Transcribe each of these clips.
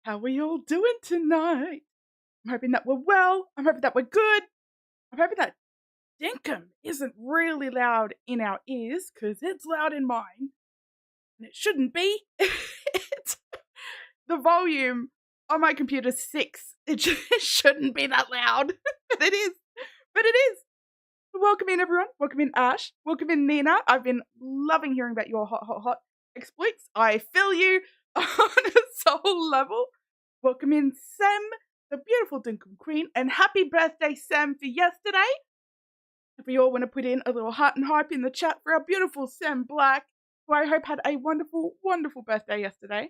How are we all doing tonight? I'm hoping that we're well. I'm hoping that we're good. I'm hoping that Dinkum isn't really loud in our ears, because it's loud in mine. And it shouldn't be. It's, the volume on my computer's 6. It shouldn't be that loud. But it is. But it is. Welcome in, everyone. Welcome in, Ash. Welcome in, Nina. I've been loving hearing about your hot exploits. I feel you on a soul level. Welcome in, Sam, the beautiful Dinkum Queen, and happy birthday, Sam, for yesterday. If we all want to put in a little heart and hype in the chat for our beautiful Sam Black, who I hope had a wonderful, wonderful birthday yesterday.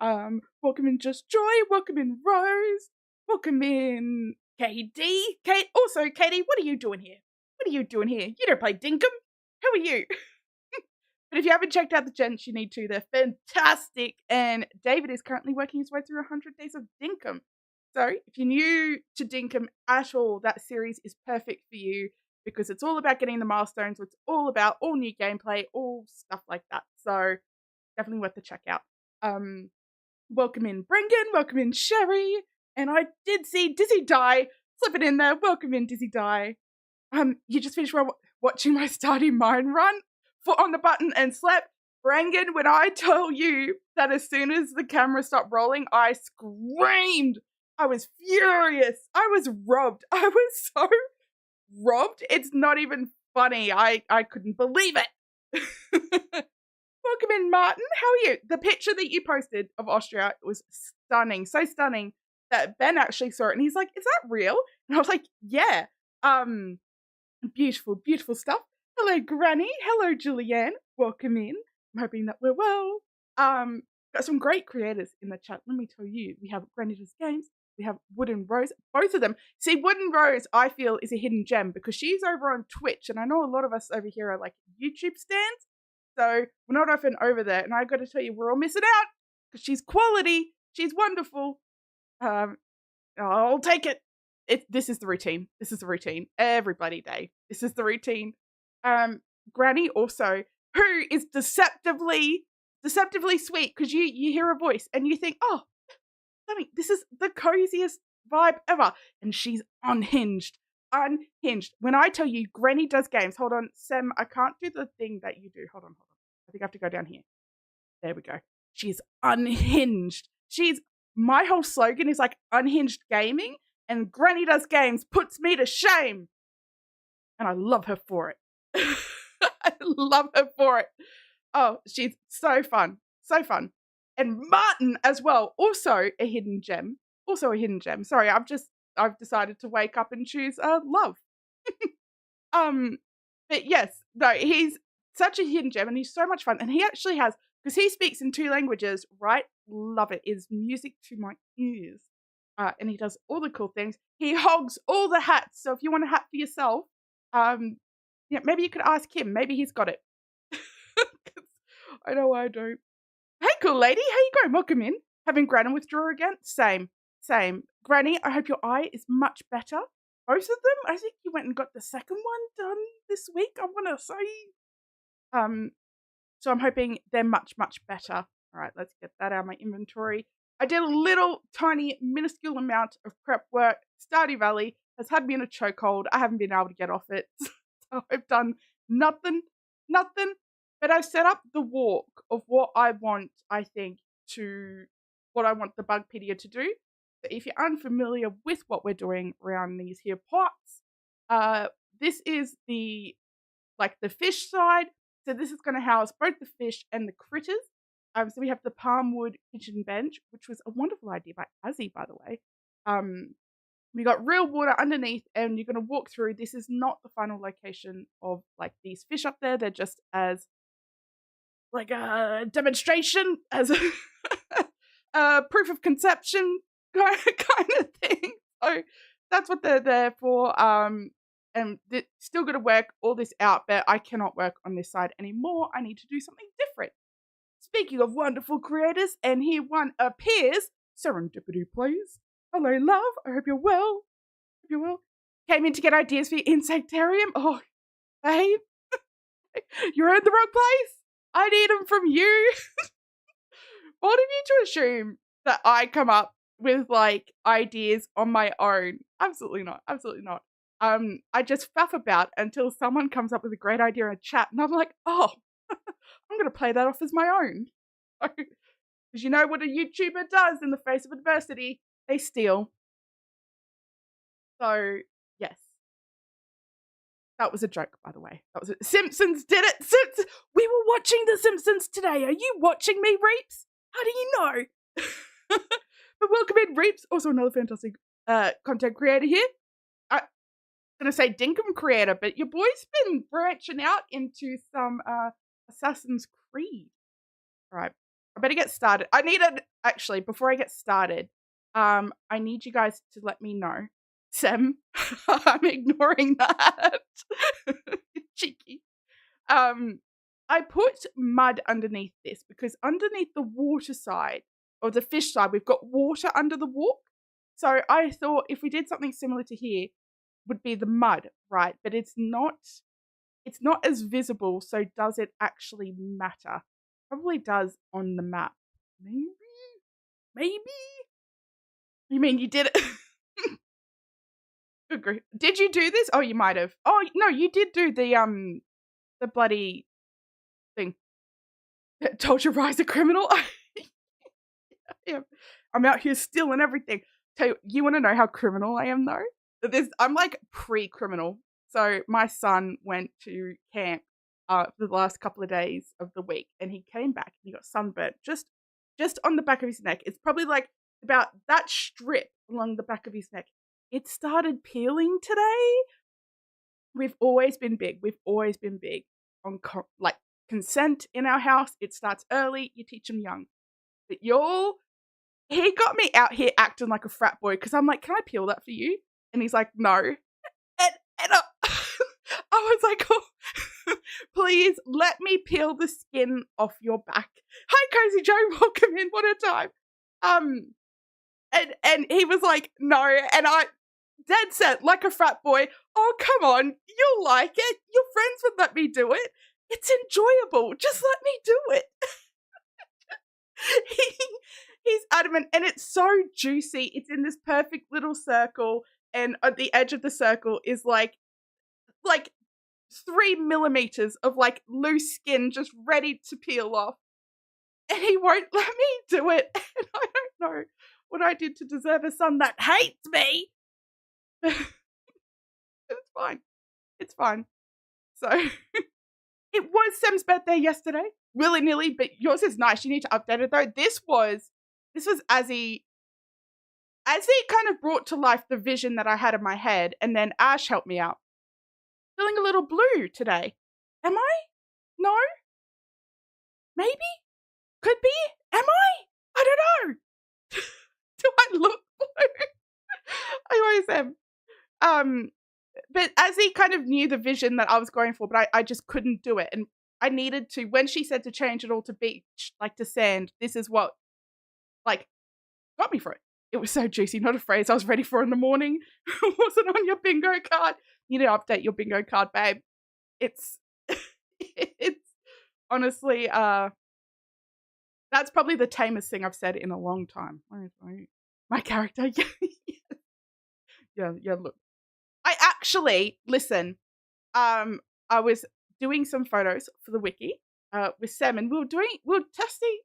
Welcome in Just Joy. Welcome in Rose. Welcome in KD. Also, Katie, what are you doing here? What are you doing here? You don't play Dinkum. Who are you? But if you haven't checked out the gents, you need to. They're fantastic. And David is currently working his way through 100 Days of Dinkum. So if you're new to Dinkum at all, that series is perfect for you because it's all about getting the milestones. It's all about all new gameplay, all stuff like that. So definitely worth the check out. Welcome in Brengan. Welcome in Sherry. And I did see Dizzy Die. Slip it in there. Welcome in Dizzy Die. You just finished watching my Starting Mine run. Foot on the button and slept. Brangan, when I tell you that as soon as the camera stopped rolling, I screamed. I was furious. I was robbed. I was so robbed. It's not even funny. I couldn't believe it. Welcome in, Martin. How are you? The picture that you posted of Austria was stunning. So stunning that Ben actually saw it and he's like, is that real? And I was like, yeah. Beautiful, beautiful stuff. Hello, Granny. Hello, Julianne. Welcome in. I'm hoping that we're well. Got some great creators in the chat. Let me tell you, we have Granny Does Games. We have Wooden Rose. Both of them. See, Wooden Rose, I feel, is a hidden gem because she's over on Twitch, and I know a lot of us over here are like YouTube stands, so we're not often over there. And I got to tell you, we're all missing out because she's quality. She's wonderful. I'll take it. This is the routine. This is the routine. Every bloody day. This is the routine. Granny also, who is deceptively sweet because you hear a voice and you think, oh, this is the coziest vibe ever. And she's unhinged. When I tell you Granny Does Games, hold on, Sam, I can't do the thing that you do. Hold on. I think I have to go down here. There we go. She's unhinged. My whole slogan is like unhinged gaming. And Granny Does Games puts me to shame. And I love her for it. I love her for it. Oh, she's so fun. So fun. And Martin as well. Also a hidden gem. Sorry, I've decided to wake up and choose love. But yes, no, he's such a hidden gem and he's so much fun. And he actually has, because he speaks in 2 languages, right? Love it. Is music to my ears. And he does all the cool things. He hogs all the hats. So if you want a hat for yourself, maybe you could ask him. Maybe he's got it. I know I don't. Hey, cool lady. How you going? Welcome in. Having Granny withdraw again? Same. Granny, I hope your eye is much better. Both of them? I think you went and got the second one done this week, I want to say. So I'm hoping they're much, much better. All right, let's get that out of my inventory. I did a little tiny minuscule amount of prep work. Stardew Valley has had me in a chokehold. I haven't been able to get off it. So I've done nothing. But I've set up the walk of what I want, I think, what I want the Bugpedia to do. So if you're unfamiliar with what we're doing around these here pots, this is the fish side. So this is going to house both the fish and the critters. So we have the palmwood kitchen bench, which was a wonderful idea by Azzy, by the way. We got real water underneath, and you're going to walk through. This is not the final location of these fish up there. They're just as a demonstration, as a proof of conception kind of thing. So that's what they're there for. And they're still going to work all this out, but I cannot work on this side anymore. I need to do something different. Speaking of wonderful creators, and here one appears, Serendipity Plays. Hello, love. I hope you're well. Came in to get ideas for your insectarium. Oh, babe, you're in the wrong place. I need them from you. Bold of you to assume that I come up with like ideas on my own. Absolutely not. Absolutely not. I just faff about until someone comes up with a great idea in a chat, and I'm like, oh, I'm gonna play that off as my own. Because you know what a YouTuber does in the face of adversity? They steal. So yes, that was a joke, by the way. That was it. Simpsons did it. Simpsons. We were watching The Simpsons today. Are you watching me, Reeps? How do you know? But welcome in, Reeps. Also another fantastic content creator here. I'm gonna say Dinkum creator, but your boy's been branching out into some Assassin's Creed. All right, I better get started. Actually, before I get started, I need you guys to let me know. Sam, I'm ignoring that. Cheeky. I put mud underneath this because underneath the water side, or the fish side, we've got water under the walk. So I thought if we did something similar to here, would be the mud, right? But it's not as visible, so does it actually matter? Probably does on the map. Maybe. You mean you did it? Good grief. Did you do this? Oh, you might have. Oh no, you did do the bloody thing. Told you Rise a criminal. Yeah. I'm out here stealing everything. Tell you want to know how criminal I am though? I'm like pre-criminal. So my son went to camp for the last couple of days of the week, and he came back and he got sunburnt just on the back of his neck. It's probably like about that strip along the back of his neck. It started peeling today. We've always been big. On like consent in our house. It starts early. You teach them young. But he got me out here acting like a frat boy because I'm like, can I peel that for you? And he's like, no. And I was like, oh, please let me peel the skin off your back. Hi, Cozy Joe. Welcome in. What a time. And he was like, no. And I dead set like a frat boy. Oh, come on. You'll like it. Your friends would let me do it. It's enjoyable. Just let me do it. He's adamant, and it's so juicy. It's in this perfect little circle, and at the edge of the circle is like 3 millimeters of like loose skin just ready to peel off. And he won't let me do it. And I don't know what I did to deserve a son that hates me. It's fine. It's fine. So it was Sam's birthday yesterday, willy-nilly, but yours is nice. You need to update it though. This was Azzy kind of brought to life the vision that I had in my head, and then Ash helped me out. Feeling a little blue today. Am I? No? Maybe? Could be? Am I? I don't know. Do I look blue? I always am. But Azzy kind of knew the vision that I was going for, but I just couldn't do it. And I needed to, when she said to change it all to beach, like to sand, this is what, like, got me for it. It was so juicy, not a phrase I was ready for in the morning. Wasn't on your bingo card. You need to update your bingo card, babe. It's honestly, that's probably the tamest thing I've said in a long time. My character, yeah, look. I actually, listen, I was doing some photos for the wiki with Sam, and we were testing.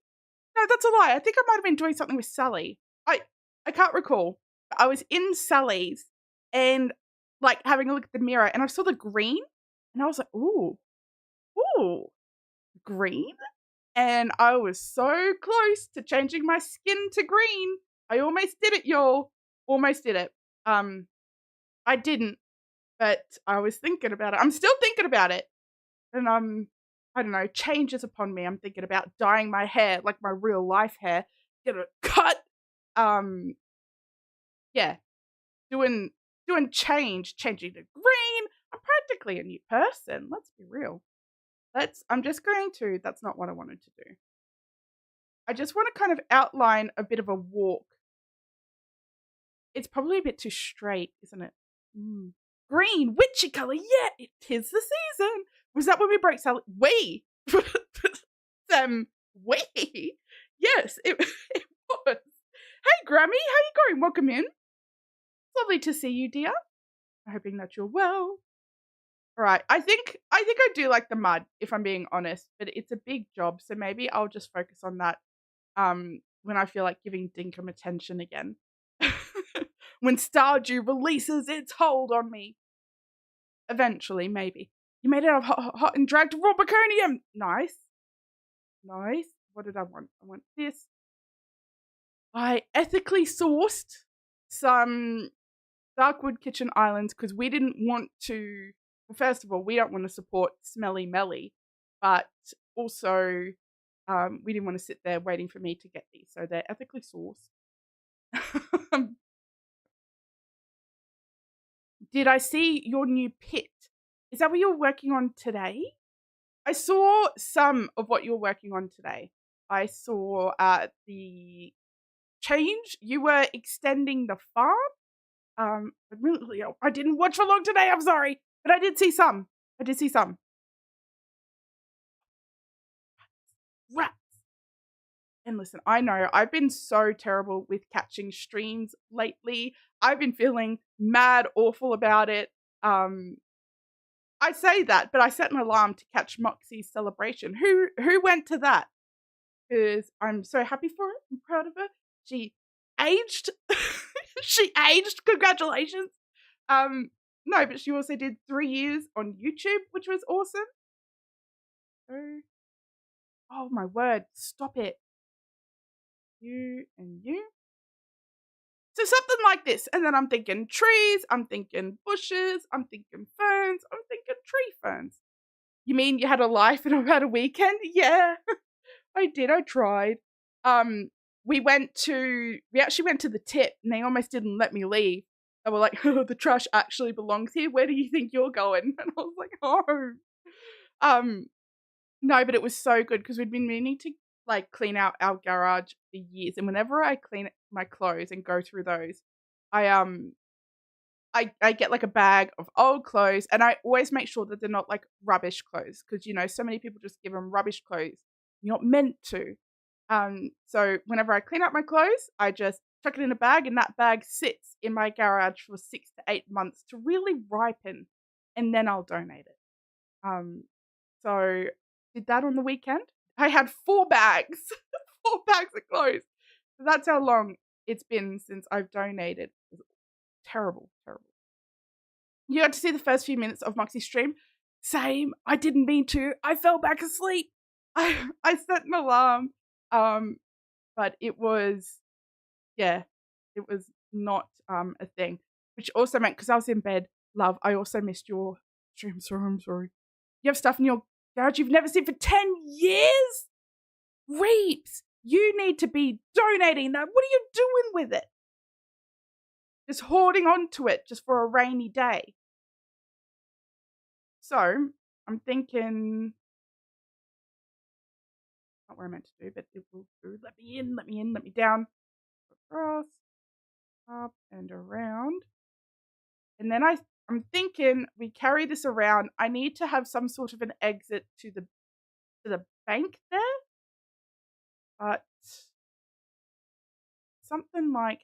No, that's a lie. I think I might have been doing something with Sally. I can't recall. I was in Sally's and like having a look at the mirror, and I saw the green, and I was like, ooh, green. And I was so close to changing my skin to green. I almost did it, y'all. Almost did it. I didn't, but I was thinking about it. I'm still thinking about it. And I don't know, changes upon me. I'm thinking about dyeing my hair like my real life hair. Get a cut. Yeah. Doing changing to green. I'm practically a new person. Let's be real. That's not what I wanted to do. I just want to kind of outline a bit of a walk. It's probably a bit too straight, isn't it? Green, witchy color. Yeah, it is the season. Was that when we broke Sally? We. We. Yes, it was. Grammy. How you going? Welcome in. It's lovely to see you, dear. I'm hoping that you're well. All right. I think I do like the mud, if I'm being honest, but it's a big job, so maybe I'll just focus on that when I feel like giving Dinkum attention again. When Stardew releases its hold on me. Eventually, maybe. You made it out of hot and dragged raw baconium. Nice. Nice. What did I want? I want this. I ethically sourced some Darkwood Kitchen Islands because we didn't want to. Well, first of all, we don't want to support Smelly Melly, but also we didn't want to sit there waiting for me to get these, so they're ethically sourced. Did I see your new pit? Is that what you're working on today? I saw some of what you're working on today. I saw the change. You were extending the farm. I didn't watch for long today. I'm sorry, but I did see some. Rats. And listen, I know I've been so terrible with catching streams lately. I've been feeling mad awful about it. I say that, but I set an alarm to catch Moxie's celebration. Who went to that? Because I'm so happy for it. I'm proud of her. She aged. She aged. Congratulations. No, but she also did 3 years on YouTube, which was awesome. Oh my word! Stop it. You and you. So something like this, and then I'm thinking trees, I'm thinking bushes, I'm thinking ferns, I'm thinking tree ferns. You mean you had a life and about a weekend? Yeah, I did. I tried. We actually went to the tip, and they almost didn't let me leave. They were like, "Oh, the trash actually belongs here. Where do you think you're going?" And I was like, "Oh." No, but it was so good because we'd been meaning to like clean out our garage for years, and whenever I clean my clothes and go through those, I get like a bag of old clothes, and I always make sure that they're not like rubbish clothes because so many people just give them rubbish clothes. You're not meant to. So whenever I clean out my clothes, I just chuck it in a bag, and that bag sits in my garage for 6 to 8 months to really ripen, and then I'll donate it. So did that on the weekend. I had 4 bags, 4 bags of clothes. So that's how long it's been since I've donated. It was terrible, terrible. You got to see the first few minutes of Moxie's stream. Same. I didn't mean to. I fell back asleep. I set an alarm. But it was not a thing. Which also meant, because I was in bed, love, I also missed your stream. So I'm sorry. You have stuff in your garage you've never seen for 10 years? Reeps, you need to be donating that. What are you doing with it? Just hoarding onto it just for a rainy day. So, I'm thinking, not what I meant to do, but it will do. Let me in, let me down. Across, up and around. And then I'm thinking we carry this around. I need to have some sort of an exit to the bank there. But something like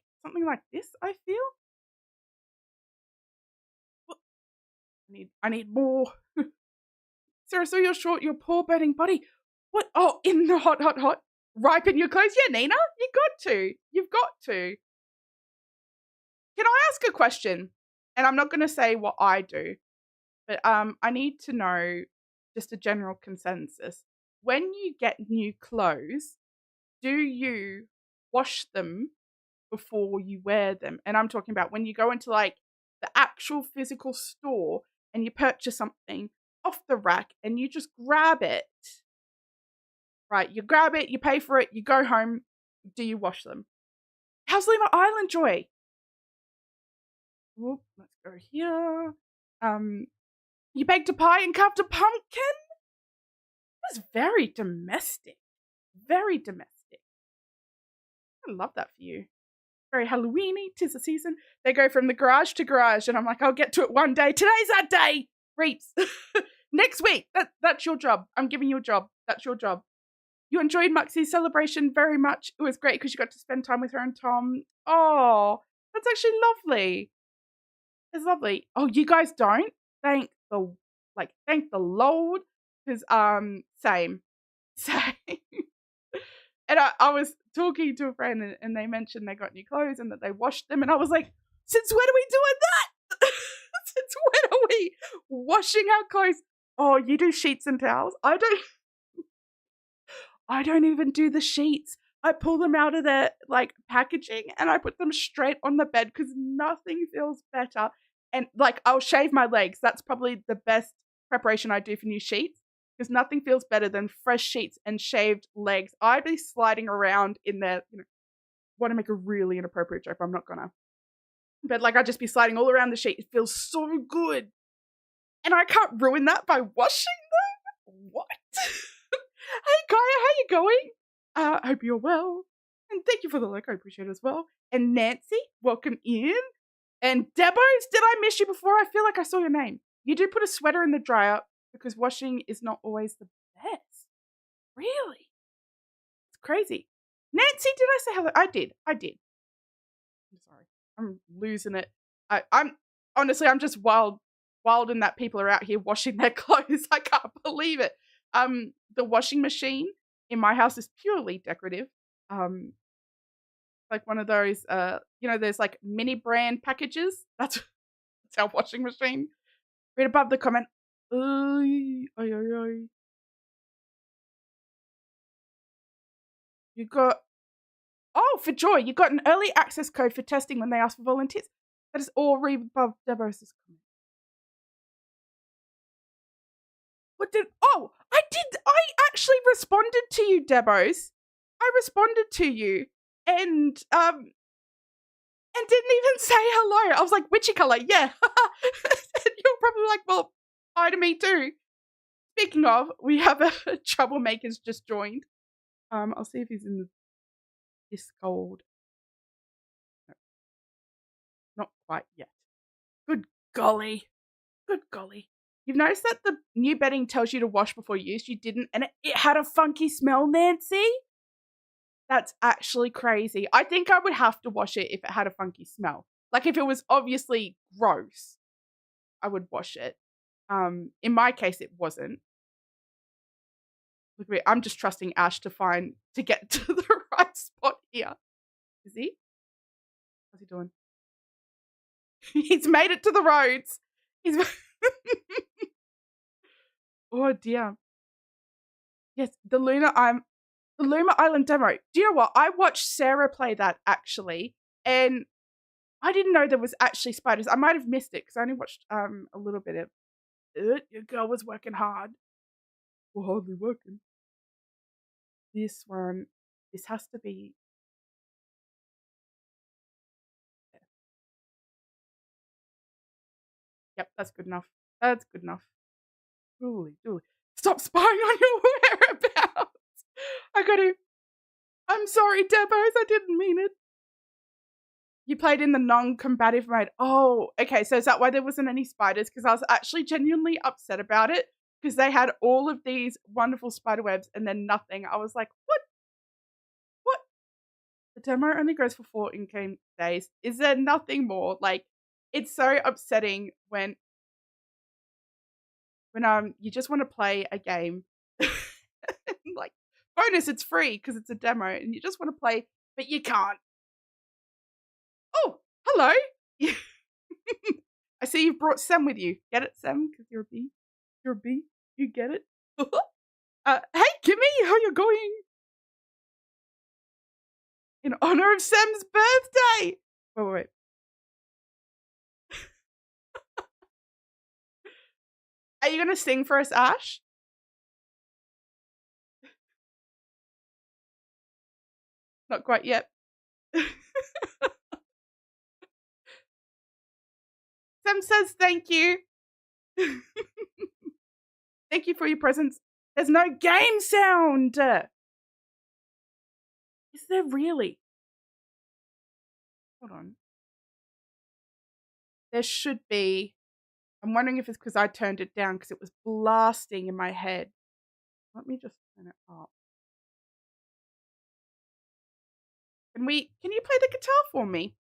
this, I feel. I need more. Sarah, so you're short, your poor burning body. What? Oh, in the hot. Ripen your clothes? Yeah, Nina, you've got to. Can I ask a question? And I'm not going to say what I do, but I need to know just a general consensus. When you get new clothes, do you wash them before you wear them? And I'm talking about when you go into like the actual physical store and you purchase something off the rack and you just grab it. Right, you grab it, you pay for it, you go home. Do you wash them? How's Lima Island, Joy? Let's go here. You baked a pie and carved a pumpkin? That's very domestic. Very domestic. I love that for you. Very Halloweeny. 'Tis the season. They go from the garage to garage, and I'm like, I'll get to it one day. Today's that day. Reeps. Next week. That's your job. I'm giving you a job. That's your job. You enjoyed Muxie's celebration very much. It was great because you got to spend time with her and Tom. Oh, that's actually lovely. It's lovely. Oh, you guys don't? Thank the Lord. Because same. Same. And I was talking to a friend and they mentioned they got new clothes and that they washed them. And I was like, since when are we doing that? Since when are we washing our clothes? Oh, you do sheets and towels? I don't even do the sheets. I pull them out of their like packaging and I put them straight on the bed because nothing feels better. And like I'll shave my legs. That's probably the best preparation I do for new sheets because nothing feels better than fresh sheets and shaved legs. I'd be sliding around in there. Want to make a really inappropriate joke, but I'm not gonna. But like I'd just be sliding all around the sheet. It feels so good. And I can't ruin that by washing them? What? Hey Kaya, how you going? I hope you're well. And thank you for the like, I appreciate it as well. And Nancy, welcome in. And Debos, did I miss you before? I feel like I saw your name. You do put a sweater in the dryer because washing is not always the best. Really? It's crazy. Nancy, did I say hello? I did. I'm sorry. I'm losing it. I'm honestly, I'm just wild in that people are out here washing their clothes. I can't believe it. The washing machine in my house is purely decorative. Like one of those, there's like mini brand packages. That's our washing machine. Right above the comment. Oy, oy, oy, oy. You got, oh, for joy, you got an early access code for testing when they ask for volunteers. That is all right above Devos' comment. What did, oh, I actually responded to you, Debos. I responded to you and didn't even say hello. I was like, witchy color, yeah. And you're probably like, well, hi to me too. Speaking of, we have a troublemaker's just joined. I'll see if he's in the Discord. No, not quite yet. Good golly. Good golly. You've noticed that the new bedding tells you to wash before use. You didn't, and it had a funky smell, Nancy. That's actually crazy. I think I would have to wash it if it had a funky smell. Like if it was obviously gross, I would wash it. In my case, it wasn't. Look at me. I'm just trusting Ash to get to the right spot here. Is he? What's he doing? He's made it to the roads. Oh dear. Yes, the Lunar Island demo. Do you know what? I watched Sarah play that actually, and I didn't know there was actually spiders. I might have missed it because I only watched a little bit of it. Your girl was working hard. We're hardly working. This one, this has to be. Yep, that's good enough. That's good enough. Julie. Stop spying on your whereabouts. I gotta. I'm sorry, Debos. I didn't mean it. You played in the non-combative mode. Oh, okay. So is that why there wasn't any spiders? Because I was actually genuinely upset about it because they had all of these wonderful spider webs and then nothing. I was like, what? What? The demo only goes for 4 in-game days. Is there nothing more? Like, it's so upsetting when you just want to play a game. Like, bonus, it's free because it's a demo and you just want to play, but you can't. Oh, hello. I see you've brought Sam with you. Get it, Sam? Because you're a bee. You're a bee. You get it? Hey, Kimmy, how you going? In honor of Sam's birthday. Wait. Are you going to sing for us, Ash? Not quite yet. Sam says thank you. Thank you for your presence. There's no game sound. Is there really? Hold on. There should be. I'm wondering if it's because I turned it down because it was blasting in my head. Let me just turn it up. Can you play the guitar for me?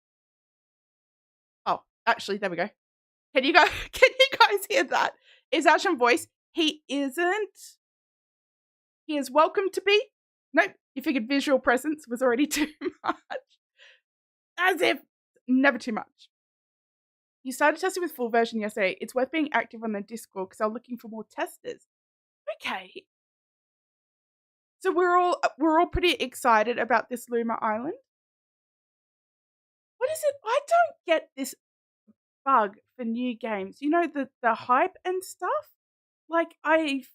Oh, actually, there we go. Can you guys hear that? Is Ash's voice? He isn't. He is welcome to be. Nope. You figured visual presence was already too much. As if never too much. You started testing with full version yesterday. It's worth being active on the Discord because I'm looking for more testers. Okay. So we're all pretty excited about this Luma Island. What is it? I don't get this bug for new games. You know, the hype and stuff. Like I don't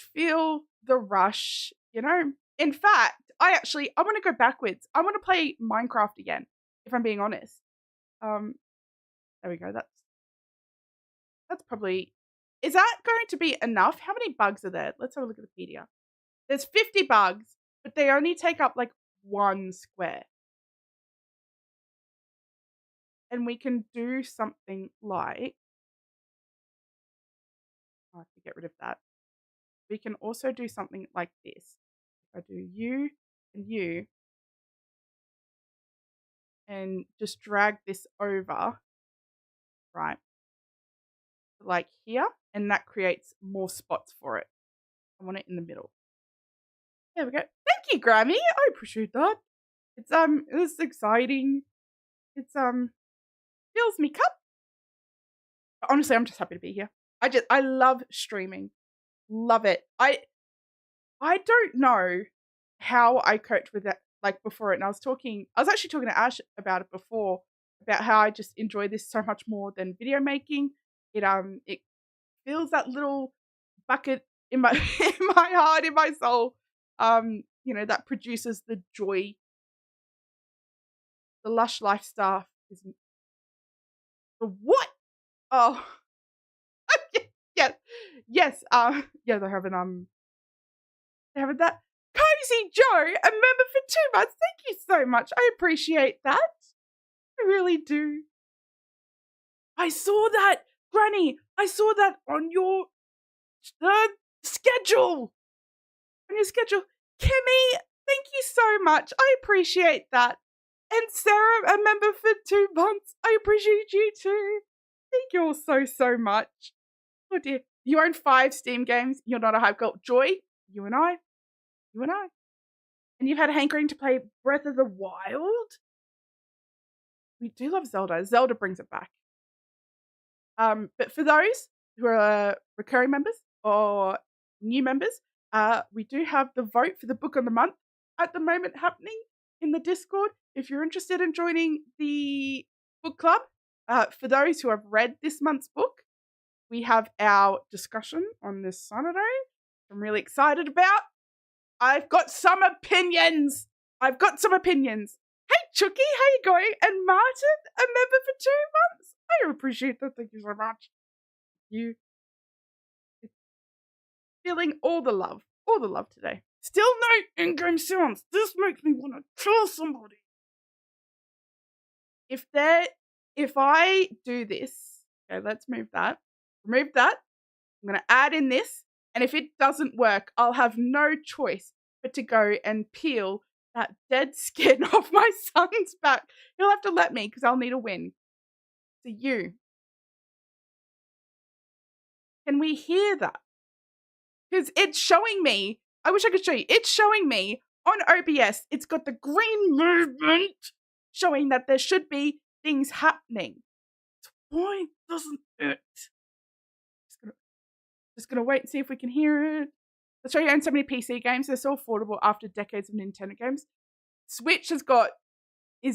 feel the rush, you know. In fact, I want to go backwards. I want to play Minecraft again, if I'm being honest. There we go. That's probably. Is that going to be enough? How many bugs are there? Let's have a look at the Wikipedia. There's 50 bugs, but they only take up like 1 square. And we can do something like. I have to get rid of that. We can also do something like this. If I do you and you, and just drag this over, right, like here, and that creates more spots for it. I want it in the middle. There we go. Thank you, Grammy. I appreciate that. It's exciting. It's fills me cup. But honestly, I'm just happy to be here. I love streaming. Love it. I don't know how I coped with that like before it. And I was actually talking to Ash about it before, about how I just enjoy this so much more than video making. It fills that little bucket in my in my heart, in my soul. That produces the joy. The lush life stuff is the what? Oh yes. Yes, yes, I haven't that. Cozy Joe, a member for 2 months. Thank you so much. I appreciate that. I really do. I saw that, Granny. I saw that on your schedule. On your schedule. Kimmy, thank you so much. I appreciate that. And Sarah, a member for 2 months. I appreciate you too. Thank you all so much. Oh dear. You own 5 Steam games. You're not a hype girl. Joy, you and I. And you've had a hankering to play Breath of the Wild? We do love Zelda. Zelda brings it back. But for those who are recurring members or new members, we do have the vote for the book of the month at the moment happening in the Discord. If you're interested in joining the book club, for those who have read this month's book, we have our discussion on this Saturday. I'm really excited about. I've got some opinions. Hey, Chucky, how you going? And Martin, a member for 2 months. I appreciate that. Thank you so much. You feeling all the love today. Still no in-game sounds. This makes me want to kill somebody. If I do this, okay, let's move that. Remove that. I'm going to add in this. And if it doesn't work, I'll have no choice but to go and peel that dead skin off my son's back. He'll have to let me because I'll need a win. So you. Can we hear that? Because it's showing me. I wish I could show you. It's showing me on OBS. It's got the green movement showing that there should be things happening. Why doesn't it? Just gonna wait and see if we can hear it. Australia owns so many PC games. They're so affordable after decades of Nintendo games. Switch is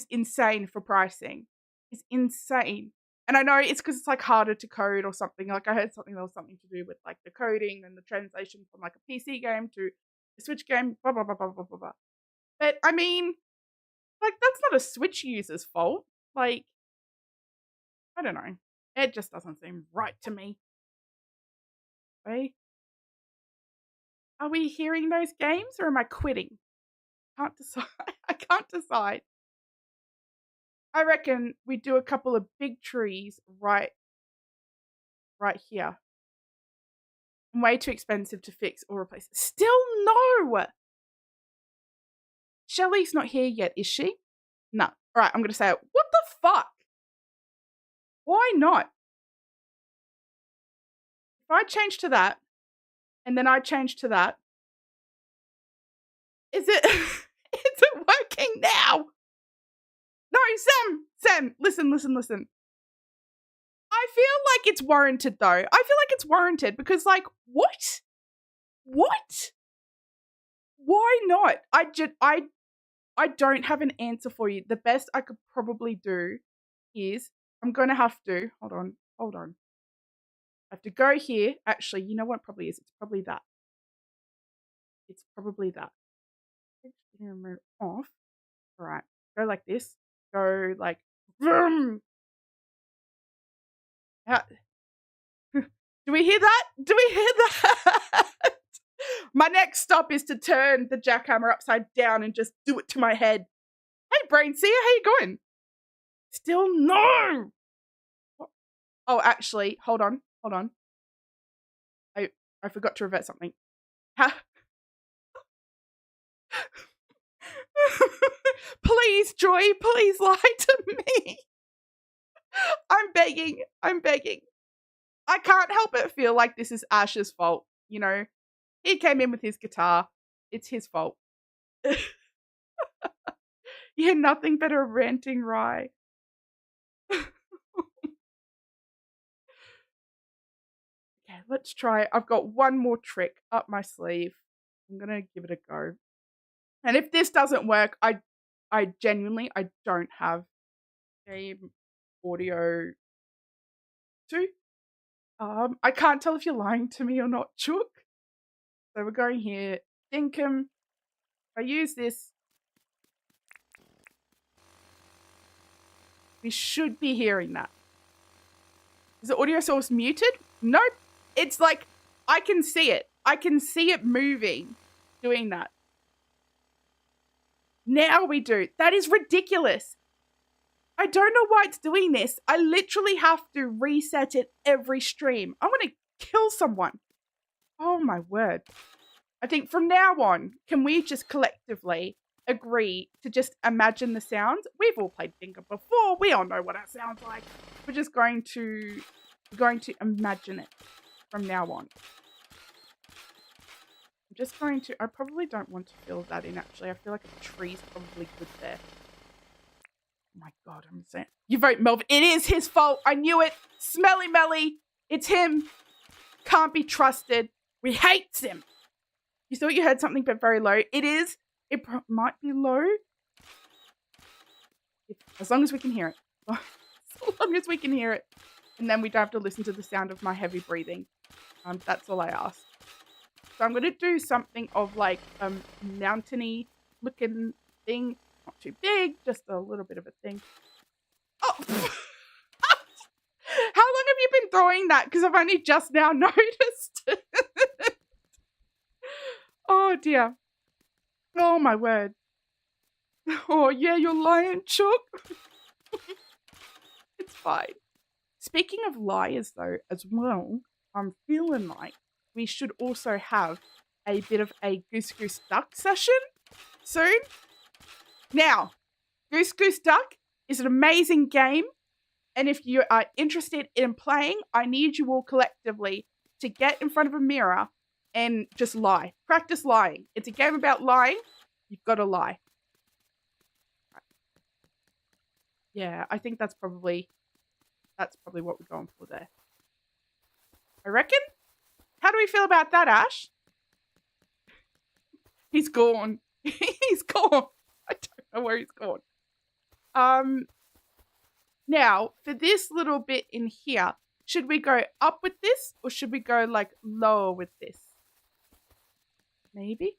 insane for pricing. It's insane. And I know it's because it's like harder to code or something. Like I heard something that was something to do with like the coding and the translation from like a PC game to a Switch game, blah, blah, blah, blah, blah, blah, blah. But I mean, like that's not a Switch user's fault. Like, I don't know. It just doesn't seem right to me. Okay. Are we hearing those games or am I quitting? Can't decide. I can't decide. I reckon we do a couple of big trees right here. Way too expensive to fix or replace. Still no. Shelley's not here yet, is she? No. All right, I'm going to say it. What the fuck? Why not? If I change to that, and then I change to that, is it working now? No, Sam, listen. I feel like it's warranted though. I feel like it's warranted because like, what? What? Why not? I don't have an answer for you. The best I could probably do is I'm going to have to, hold on. I have to go here. Actually, you know what it probably is? It's probably that. Remote off. All right. Go like this. Go like, vroom. Do we hear that? My next stop is to turn the jackhammer upside down and just do it to my head. Hey, Brain Seer, how you going? Still no. Oh, actually, hold on. I forgot to revert something. Please, Joy, please lie to me. I'm begging. I can't help but feel like this is Ash's fault, you know? He came in with his guitar. It's his fault. You're nothing but a ranting rye. Okay, let's try. I've got one more trick up my sleeve. I'm going to give it a go. And if this doesn't work, I genuinely, I don't have a audio to. I can't tell if you're lying to me or not, Chook. So we're going here. Dinkum. If I use this, we should be hearing that. Is the audio source muted? Nope. It's like, I can see it. I can see it moving, doing that. Now we do. That is ridiculous. I don't know why it's doing this. I literally have to reset it every stream. I'm going to kill someone. Oh my word. I think from now on, can we just collectively agree to just imagine the sounds? We've all played Dinkum before. We all know what it sounds like. We're just going to imagine it from now on. I'm just going to, I probably don't want to fill that in actually. I feel like a tree's probably good there. Oh my God, I'm saying, you vote Melvin. It is his fault. I knew it. Smelly Melly. It's him. Can't be trusted. We hates him. You thought you heard something but very low. It is. It might be low. As long as we can hear it. As long as we can hear it. And then we don't have to listen to the sound of my heavy breathing. That's all I ask. So I'm going to do something of like a mountainy looking thing. Not too big, just a little bit of a thing. Oh! How long have you been throwing that? Because I've only just now noticed. Oh dear. Oh my word. Oh yeah, you're lying, Chook. It's fine. Speaking of liars though, as well, I'm feeling like we should also have a bit of a Goose Goose Duck session soon. Now, Goose Goose Duck is an amazing game. And if you are interested in playing, I need you all collectively to get in front of a mirror and just lie. Practice lying. It's a game about lying. You've got to lie. Yeah, I think that's probably what we're going for there. I reckon. How do we feel about that, Ash? He's gone. He's gone. I don't know where he's gone. Now, for this little bit in here, should we go up with this or should we go like lower with this? Maybe?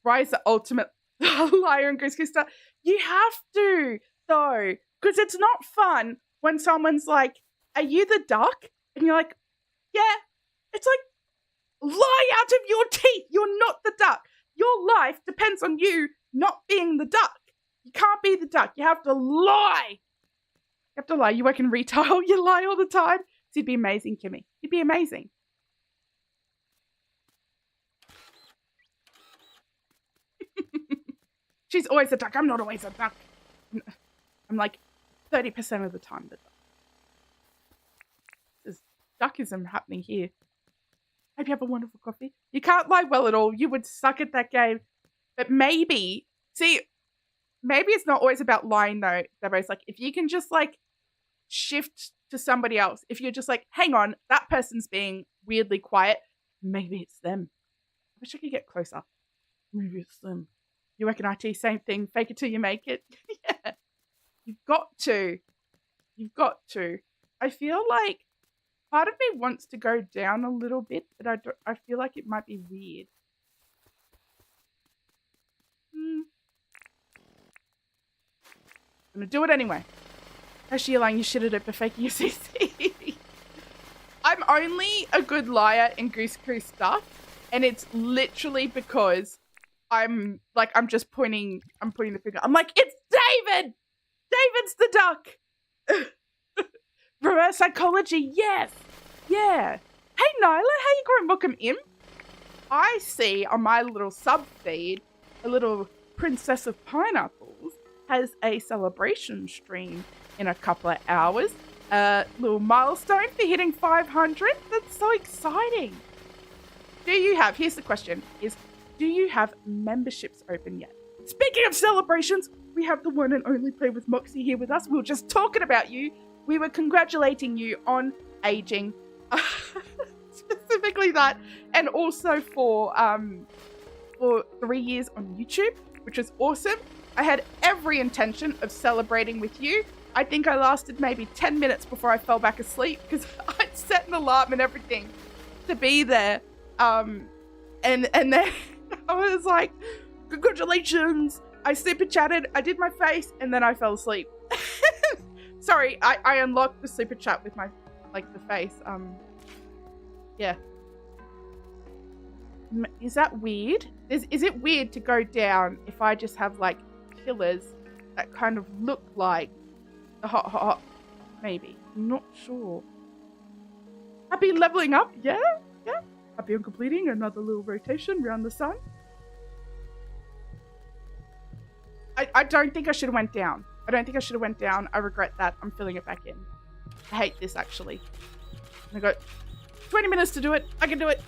Rise the ultimate liar and Goose Goose Duck. You have to, though, because it's not fun when someone's like, are you the duck? And you're like, yeah. It's like, lie out of your teeth. You're not the duck. Your life depends on you not being the duck. You can't be the duck. You have to lie. You have to lie. You work in retail. You lie all the time. So you'd be amazing, Kimmy. You'd be amazing. She's always a duck. I'm not always a duck. I'm like 30% of the time the duck. There's duckism happening here. Hope you have a wonderful coffee. You can't lie well at all. You would suck at that game. But maybe it's not always about lying though. It's like if you can just like shift to somebody else. If you're just like, hang on, that person's being weirdly quiet. Maybe it's them. I wish I could get closer. Maybe it's them. You work in IT, same thing. Fake it till you make it. Yeah. You've got to. I feel like part of me wants to go down a little bit, but I feel like it might be weird. I'm gonna do it anyway. Actually, you're lying, you shitted it for faking your CC. I'm only a good liar in Goose Crew stuff, and it's literally because I'm just pointing the finger. I'm like, it's David! David's the duck! Reverse psychology, yes! Yeah. Hey, Nyla, how you going? Welcome in. I see on my little sub feed, a little Princess of Pineapples has a celebration stream in a couple of hours. A little milestone for hitting 500. That's so exciting. Here's the question, do you have memberships open yet? Speaking of celebrations, we have the one and only Play with Moxie here with us. We were just talking about you. We were congratulating you on aging. Specifically that. And also for 3 years on YouTube, which is awesome. I had every intention of celebrating with you. I think I lasted maybe 10 minutes before I fell back asleep because I'd set an alarm and everything to be there. And then I was like, congratulations. I super chatted, I did my face, and then I fell asleep. Sorry, I unlocked the super chat with my, the face. Yeah. Is that weird? Is it weird to go down if I just have, pillars that kind of look like the hot? Maybe. I'm not sure. Happy leveling up? Yeah. Happy on completing another little rotation around the sun. I don't think I should have went down. I regret that. I'm filling it back in. I hate this, actually. I got 20 minutes to do it. I can do it.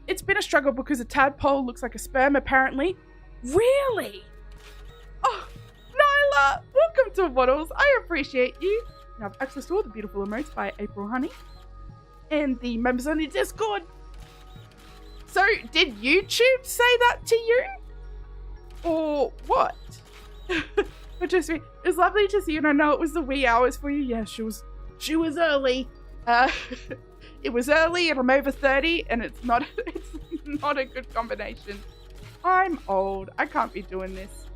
It's been a struggle because a tadpole looks like a sperm, apparently. Really? Oh, Nyla, welcome to Waddles. I appreciate you. Now I've access to all the beautiful emotes by April Honey and the members on the Discord. So, did YouTube say that to you? Or what? It was lovely to see you, and I know it was the wee hours for you. Yeah, she was early. It was early, and I'm over 30, and it's not a good combination. I'm old. I can't be doing this.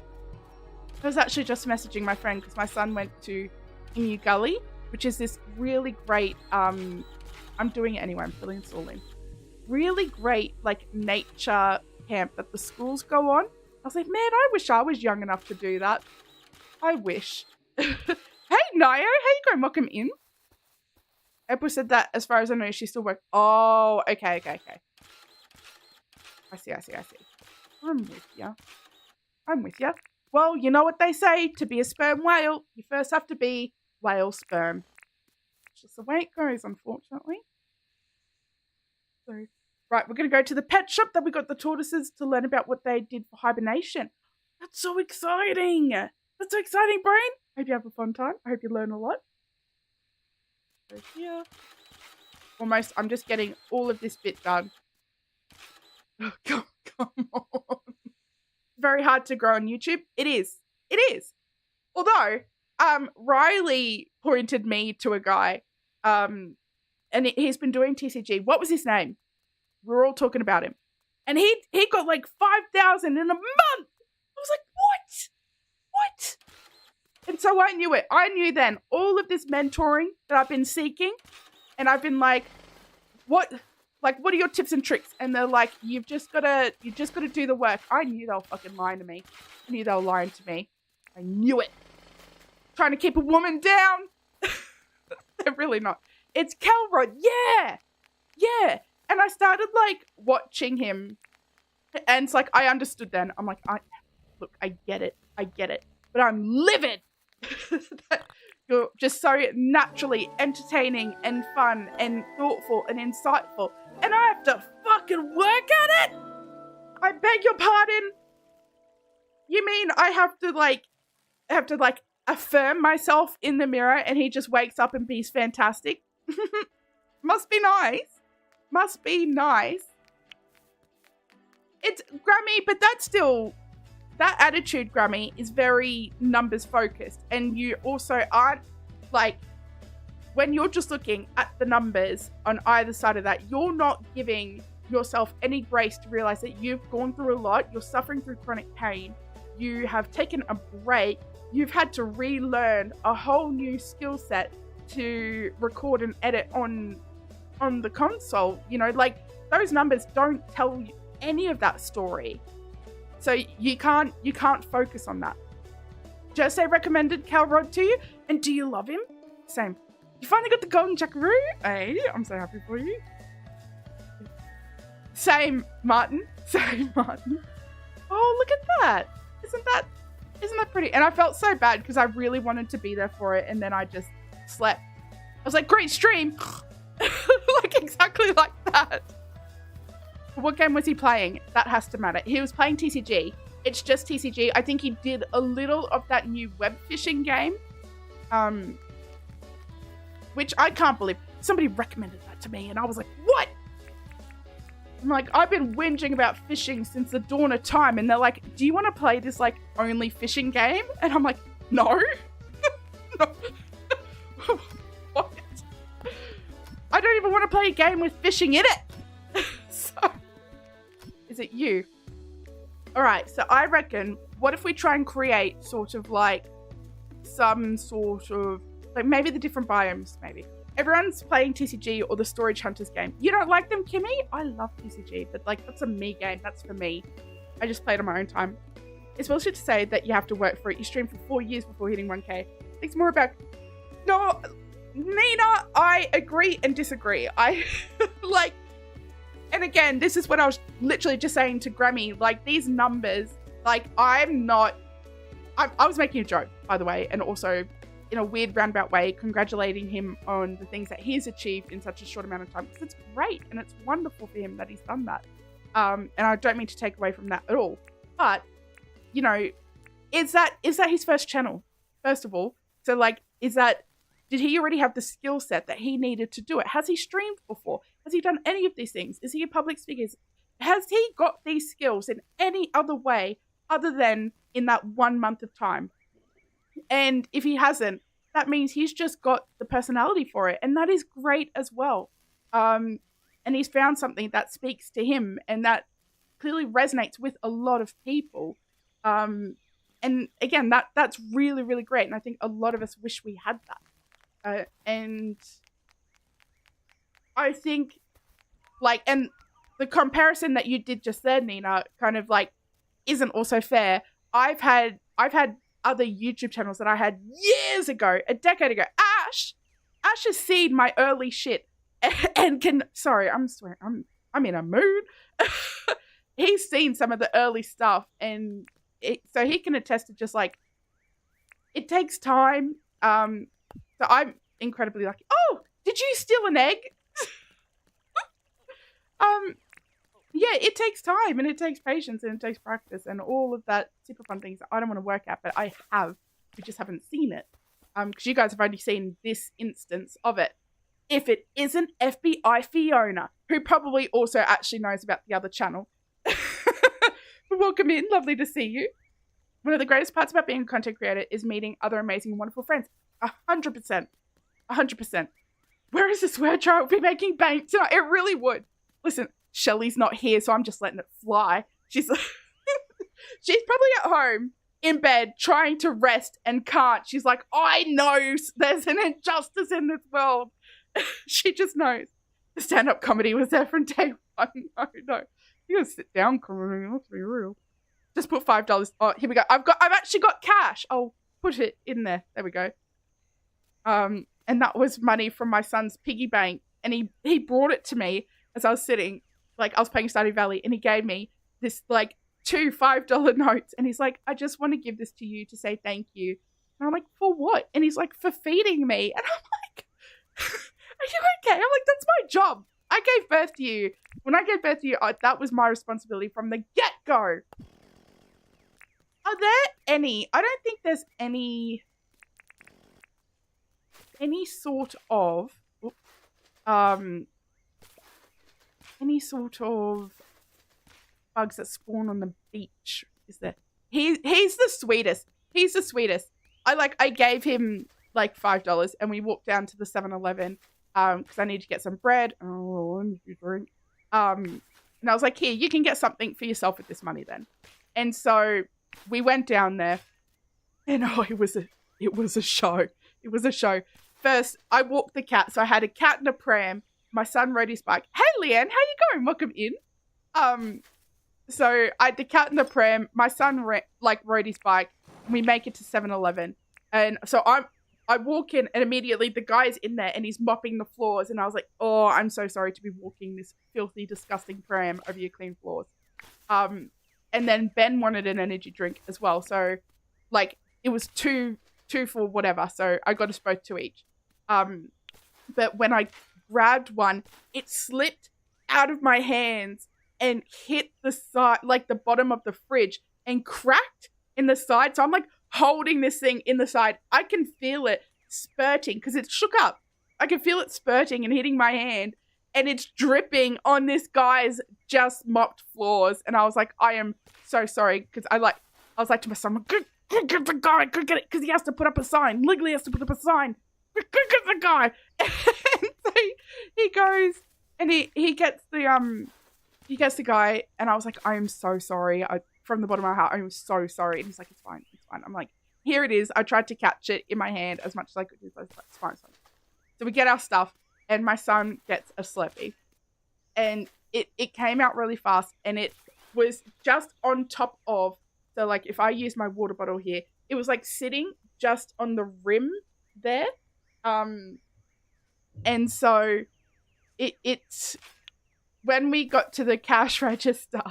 I was actually just messaging my friend because my son went to Emu Gully, which is this really great, I'm doing it anyway, I'm filling this all in. Really great, nature camp that the schools go on. I was like, man, I wish I was young enough to do that. I wish. Hey, Nio, how you going? Welcome in. April said that, as far as I know, she still works. Oh, okay. I see. I'm with ya. Well, you know what they say, to be a sperm whale, you first have to be whale sperm. It's just the way it goes, unfortunately. So, right, we're going to go to the pet shop that we got the tortoises to learn about what they did for hibernation. That's so exciting. Brain. Hope you have a fun time. I hope you learn a lot. So here. Almost, I'm just getting all of this bit done. Oh, come on. Very hard to grow on YouTube. It is. Although, Riley pointed me to a guy, and he's been doing TCG. What was his name? We were all talking about him. And he got 5,000 in a month. I was like, what? And so I knew it. I knew then all of this mentoring that I've been seeking, and I've been like, what are your tips and tricks? And they're like, you've just gotta do the work. I knew they were fucking lying to me. I knew they were lying to me. I knew it. Trying to keep a woman down. They're really not. It's Kelrod. Yeah. And I started watching him And it's like, I understood then. I'm like, look, I get it. But I'm livid that you're just so naturally entertaining and fun and thoughtful and insightful. And I have to fucking work at it? I beg your pardon? You mean I have to affirm myself in the mirror and he just wakes up and he's fantastic? Must be nice. It's Grammy, but that attitude, Grammy, is very numbers focused. And you also aren't when you're just looking at the numbers on either side of that, you're not giving yourself any grace to realize that you've gone through a lot, you're suffering through chronic pain, you have taken a break, you've had to relearn a whole new skill set to record and edit on the console. Those numbers don't tell you any of that story. So you can't focus on that. Just say recommended Calrod to you, and do you love him? Same. You finally got the golden jackaroo? Hey, I'm so happy for you. Same, Martin. Oh, look at that. Isn't that pretty? And I felt so bad because I really wanted to be there for it, and then I just slept. I was like, great stream. Exactly like that. What game was he playing? That has to matter. He was playing TCG. It's just TCG. I think he did a little of that new web fishing game. Which I can't believe. Somebody recommended that to me and I was like, what? I'm like, I've been whinging about fishing since the dawn of time. And they're like, do you want to play this only fishing game? And I'm like, no. No. What? I don't even want to play a game with fishing in it. So, is it you? All right, so I reckon, what if we try and create some sort of, maybe the different biomes, maybe. Everyone's playing TCG or the Storage Hunters game. You don't like them, Kimmy? I love TCG, but that's a me game. That's for me. I just play it on my own time. It's bullshit to say that you have to work for it. You stream for 4 years before hitting 1K. It's more about... No, Nina, I agree and disagree. And again, this is what I was literally just saying to Grammy. These numbers, I was making a joke, by the way, and also in a weird roundabout way, congratulating him on the things that he's achieved in such a short amount of time. Because it's great and it's wonderful for him that he's done that. And I don't mean to take away from that at all. But, is that his first channel, first of all? So, did he already have the skill set that he needed to do it? Has he streamed before? Has he done any of these things? Is he a public speaker? Has he got these skills in any other way other than in that 1 month of time? And if he hasn't, that means he's just got the personality for it. And that is great as well. And he's found something that speaks to him and that clearly resonates with a lot of people. And again, that's really, really great. And I think a lot of us wish we had that. And I think, and the comparison that you did just there, Nina, kind of isn't also fair. I've had other YouTube channels that I had years ago, a decade ago. Ash has seen my early shit and I'm in a mood. He's seen some of the early stuff, and so he can attest to just it takes time. So I'm incredibly lucky. Oh, did you steal an egg? Yeah, it takes time and it takes patience and it takes practice and all of that super fun things that I don't want to work at, but I have. We just haven't seen it. Because you guys have only seen this instance of it. If it isn't FBI Fiona, who probably also actually knows about the other channel. Welcome in. Lovely to see you. One of the greatest parts about being a content creator is meeting other amazing and wonderful friends. 100%. 100%. Where is this word trial? We'll be making bank tonight. It really would. Listen, Shelly's not here, so I'm just letting it fly. She's probably at home in bed trying to rest and can't. She's like, I know there's an injustice in this world. She just knows. The stand-up comedy was there from day one. No. You gotta sit down, comedy. Let's be real. Just put $5. Oh, here we go. I've actually got cash. I'll put it in there. There we go. And that was money from my son's piggy bank. And he brought it to me as I was sitting, I was playing Stardew Valley, and he gave me this like 2 $5 notes, and he's like, I just want to give this to you to say thank you. And I'm like, for what? And he's like, for feeding me. And I'm like, are you okay? I'm like, that's my job. I gave birth to you. When I gave birth to you, that was my responsibility from the get-go. Are there any? I don't think there's any sort of bugs that spawn on the beach. Is there? He's the sweetest. He's the sweetest. I gave him like $5 and we walked down to the 7-Eleven because I need to get some bread. Oh, energy drink. And I was like, here, you can get something for yourself with this money then. And so we went down there, and it was a show. It was a show. First, I walked the cat. So I had a cat in a pram. My son rode his bike. Hey, Leanne, how you going? Welcome in. So I had the cat in the pram. My son rode his bike. And we make it to 7-Eleven. And so I walk in, and immediately the guy's in there and he's mopping the floors. And I was like, oh, I'm so sorry to be walking this filthy, disgusting pram over your clean floors. And then Ben wanted an energy drink as well. So like it was two for whatever. So I got us both 2 each. But when I grabbed one, it slipped out of my hands and hit the side, like the bottom of the fridge, and cracked in the side. So I'm like holding this thing in the side. I can feel it spurting because it shook up. I can feel it spurting and hitting my hand, and it's dripping on this guy's just mopped floors. And I was like, I am so sorry, because I was like to my son, go get the guy, go get it, because he has to put up a sign. Legally has to put up a sign. Go get the guy. And so he goes and he gets the guy, and I was like, I am so sorry. From the bottom of my heart, I was so sorry. And he's like, it's fine. I'm like, here it is. I tried to catch it in my hand as much as I could. It's fine. So we get our stuff, and my son gets a Slurpee, and it came out really fast, and it was just on top of, so like if I use my water bottle here, it was like sitting just on the rim there. And so it's when we got to the cash register,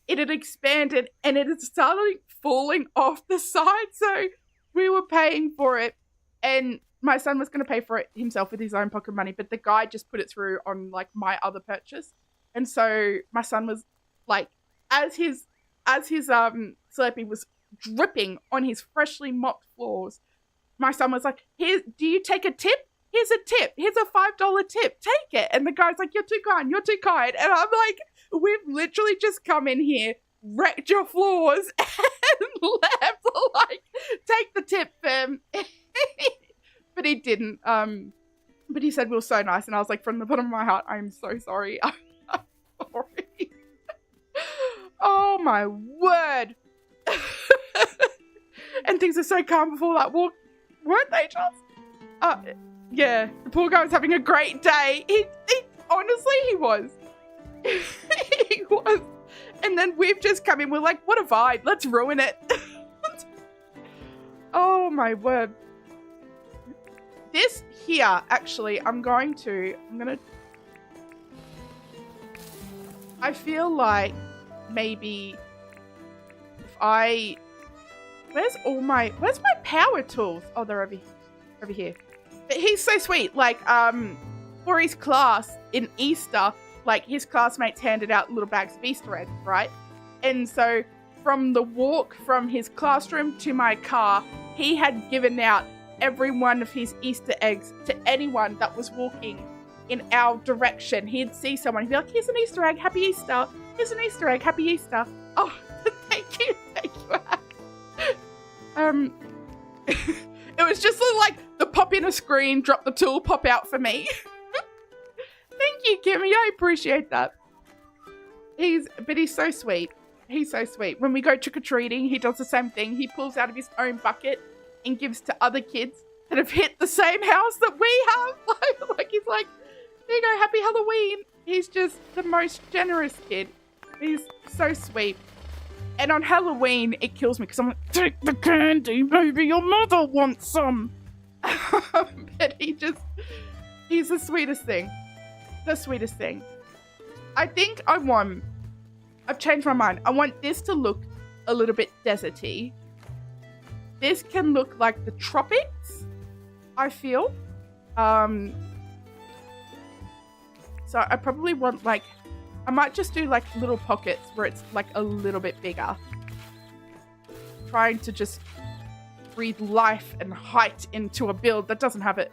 it had expanded and it had started falling off the side. So we were paying for it, and my son was going to pay for it himself with his own pocket money, but the guy just put it through on like my other purchase. And so my son was like, as his Slurpee was dripping on his freshly mopped floors, my son was like, "Here, do you take a tip? Here's a tip. Here's a $5 tip. Take it." And the guy's like, "You're too kind. You're too kind." And I'm like, we've literally just come in here, wrecked your floors, and left. Like, take the tip, fam. But he didn't. But he said we were so nice, and I was like, from the bottom of my heart, I'm so sorry. I'm sorry. Oh my word. And things are so calm before that walk, weren't they, Charles? Yeah, the poor guy was having a great day. He honestly, he was. He was. And then we've just come in, we're like, what a vibe, let's ruin it. Oh my word. This here, actually, I feel like maybe if where's my power tools? Oh, they're over here. But he's so sweet. Like, for his class in Easter, like his classmates handed out little bags of Easter eggs, right? And so from the walk from his classroom to my car, he had given out every one of his Easter eggs to anyone that was walking in our direction. He'd see someone, he'd be like, "Here's an Easter egg, happy Easter. Here's an Easter egg, happy Easter." Oh, thank you. It was just like the pop in a screen, drop the tool, pop out for me. Thank you, Kimmy. I appreciate that. He's so sweet. He's so sweet. When we go trick-or-treating, he does the same thing. He pulls out of his own bucket and gives to other kids that have hit the same house that we have. Like he's like, "There you go, happy Halloween." He's just the most generous kid. He's so sweet. And on Halloween, it kills me because I'm like, "Take the candy, maybe your mother wants some." But he's the sweetest thing. The sweetest thing. I think I won I've changed my mind. I want this to look a little bit deserty. This can look like the tropics, I feel. So I probably want like, I might just do like little pockets where it's like a little bit bigger. Trying to just breathe life and height into a build that doesn't have it.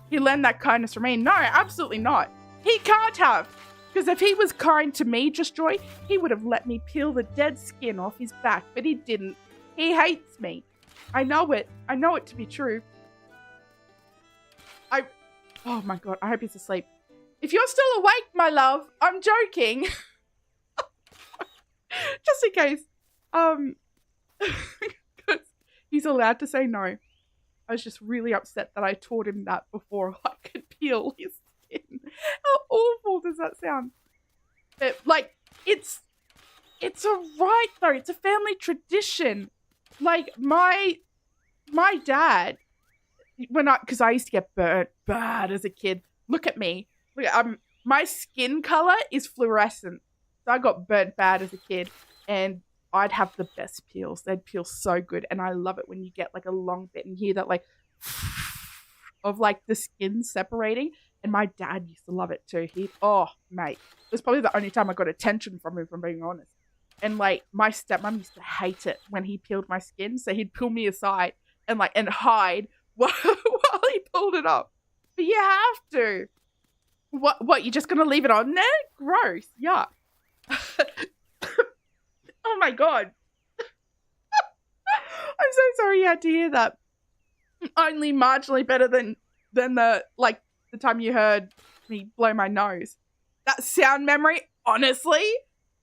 He learned that kindness from me. No, absolutely not. He can't have. Because if he was kind to me, Just Joy, he would have let me peel the dead skin off his back, but he didn't. He hates me. I know it. I know it to be true. Oh my god, I hope he's asleep. If you're still awake, my love, I'm joking. Just in case. Because he's allowed to say no. I was just really upset that I taught him that before I could peel his skin. How awful does that sound? But, like, it's alright though. It's a family tradition. Like, my dad, because I used to get burnt bad as a kid. Look at me. My skin color is fluorescent. So I got burnt bad as a kid, and I'd have the best peels. They'd peel so good, and I love it when you get like a long bit and hear that like of like the skin separating. And my dad used to love it too. Mate, it was probably the only time I got attention from him, from being honest. And like my stepmom used to hate it when he peeled my skin, so he'd pull me aside and hide while he pulled it up. But you have to. What? You're just gonna leave it on there? Gross. Yuck. Oh my god. I'm so sorry you had to hear that. Only marginally better than the time you heard me blow my nose. That sound memory, honestly,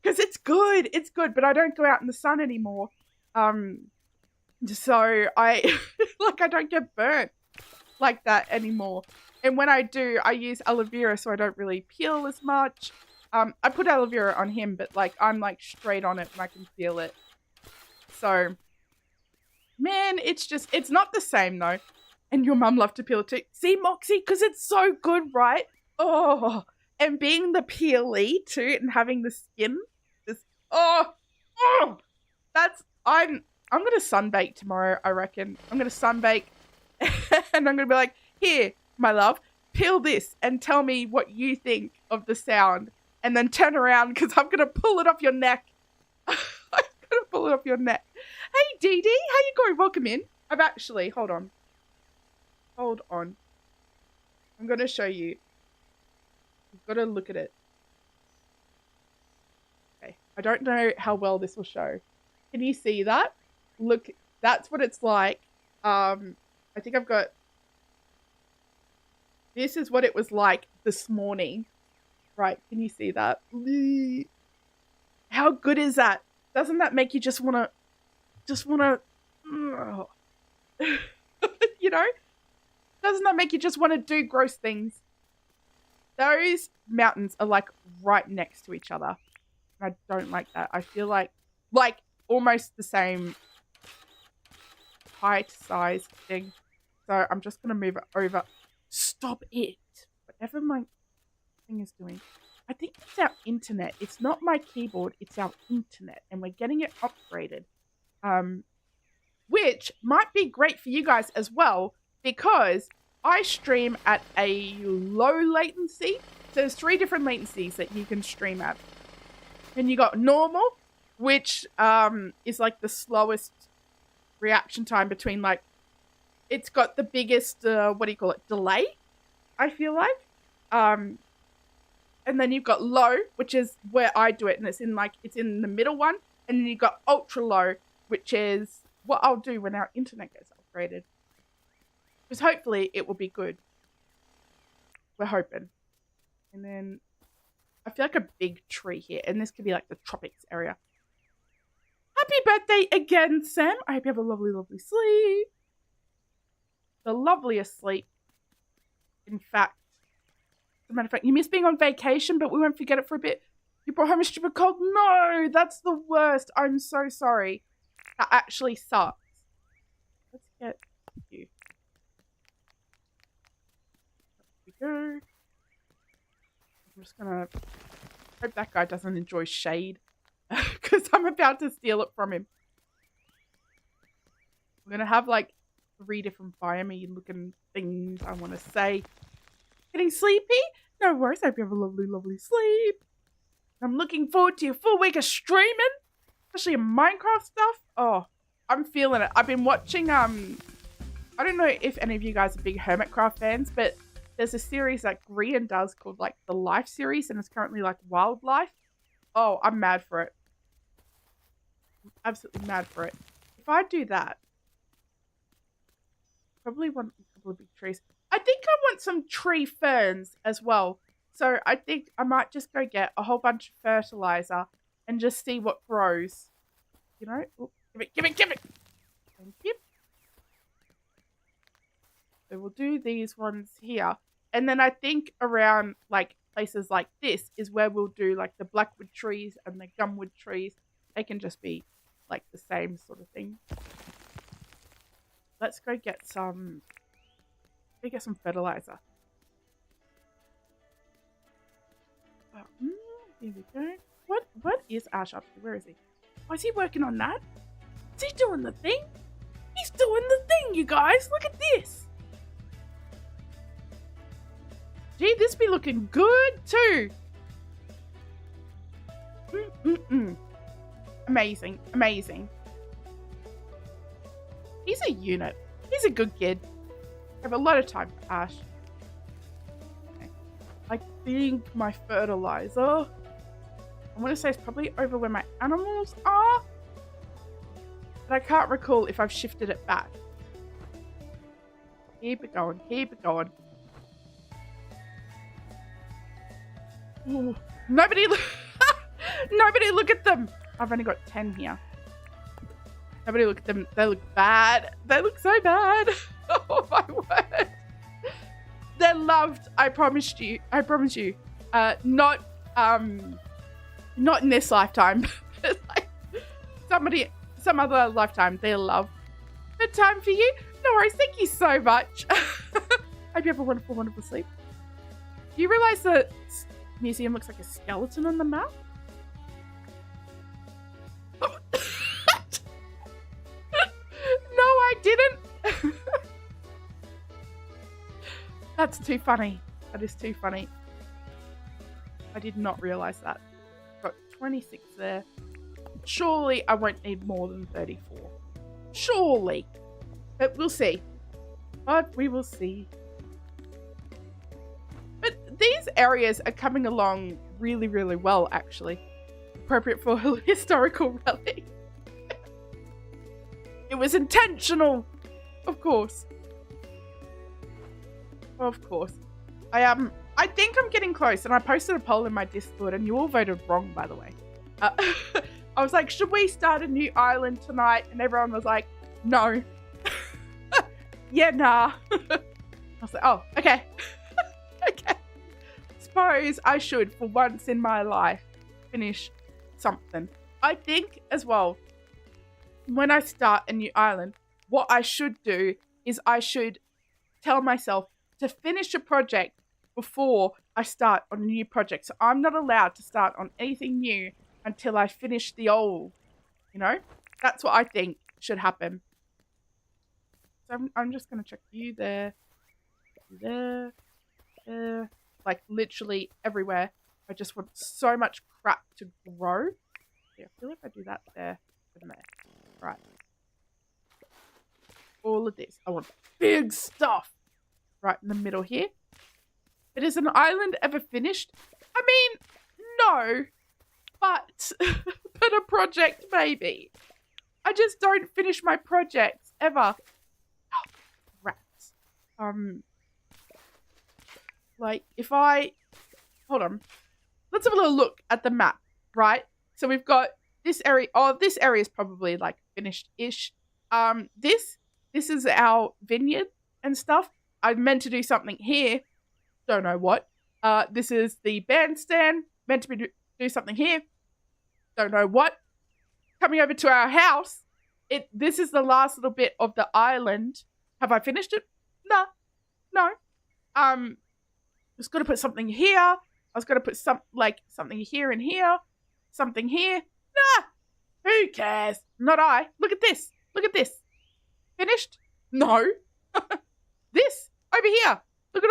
because it's good, but I don't go out in the sun anymore. So I I don't get burnt like that anymore. And when I do, I use aloe vera, so I don't really peel as much. I put aloe vera on him, but I'm straight on it and I can feel it. So, man, it's not the same though. And your mum loved to peel it too. See, Moxie, because it's so good, right? Oh, and being the peely too, and having the skin, I'm gonna sunbake tomorrow. I reckon I'm gonna sunbake, and I'm gonna be like, here, my love, peel this and tell me what you think of the sound. And then turn around because I'm going to pull it off your neck. I'm going to pull it off your neck. Hey, Dee Dee, how you going? Welcome in. Hold on. I'm going to show you. You've got to look at it. Okay. I don't know how well this will show. Can you see that? Look, that's what it's like. I think I've got... This is what it was like this morning. Right, can you see that? How good is that? Doesn't that make you just wanna, you know? Doesn't that make you just want to do gross things? Those mountains are right next to each other. I don't like that. I feel like almost the same height, size thing. So I'm just gonna move it over. Stop it. Whatever my thing is doing. I think it's our internet. It's not my keyboard, it's our internet, and we're getting it upgraded. Which might be great for you guys as well, because I stream at a low latency. So there's 3 different latencies that you can stream at. And you got normal, which is the slowest reaction time between it's got the biggest delay, I feel like. And then you've got low, which is where I do it, and it's in the middle one. And then you've got ultra low, which is what I'll do when our internet gets upgraded. Because hopefully it will be good. We're hoping. And then I feel like a big tree here, and this could be the tropics area. Happy birthday again, Sam. I hope you have a lovely, lovely sleep. The loveliest sleep. In fact, as a matter of fact, you miss being on vacation, but we won't forget it for a bit. You brought home a stupid cold. No, that's the worst. I'm so sorry. That actually sucks. Let's get you. There we go. I'm just gonna hope that guy doesn't enjoy shade. because I'm about to steal it from him. We're going to have like 3 different biome looking things, I want to say. Getting sleepy? No worries. I hope you have a lovely, lovely sleep. I'm looking forward to your full week of streaming, especially Minecraft stuff. Oh, I'm feeling it. I've been watching, I don't know if any of you guys are big Hermitcraft fans, but there's a series that Grian does called like the Life series, and it's currently like Wildlife. Oh, I'm mad for it. I'm absolutely mad for it. If I do that, probably want a couple of big trees. I think I want some tree ferns as well. So I think I might just go get a whole bunch of fertilizer and just see what grows. You know? Ooh, give it. Thank you. So we'll do these ones here. And then I think around like places like this is where we'll do like the blackwood trees and the gumwood trees. They can just be like the same sort of thing. Let's go get some. Fertilizer. Here we go. What is Ash up to? Where is he? Oh, is he working on that? Is he doing the thing? He's doing the thing, you guys. Look at this. Gee, this be looking good too. Amazing. He's a unit. He's a good kid. I have a lot of time for Ash. Okay. I think my fertilizer, I want to say it's probably over where my animals are, but I can't recall if I've shifted it back. Keep it going. Ooh, nobody look at them. I've only got 10 here. Nobody look at them. They look bad. They look so bad. Oh my word. They're loved. I promise you. Not in this lifetime. Like some other lifetime, they're loved. Good time for you? No worries. Thank you so much. Hope you have a wonderful, wonderful sleep. Do you realize the museum looks like a skeleton on the map? No, I didn't. That's too funny. That is too funny. I did not realize that. Got 26 there. Surely I won't need more than 34. Surely. But we'll see. But we will see. But these areas are coming along really, really well, actually. Appropriate for a historical relic. It was intentional. Of course. Of course. I think I'm getting close, and I posted a poll in my Discord, and you all voted wrong, by the way. I was like, should we start a new island tonight? And everyone was like, no. Yeah, nah. I was like, oh, okay. Okay. Suppose I should, for once in my life, finish something. I think, as well, when I start a new island, what I should do is I should tell myself to finish a project before I start on a new project. So I'm not allowed to start on anything new until I finish the old, you know? That's what I think should happen. So I'm just going to check you there, there, like literally everywhere. I just want so much crap to grow. Yeah, I feel like I do that there and there. Right. All of this. I want big stuff right in the middle here. But is an island ever finished? I mean, no. But a project maybe. I just don't finish my projects ever. Oh, rats. Like if I hold on. Let's have a little look at the map, right? So we've got this area. Oh, this area is probably like finished-ish. This is our vineyard and stuff. I meant to do something here. Don't know what. This is the bandstand. Meant to do something here. Don't know what. Coming over to our house. This is the last little bit of the island. Have I finished it? No. I was going to put something here. I was going to put something here and here. Something here. Ah! Who cares? Not I. Look at this. Look at this. Finished? No. This over here. Look at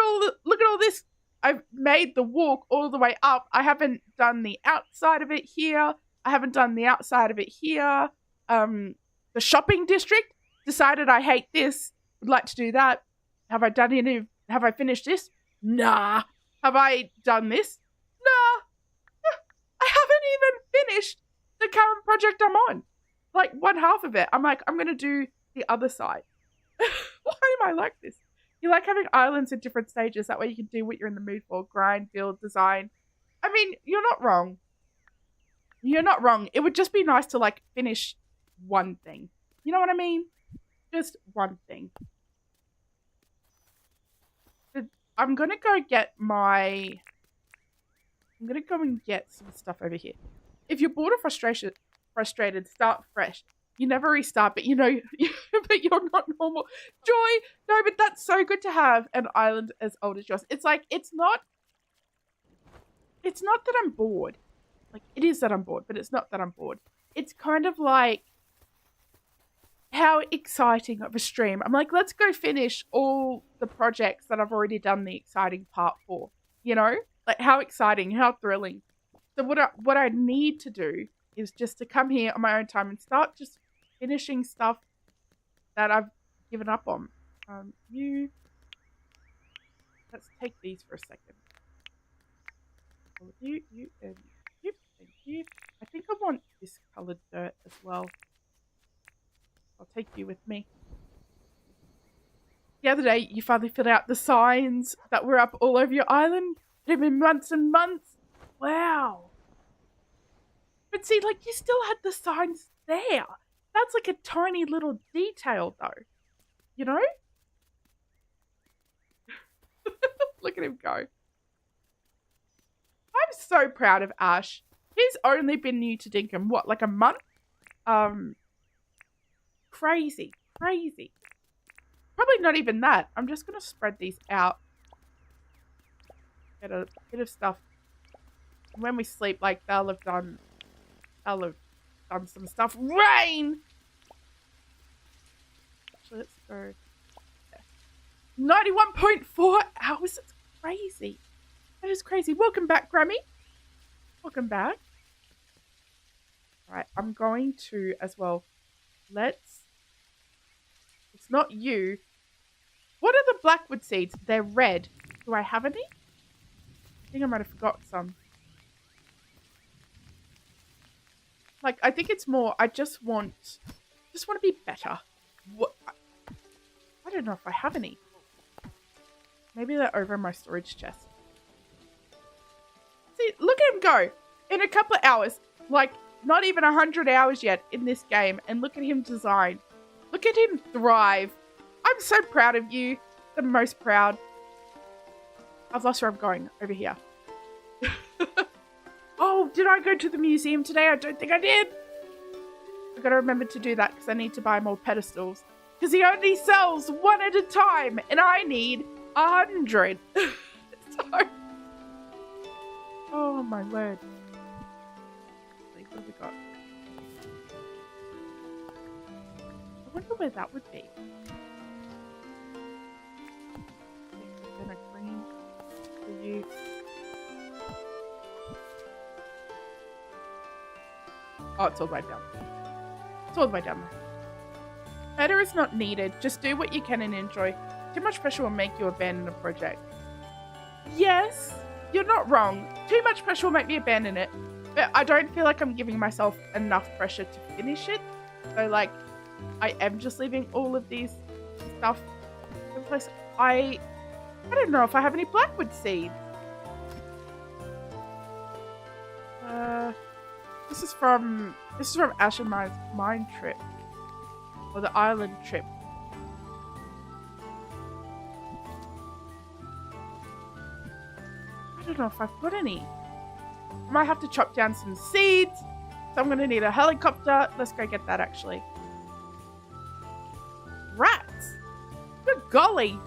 all this. I've made the walk all the way up. I haven't done the outside of it here. I haven't done the outside of it here. The shopping district, decided I hate this. Would like to do that. Have I finished this? Nah. Have I done this? Nah. I haven't even finished the current project I'm on. Like one half of it. I'm like, I'm going to do the other side. Why am I like this? You like having islands at different stages. That way you can do what you're in the mood for. Grind, build, design. I mean, you're not wrong. You're not wrong. It would just be nice to like finish one thing. You know what I mean? Just one thing. I'm going to go and get some stuff over here. If you're bored or frustrated, start fresh. You never restart, but you know, but you're not normal. Joy, no, but that's so good to have an island as old as yours. It's like, it's not that I'm bored. Like, it is that I'm bored, but it's not that I'm bored. It's kind of like, how exciting of a stream. I'm like, let's go finish all the projects that I've already done the exciting part for. You know? Like, how exciting, how thrilling. So what I need to do is just to come here on my own time and start just finishing stuff that I've given up on. Let's take these for a second. You, and you, thank you. I think I want this coloured dirt as well. I'll take you with me. The other day, you finally filled out the signs that were up all over your island. It had been months and months. Wow. But see, like, you still had the signs there. That's like a tiny little detail, though. You know? Look at him go. I'm so proud of Ash. He's only been new to Dinkum, what, like a month? Crazy. Crazy. Probably not even that. I'm just going to spread these out. Get a bit of stuff. When we sleep, like, they'll have done some stuff. Rain! Actually, let's go. 91.4 hours. That's crazy. That is crazy. Welcome back, Grammy. Welcome back. Alright, I'm going to, as well, it's not you. What are the blackwood seeds? They're red. Do I have any? I think I might have forgot some. Like, I think it's more, I just want to be better. What? I don't know if I have any. Maybe they're over in my storage chest. See, look at him go. In a couple of hours. Like, not even 100 hours yet in this game. And look at him design. Look at him thrive. I'm so proud of you. The most proud. I've lost where I'm going. Over here. Oh, did I go to the museum today? I don't think I did. I've got to remember to do that because I need to buy more pedestals. Because he only sells one at a time. And I need 100. So... Oh my word. What have we got? I wonder where that would be. Then a green for you. Oh, it's all the way down. It's all the way down there. Better is not needed. Just do what you can and enjoy. Too much pressure will make you abandon a project. Yes, you're not wrong. Too much pressure will make me abandon it. But I don't feel like I'm giving myself enough pressure to finish it. So, like, I am just leaving all of these stuff in place. I don't know if I have any blackwood seeds. This is from Ash and Mine's mine trip. Or the island trip. I don't know if I've got any. I might have to chop down some seeds. So I'm going to need a helicopter. Let's go get that, actually. Rats. Good golly.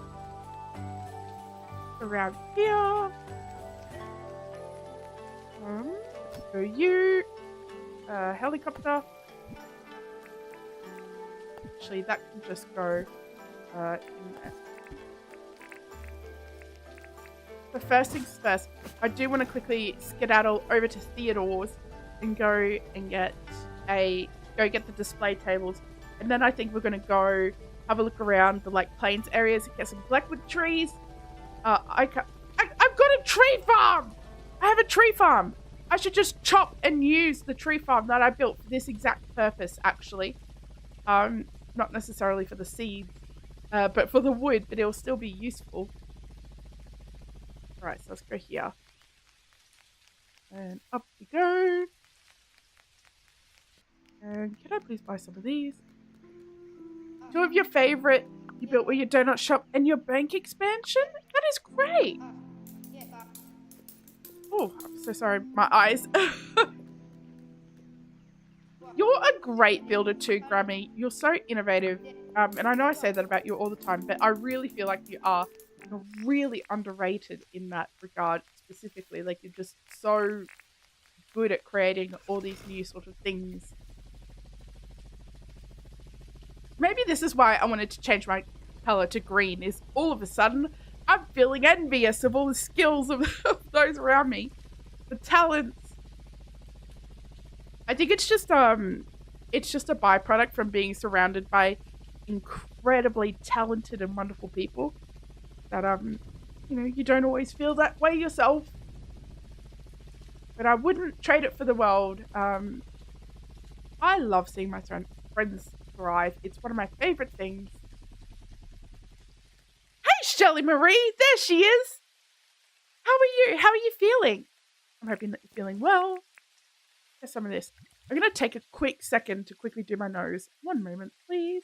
Around here. So you. Helicopter. Actually, that can just go in there. But first things first, I do want to quickly skedaddle over to Theodore's and go get the display tables, and then I think we're gonna go have a look around the like plains areas and get some blackwood trees. I've got a tree farm. I have a tree farm. I should just chop and use the tree farm that I built for this exact purpose, actually. Not necessarily for the seeds, but for the wood, but it'll still be useful. Alright, so let's go here. And up we go. And can I please buy some of these? Two of your favorite you built with your donut shop and your bank expansion? That is great! Oh, I'm so sorry, my eyes. You're a great builder too, Grammy. You're so innovative. And I know I say that about you all the time, but I really feel like you're really underrated in that regard specifically. Like, you're just so good at creating all these new sort of things. Maybe this is why I wanted to change my color to green, is all of a sudden I'm feeling envious of all the skills of those around me. The talents. I think it's just a byproduct from being surrounded by incredibly talented and wonderful people that you don't always feel that way yourself. But I wouldn't trade it for the world. I love seeing my friends thrive. It's one of my favorite things. Hey, Shelly Marie, there she is. How are you? How are you feeling? I'm hoping that you're feeling well. Here's some of this. I'm going to take a quick second to quickly do my nose. One moment, please.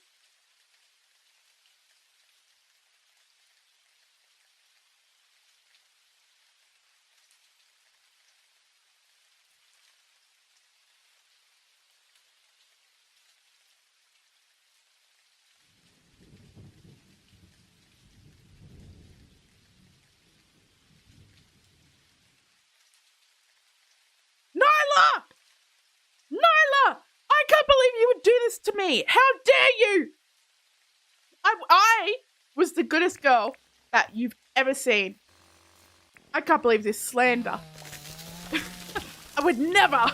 Nyla! I can't believe you would do this to me! How dare you! I was the goodest girl that you've ever seen. I can't believe this slander. I would never.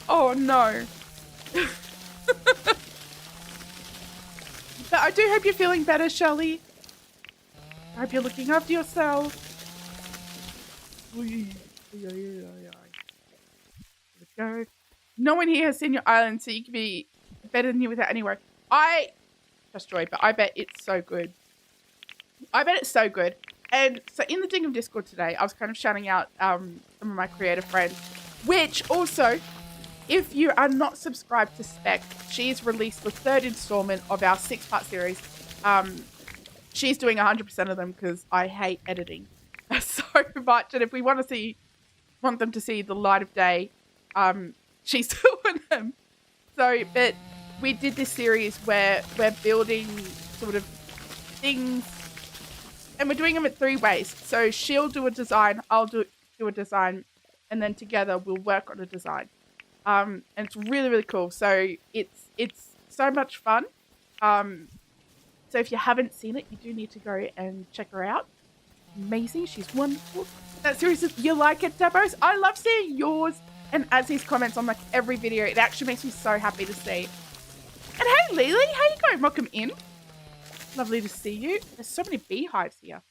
Oh no. But I do hope you're feeling better, Shelley. I hope you're looking after yourself. Go. No one here has seen your island, so you can be better than you without anywhere. I trust Joy, but I bet it's so good. I bet it's so good. And so in the Dinkum Discord today, I was kind of shouting out some of my creative friends, which also, if you are not subscribed to Spec, she's released the 3rd installment of our 6-part series. She's doing 100% of them because I hate editing so much. And if we want them to see the light of day, she's doing them. So, but we did this series where we're building sort of things, and we're doing them in 3 ways. So she'll do a design, I'll do a design, and then together we'll work on a design. And it's really, really cool. So it's so much fun. So if you haven't seen it, you do need to go and check her out. Amazing. She's wonderful. That series, you like it, Dabos? I love seeing yours and Azzy's comments on like every video. It actually makes me so happy to see. And hey, Lily, how you going? Welcome in. Lovely to see you. There's so many beehives here.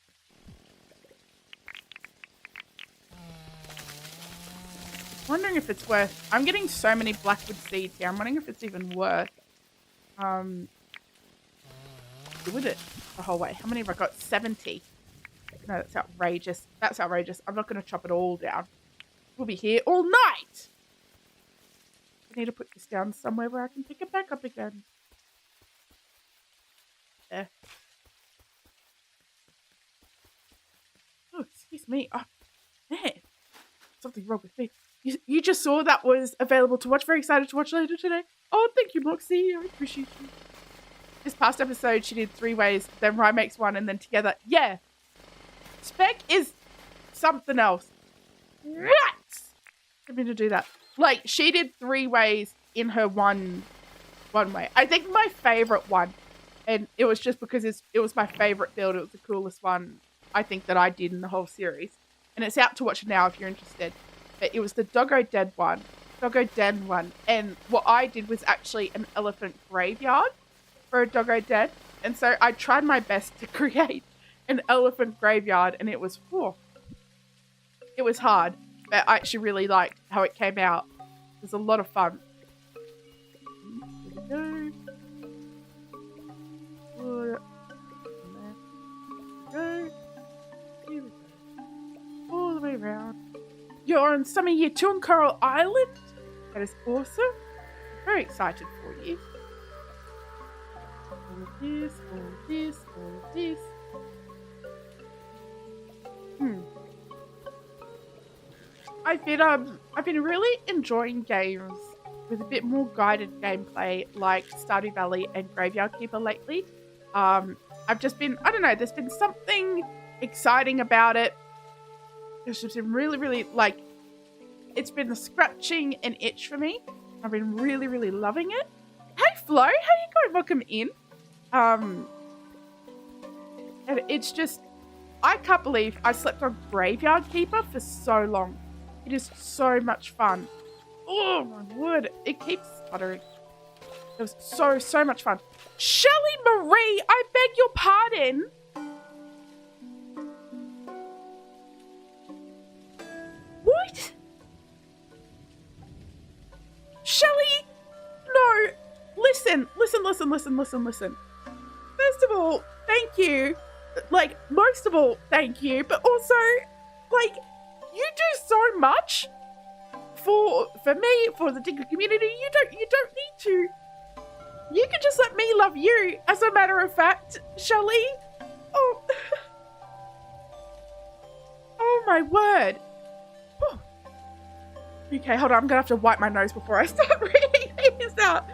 Wondering if it's worth. I'm getting so many blackwood seeds here. I'm wondering if it's even worth with it the whole way. How many have I got? 70. No, that's outrageous. That's outrageous. I'm not going to chop it all down. We'll be here all night. I need to put this down somewhere where I can pick it back up again. There. Oh, excuse me. Oh, man. Something wrong with me. You just saw that was available to watch. Very excited to watch later today. Oh, thank you, Moxie. I appreciate you. This past episode, she did 3 ways. Then Rye makes 1 and then together. Yeah. Spec is something else. Right. Get me to do that. Like, she did 3 ways in her one way. I think my favorite one, and it was just because it was my favorite build. It was the coolest one I think that I did in the whole series. And it's out to watch now if you're interested. But it was the Doggo Den one. And what I did was actually an elephant graveyard for a Doggo Den. And so I tried my best to create an elephant graveyard, and it was hard. But I actually really liked how it came out. It was a lot of fun. Here we go. Here we go. All the way around. You're on Summer Year 2 on Coral Island. That is awesome. I'm very excited for you. All of this, all of this, all of this. I've been really enjoying games with a bit more guided gameplay like Stardew Valley and Graveyard Keeper lately. I've just been, I don't know, there's been something exciting about it. It's just been really, really, like, it's been scratching an itch for me. I've been really, really loving it. Hey Flo, how you going? Welcome in. And it's just, I can't believe I slept on Graveyard Keeper for so long. It is so much fun. Oh my word, it keeps sputtering. It was so much fun. Shelly Marie, I beg your pardon. What? Shelly, no. Listen. First of all, thank you. Like, most of all, thank you. But also, like, you do so much for me, for the Dinkum community. You don't need to. You can just let me love you, as a matter of fact, Shelly. Oh. Oh my word. Oh. Okay, hold on. I'm gonna have to wipe my nose before I start reading these out.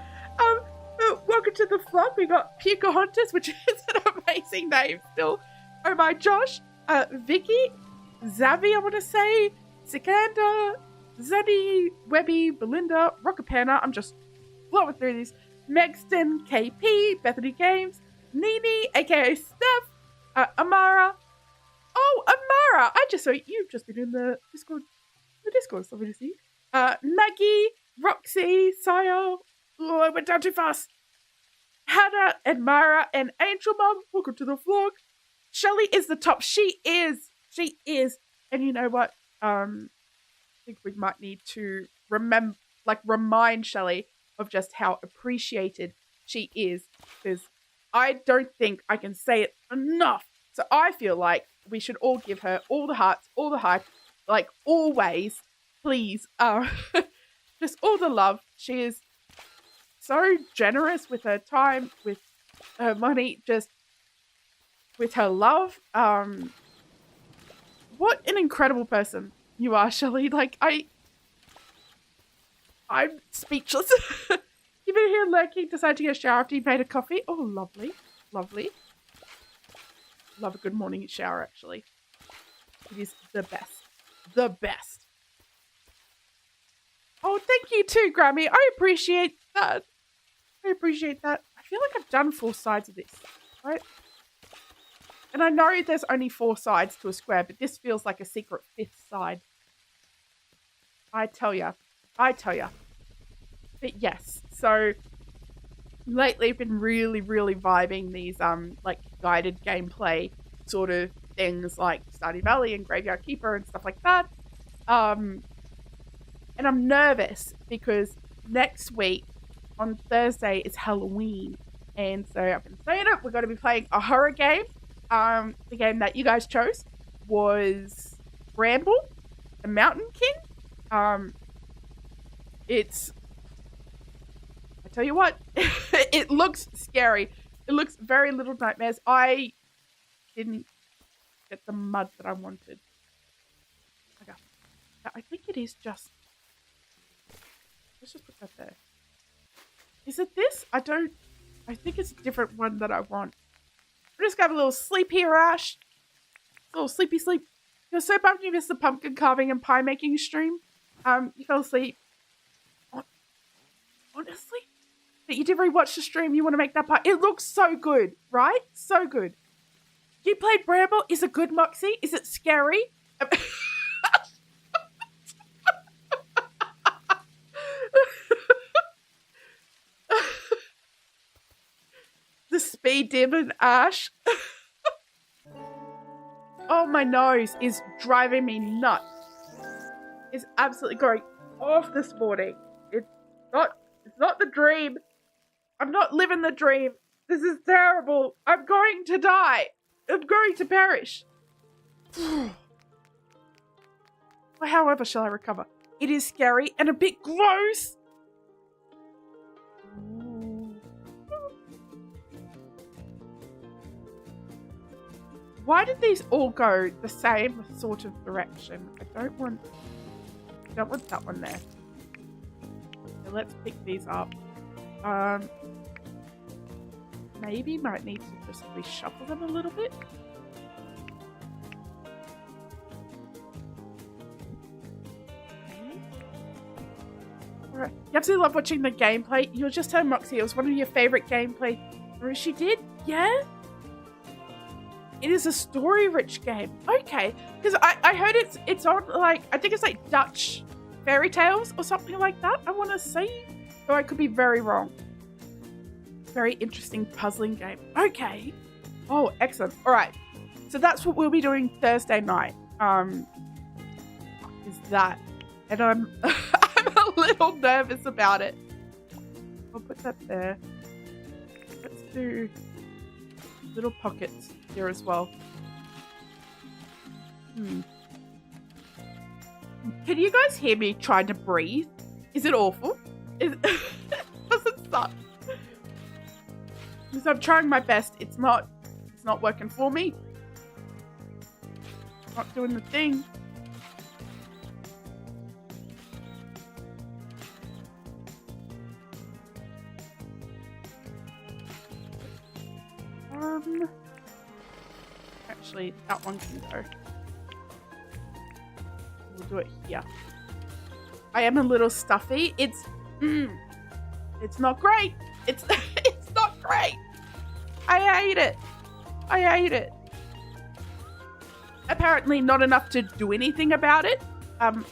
Welcome to the flock. We got Pocahontas, which is an amazing name still. Oh my Josh, Vicky, Zavi, I want to say, Sikander, Zeddy, Webby, Belinda, Rockapana. I'm just flowing through these. Megston, KP, Bethany Games, Nini, aka Steph, Amara. Oh, Amara! I just saw you've just been in the Discord. The Discord's lovely to see. Maggie, Roxy, Saya. Oh, I went down too fast. Hannah, Admira, and Angel Mom. Welcome to the vlog. Shelly is the top. She is. And you know what? I think we might need to remind Shelly of just how appreciated she is, because I don't think I can say it enough. So I feel like we should all give her all the hearts, all the hype, like always, please. Just all the love. She is so generous with her time, with her money, just with her love. What an incredible person you are, Shelly. Like, I'm speechless. You've been here lurking, decided to get a shower after you made a coffee. Oh, lovely. Lovely. Love a good morning shower, actually. It is the best. The best. Oh, thank you too, Grammy. I appreciate that. I appreciate that. I feel like I've done 4 sides of this, right? And I know there's only 4 sides to a square, but this feels like a secret 5th side. I tell ya. But yes, so lately I've been really, really vibing these like guided gameplay sort of things like Stardew Valley and Graveyard Keeper and stuff like that. And I'm nervous because next week on Thursday is Halloween. And so I've been saying it, we're going to be playing a horror game. The game that you guys chose was Bramble, the Mountain King. It's, I tell you what, it looks scary. It looks very Little Nightmares. I didn't get the mud that I wanted. Okay. I think it is just, let's just put that there. Is it this? I think it's a different one that I want. We're just gonna have a little sleep here, Ash. A little sleepy sleep. You're so bummed you missed the pumpkin carving and pie making stream. You fell asleep. Honestly, that you did rewatch the stream. You want to make that part. It looks so good, right? So good. You played Bramble. Is it good, Moxie? Is it scary? The speed demon Ash. Oh, my nose is driving me nuts. It's absolutely going off this morning. It's not the dream. I'm not living the dream. This is terrible. I'm going to die. I'm going to perish. Well, however shall I recover? It is scary and a bit gross. Why did these all go the same sort of direction? I don't want that one there. So let's pick these up. Maybe might need to just reshuffle them a little bit. Alright. You absolutely love watching the gameplay. You were just telling Moxie it was one of your favourite gameplay she did? Yeah? It is a story-rich game. Okay. Because I heard it's on, like, I think it's like Dutch fairy tales or something like that. I want to say. So I could be very wrong. Very interesting puzzling game. Okay. Oh, excellent. All right. So that's what we'll be doing Thursday night. Is that. And I'm I'm a little nervous about it. I'll put that there. Let's do little pockets here as well. Can you guys hear me trying to breathe? Is it awful? Does it suck? Because I'm trying my best. It's not working for me. Not doing the thing. Actually, that one can go. We'll do it here. I am a little stuffy. It's not great. It's not great. I hate it. I hate it. Apparently not enough to do anything about it.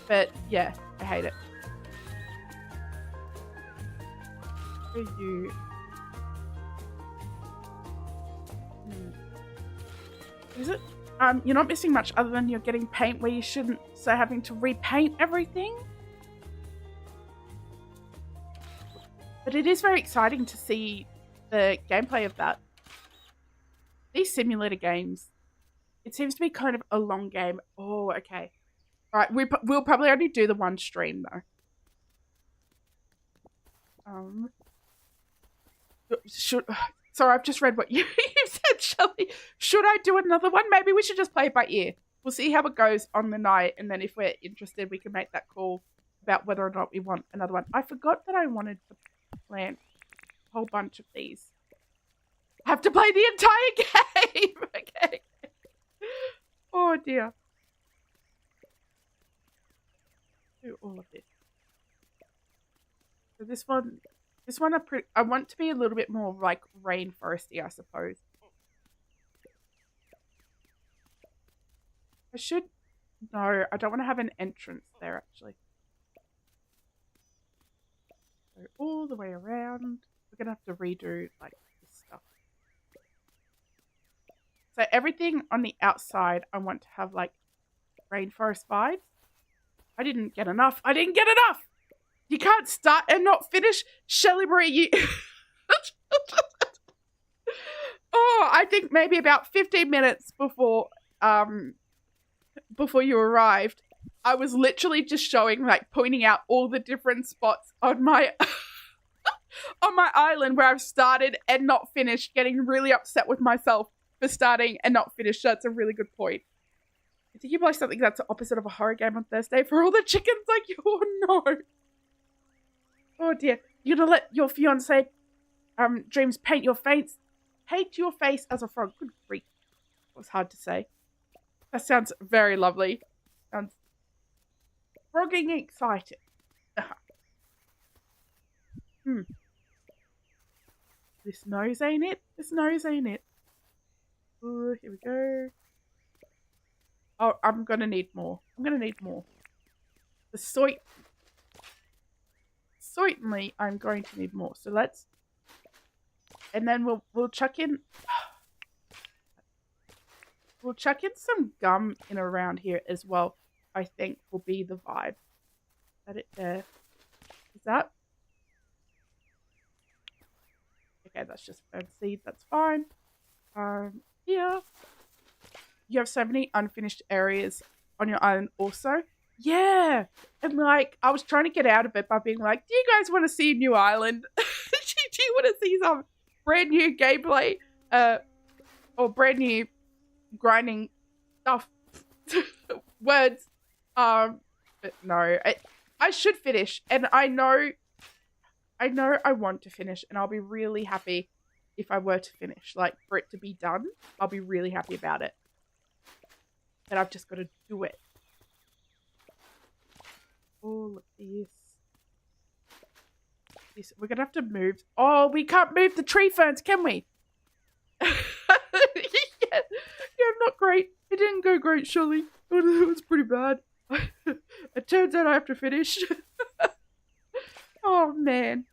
But yeah, I hate it. For you. Is it? You're not missing much other than you're getting paint where you shouldn't, so having to repaint everything. But it is very exciting to see the gameplay of that. These simulator games, it seems to be kind of a long game. Oh, okay. All right, we'll probably only do the one stream though. Sorry, I've just read what you said, Shelley. Should I do another one? Maybe we should just play it by ear. We'll see how it goes on the night, and then if we're interested, we can make that call about whether or not we want another one. I forgot that I wanted to plant a whole bunch of these. I have to play the entire game. Okay. Oh dear. Do all of this. So this one I want to be a little bit more like rainforesty, I suppose. No, I don't want to have an entrance there actually. Go all the way around. We're going to have to redo like this stuff. So everything on the outside, I want to have like rainforest vibes. I didn't get enough. You can't start and not finish. Shelley Marie, you... Oh, I think maybe about 15 minutes before you arrived, I was literally just showing, like, pointing out all the different spots on my on my island where I've started and not finished, getting really upset with myself for starting and not finished. That's a really good point. I think you play something that's the opposite of a horror game on Thursday for all the chickens. Like, oh no. Oh dear. You're gonna let your fiance, Dreams, paint your face as a frog. Good grief. It was hard to say. That sounds very lovely. Sounds Frogging excited. This nose ain't it. This nose ain't it. Ooh, here we go. Oh, I'm gonna need more. I'm gonna need more. Certainly, I'm going to need more. So let's, and then we'll chuck in. We'll chuck in some gum in around here as well. I think will be the vibe. Is that it there? Is that? Okay, that's just fern seed. That's fine. Yeah. You have so many unfinished areas on your island also. Yeah. And like, I was trying to get out of it by being like, do you guys want to see a new island? Do you want to see some brand new gameplay? Or brand new grinding stuff? Words. But no. I should finish. And I know I want to finish. And I'll be really happy if I were to finish. Like, for it to be done, I'll be really happy about it. But I've just got to do it. Oh, look at this. We're going to have to move. Oh, we can't move the tree ferns, can we? yeah, not great. It didn't go great, surely. It was pretty bad. It turns out I have to finish. Oh, man.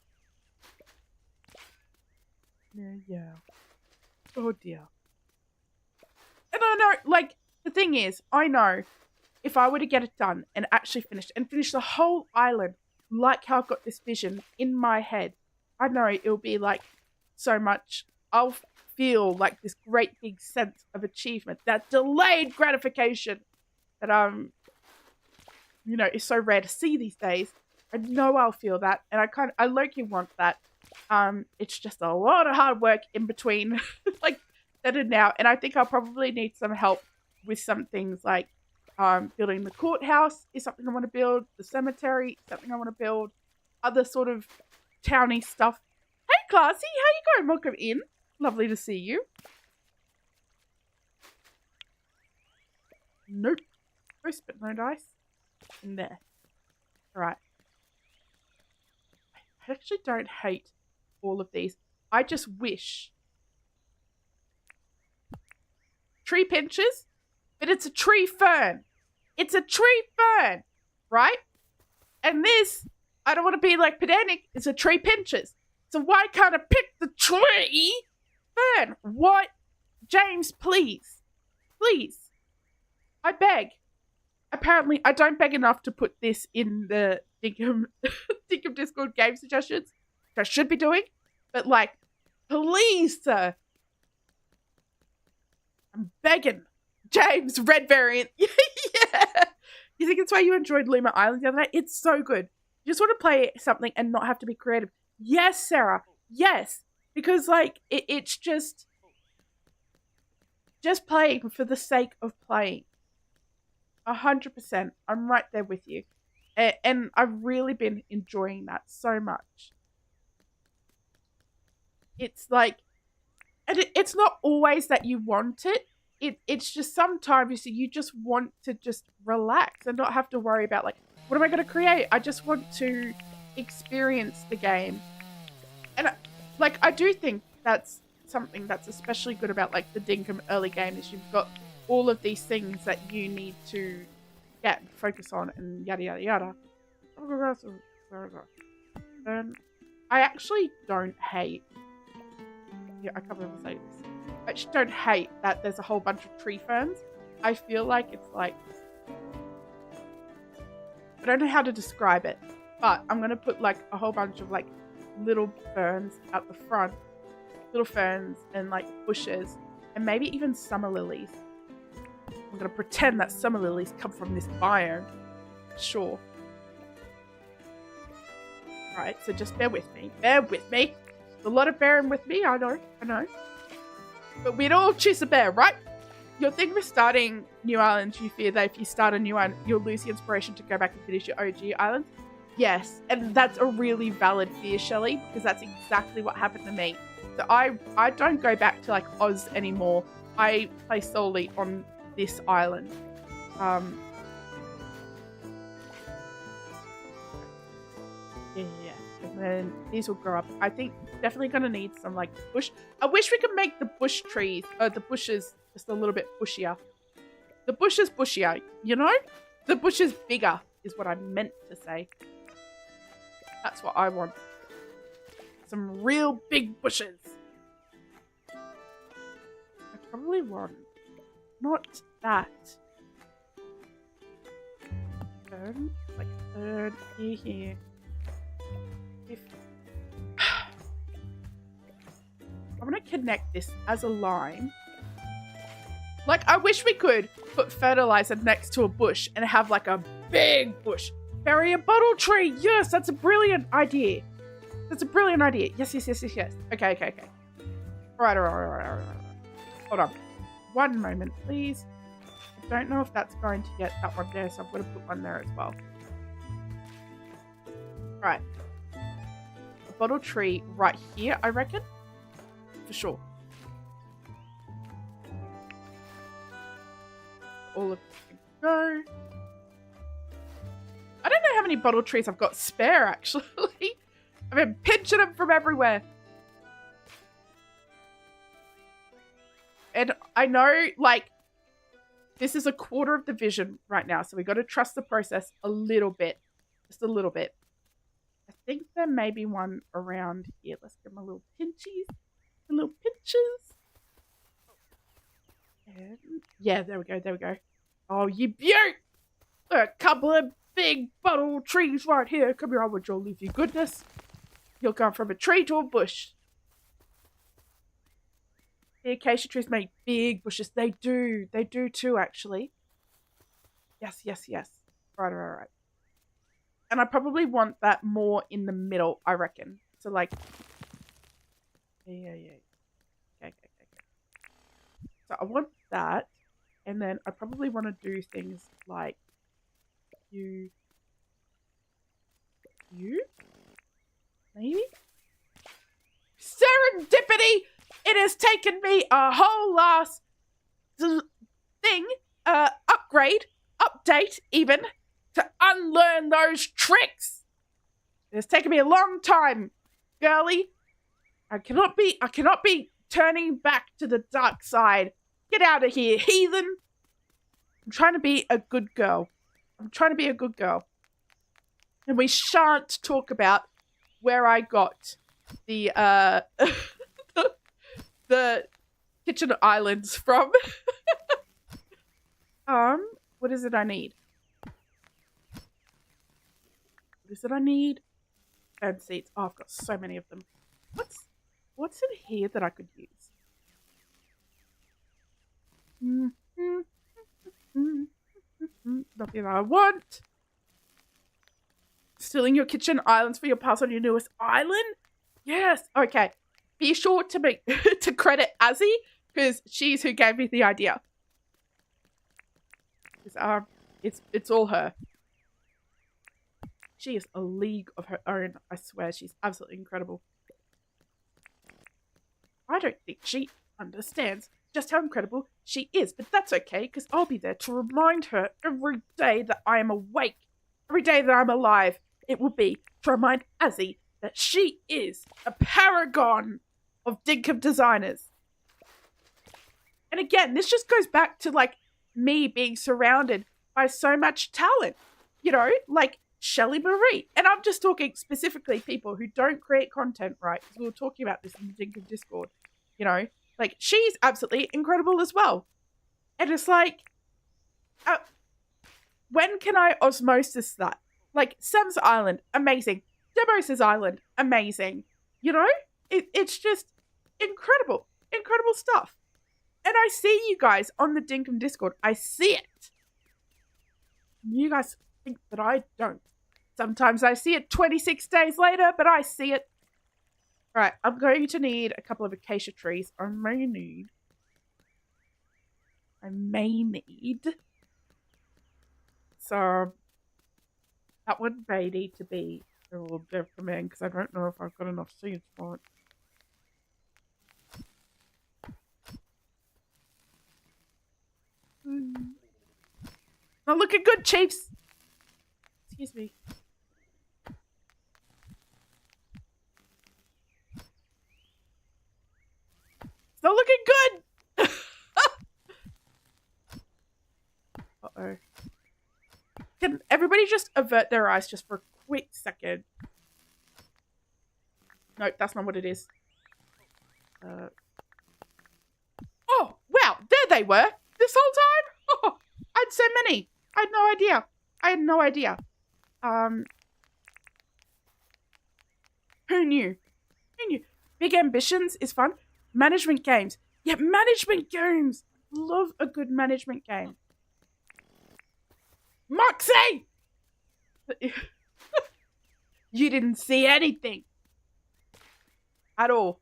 Yeah. Oh, dear. And I know, like, the thing is, I know if I were to get it done and actually finish the whole island, like how I've got this vision in my head, I know it'll be like so much. I'll feel like this great big sense of achievement, that delayed gratification that you know, is so rare to see these days. I know I'll feel that, and I low-key want that. It's just a lot of hard work in between, like then and now, and I think I'll probably need some help with some things like building the courthouse is something I want to build, the cemetery is something I want to build, other sort of towny stuff. Hey, Classy, how you going? Welcome in. Lovely to see you. Nope. Ghost, but no dice. In there. Alright. I actually don't hate all of these. I just wish. Tree pinches, but it's a tree fern. It's a tree fern, right? And this, I don't want to be like pedantic, it's a tree pinches. So why can't I pick the tree fern? What? James, please. Please. I beg. Apparently, I don't beg enough to put this in the Dinkum Discord game suggestions, which I should be doing. But, like, please, sir. I'm begging. James, red variant. Yeah. You think it's why you enjoyed Luma Island the other night? It's so good. You just want to play something and not have to be creative. Yes, Sarah. Yes. Because, like, it's just playing for the sake of playing. 100%. I'm right there with you. And I've really been enjoying that so much. It's like, and it's not always that you want it. It's just sometimes you just want to just relax and not have to worry about, like, what am I going to create? I just want to experience the game. And, like, I do think that's something that's especially good about, like, the Dinkum early game is you've got all of these things that you need to get focus on and yada yada yada. And I actually don't hate. Yeah, I can't believe I say this. I actually don't hate that there's a whole bunch of tree ferns. I feel like it's like, I don't know how to describe it, but I'm gonna put like a whole bunch of like little ferns at the front, little ferns and like bushes, and maybe even summer lilies. I'm going to pretend that summer lilies come from this biome. Sure. Alright, so just bear with me. Bear with me. There's a lot of bearing with me, I know. But we'd all choose a bear, right? Your thing with starting new islands, you fear that if you start a new one, you'll lose the inspiration to go back and finish your OG island. Yes, and that's a really valid fear, Shelley, because that's exactly what happened to me. So I don't go back to like Oz anymore. I play solely on this island. Yeah. And then these will grow up. I think definitely gonna need some like bush. I wish we could make the bush trees, the bushes just a little bit bushier. The bush is bushier, you know? The bush is bigger is what I meant to say. That's what I want. Some real big bushes. I probably want not that. Third, like third here. I'm gonna connect this as a line. Like, I wish we could put fertilizer next to a bush and have like a big bush. Bury a bottle tree. Yes, that's a brilliant idea. That's a brilliant idea. Yes. Okay. All right. Hold on. One moment, please. I don't know if that's going to get that one there, so I'm going to put one there as well. Right. A bottle tree right here, I reckon. For sure. All of this can go. I don't know how many bottle trees I've got spare, actually. I've been pinching them from everywhere. And I know, like, this is a quarter of the vision right now, so we got to trust the process a little bit. Just a little bit. I think there may be one around here. Let's give them a little pinchies. A little pinches. And yeah, there we go. Oh, you beaut! A couple of big bottle trees right here. Come here, I want your leafy goodness. You'll go from a tree to a bush. The acacia trees make big bushes. They do too, actually. Yes. Right. And I probably want that more in the middle, I reckon. So, like, yeah. Okay. So I want that. And then I probably want to do things like you, maybe? Serendipity! It has taken me a whole last thing, update even, to unlearn those tricks. It has taken me a long time, girly. I cannot be turning back to the dark side. Get out of here, heathen. I'm trying to be a good girl. And we shan't talk about where I got the the kitchen islands from. What is it I need? And seeds. Oh, I've got so many of them. What's in here that I could use? Nothing I want. Stealing your kitchen islands for your pass on your newest island? Yes. Okay. Be sure to to credit Azzy, because she's who gave me the idea. It's all her. She is a league of her own, I swear. She's absolutely incredible. I don't think she understands just how incredible she is, but that's okay, because I'll be there to remind her every day that I am awake, every day that I'm alive. It will be to remind Azzy that she is a paragon of Dinkum designers. And again, this just goes back to, like, me being surrounded by so much talent, you know, like Shelley Marie. And I'm just talking specifically people who don't create content, right? Because we were talking about this in the Dinkum Discord, you know, like, she's absolutely incredible as well. And it's like, when can I osmosis that? Like, Sam's Island, amazing. Debos's Island, amazing. You know, it's just incredible stuff. And I see you guys on the Dinkum Discord. I see it. You guys think that I don't. Sometimes I see it 26 days later, but I see it. Right, I'm going to need a couple of acacia trees. I may need. So, that one may need to be a little different, because I don't know if I've got enough seeds for it. Not looking good, Chiefs. Excuse me. looking good. Uh-oh. Can everybody just avert their eyes just for a quick second? Nope, that's not what it is. Oh, wow, there they were this whole time. Oh, I had so many. I had no idea. Who knew? Big ambitions is fun. Management games. Yeah, management games. Love a good management game. Moxie! You didn't see anything. At all.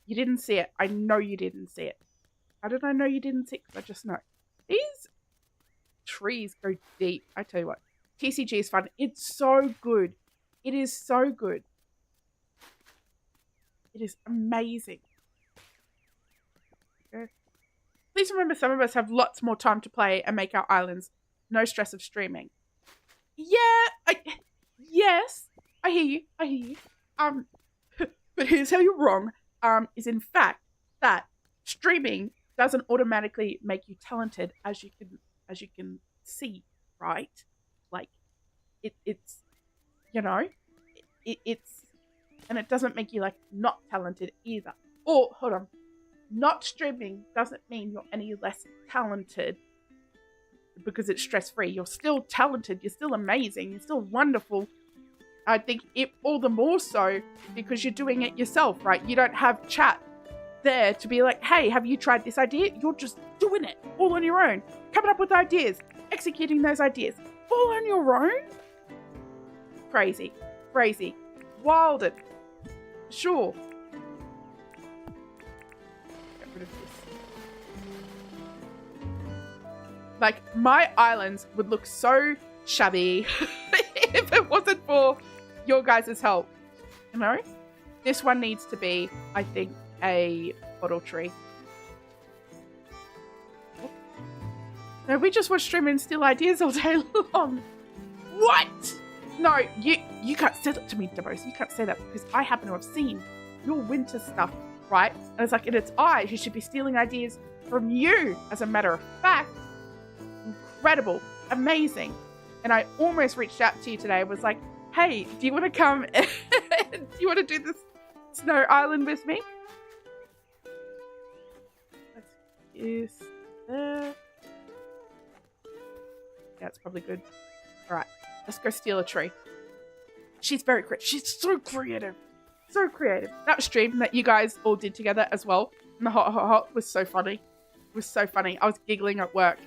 You didn't see it. I know you didn't see it. How did I know you didn't see it? Because I just know. These trees go deep. I tell you what. TCG is fun. It's so good. It is so good. It is amazing. Okay. Please remember, some of us have lots more time to play and make our islands. No stress of streaming. Yeah, yes, I hear you. But here's how you're wrong. Is in fact that streaming doesn't automatically make you talented, as you can see, right? Like, it's you know, it's, and it doesn't make you like not talented either. Or hold on, not streaming doesn't mean you're any less talented because it's stress-free. You're still talented, you're still amazing, you're still wonderful. I think it all the more so because you're doing it yourself, right? You don't have chat there to be like, hey, have you tried this idea? You're just doing it all on your own, coming up with ideas, executing those ideas all on your own. Crazy. Wilded. Sure. Get rid of this. Like, my islands would look so shabby if it wasn't for your guys' help. You know? This one needs to be, I think, a bottle tree. No, we just watch stream and steal ideas all day long. What? No, you can't say that to me, Debos. You can't say that because I happen to have seen your winter stuff, right? And it's like in its eyes, you should be stealing ideas from you, as a matter of fact. Incredible. Amazing. And I almost reached out to you today. Was like, hey, do you want to come? Do you want to do this snow island with me? Let's use there. Yeah, it's probably good. All right, let's go steal a tree. She's very creative. She's so creative. So creative. That stream that you guys all did together as well, and the hot was so funny. It was so funny. I was giggling at work.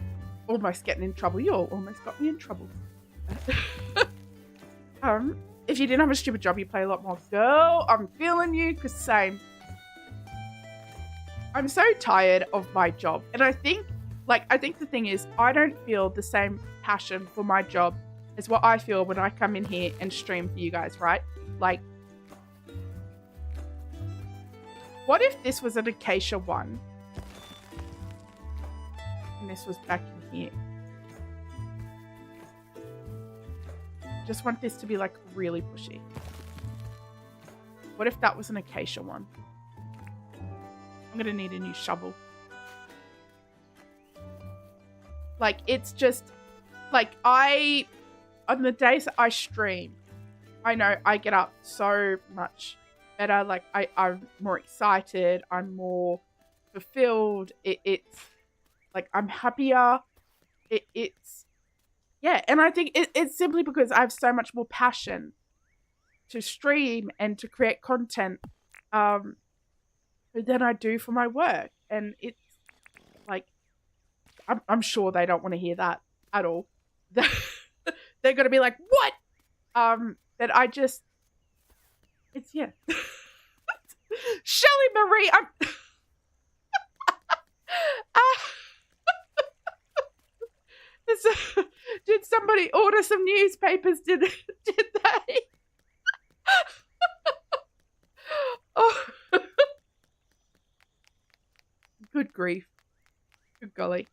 Almost getting in trouble. You all almost got me in trouble. If you didn't have a stupid job, you play a lot more. Girl, I'm feeling you, because same. I'm so tired of my job. And I think the thing is, I don't feel the same passion for my job as what I feel when I come in here and stream for you guys, right? Like, what if this was an acacia one? And this was back in here. Just want this to be like really pushy. What if that was an acacia one? I'm gonna need a new shovel. Like, it's just like, on the days that I stream, I know I get up so much better. Like, I'm more excited, I'm more fulfilled. It's like, I'm happier. It's yeah, and I think it's simply because I have so much more passion to stream and to create content than I do for my work. And it's like, I'm sure they don't want to hear that at all. They're going to be like, what? That I just, it's, yeah. Shelly Marie, did somebody order some newspapers? Did they? Oh. Good grief. Good golly.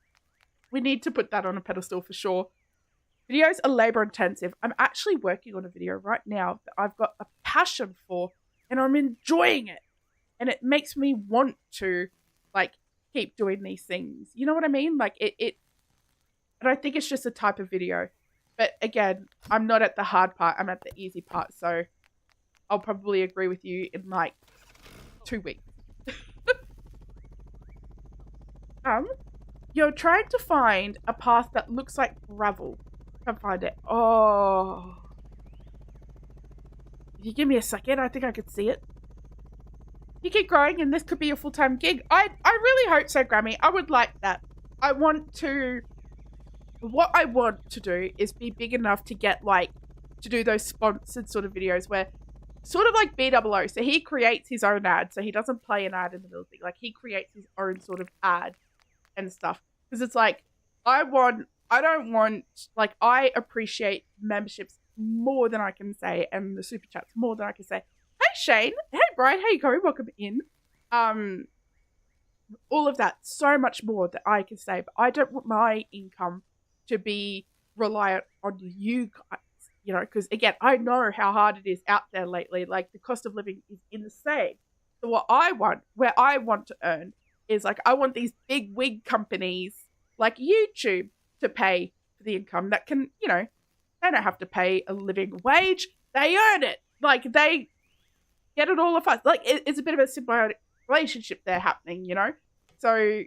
We need to put that on a pedestal for sure. Videos are labor intensive. I'm actually working on a video right now that I've got a passion for, and I'm enjoying it. And it makes me want to, like keep doing these things. You know what I mean? Like and I think it's just a type of video. But again, I'm not at the hard part. I'm at the easy part. So I'll probably agree with you in like 2 weeks. You're trying to find a path that looks like gravel. Can't find it. Oh. If you give me a second, I think I could see it. You keep growing and this could be a full-time gig. I really hope so, Grammy. I would like that. What I want to do is be big enough to get like, to do those sponsored sort of videos where, sort of like BUGgening. So he creates his own ad. So he doesn't play an ad in the middle of the thing. Like he creates his own sort of ad and stuff. Because it's like, I appreciate memberships more than I can say, and the super chats more than I can say. Hey Shane, hey Brian, how you going? Welcome in. All of that, so much more that I can say, but I don't want my income to be reliant on you guys, you know, because again, I know how hard it is out there lately. Like the cost of living is insane. So where I want to earn is like, I want these big wig companies like YouTube to pay for the income that can, you know, they don't have to pay a living wage. They earn it. Like they get it all of us. Like it's a bit of a symbiotic relationship there happening, you know? So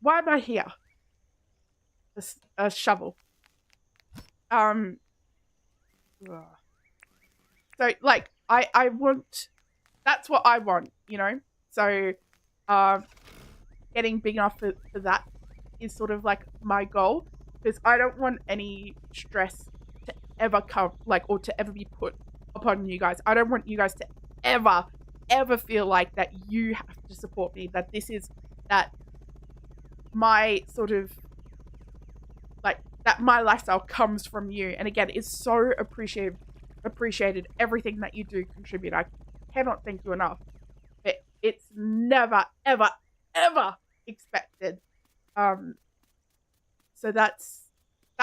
why am I here? A shovel. So like I want, that's what I want, you know? So getting big enough for that is sort of like my goal, because I don't want any stress to ever come, like, or to ever be put upon you guys. I don't want you guys to ever feel like that you have to support me, that this is, that my sort of, like, that my lifestyle comes from you. And again, it's so appreciated. Everything that you do contribute. I cannot thank you enough. But it's never, ever expected. So that's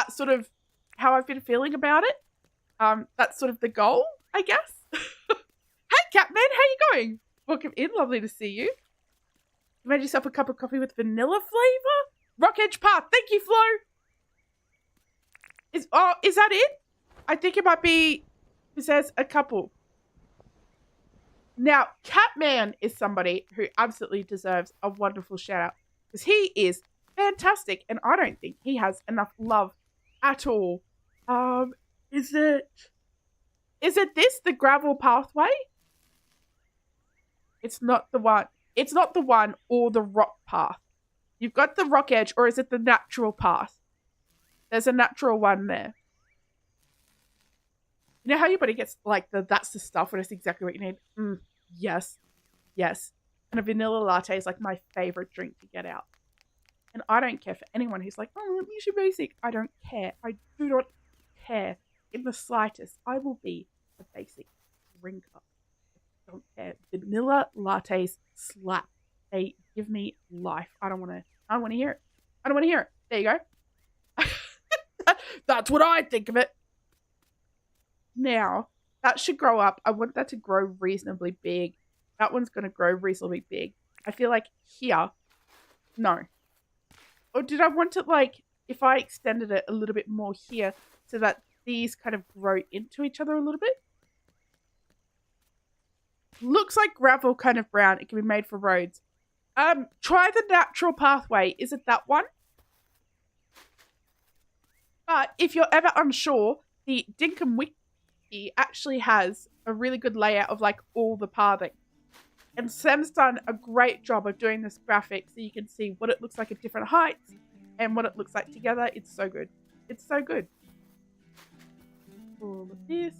sort of how I've been feeling about it. That's sort of the goal, I guess. Hey Catman, how you going? Welcome in, lovely to see you. You made yourself a cup of coffee with vanilla flavor? Rock Edge Path, thank you, Flo. Is that it? I think it might be, it says a couple. Now, Catman is somebody who absolutely deserves a wonderful shout out, because he is fantastic, and I don't think he has enough love at all. Is it this, the gravel pathway? It's not the one. It's not the one or the rock path. You've got the rock edge, or is it the natural path? There's a natural one there. You know how your body gets like that's the stuff when it's exactly what you need? Yes. And a vanilla latte is like my favorite drink to get out. And I don't care for anyone who's like, oh, let me use your basic. I don't care. I do not care in the slightest. I will be a basic drinker. I don't care. Vanilla lattes slap. They give me life. I don't want to hear it. I don't want to hear it. There you go. That's what I think of it. Now, that should grow up. I want that to grow reasonably big. That one's going to grow reasonably big. I feel like here, no. Or did I want it like, if I extended it a little bit more here so that these kind of grow into each other a little bit? Looks like gravel, kind of brown. It can be made for roads. Try the natural pathway. Is it that one? But if you're ever unsure, the Dinkum Wiki actually has a really good layout of like all the pathing. And Sam's done a great job of doing this graphic so you can see what it looks like at different heights and what it looks like together. It's so good. It's so good. All of this.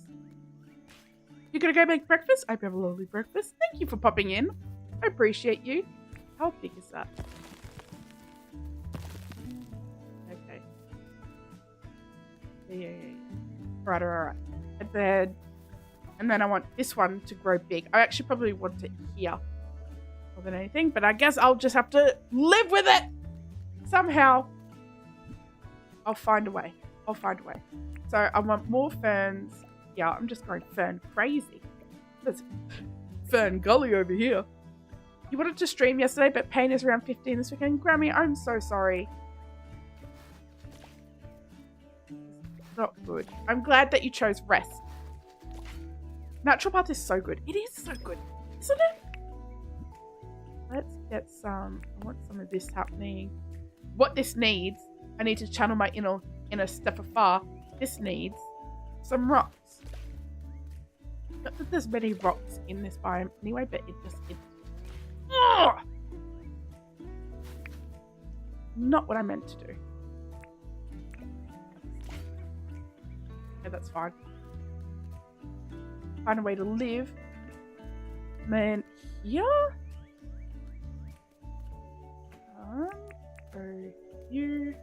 You're going to go make breakfast? I hope you have a lovely breakfast. Thank you for popping in. I appreciate you. How big is that? Okay. Yeah. Right. And then I want this one to grow big. I actually probably want it here more than anything, but I guess I'll just have to live with it somehow. I'll find a way. So I want more ferns. Yeah, I'm just going fern crazy. There's Fern Gully over here. You wanted to stream yesterday, but pain is around 15 this weekend. Grammy, I'm so sorry. Not good. I'm glad that you chose rest. Natural path is so good. It is so good, isn't it? Let's get some. I want some of this happening. What this needs, I need to channel my inner step afar. This needs some rocks. Not that there's many rocks in this biome anyway, but it just ugh! Not what I meant to do. Yeah, that's fine. Find a way to live. And then here. So you.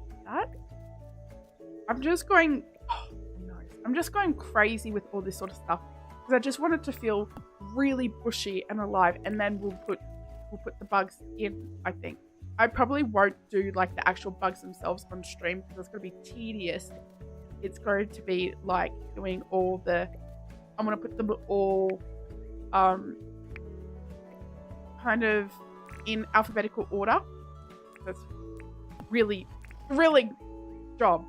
Like that. I'm just going. Oh, no. I'm just going crazy with all this sort of stuff because I just want it to feel really bushy and alive, and then we'll put the bugs in. I think I probably won't do like the actual bugs themselves on stream because it's going to be tedious. It's going to be like doing all the. I'm going to put them all, kind of in alphabetical order. That's really thrilling job.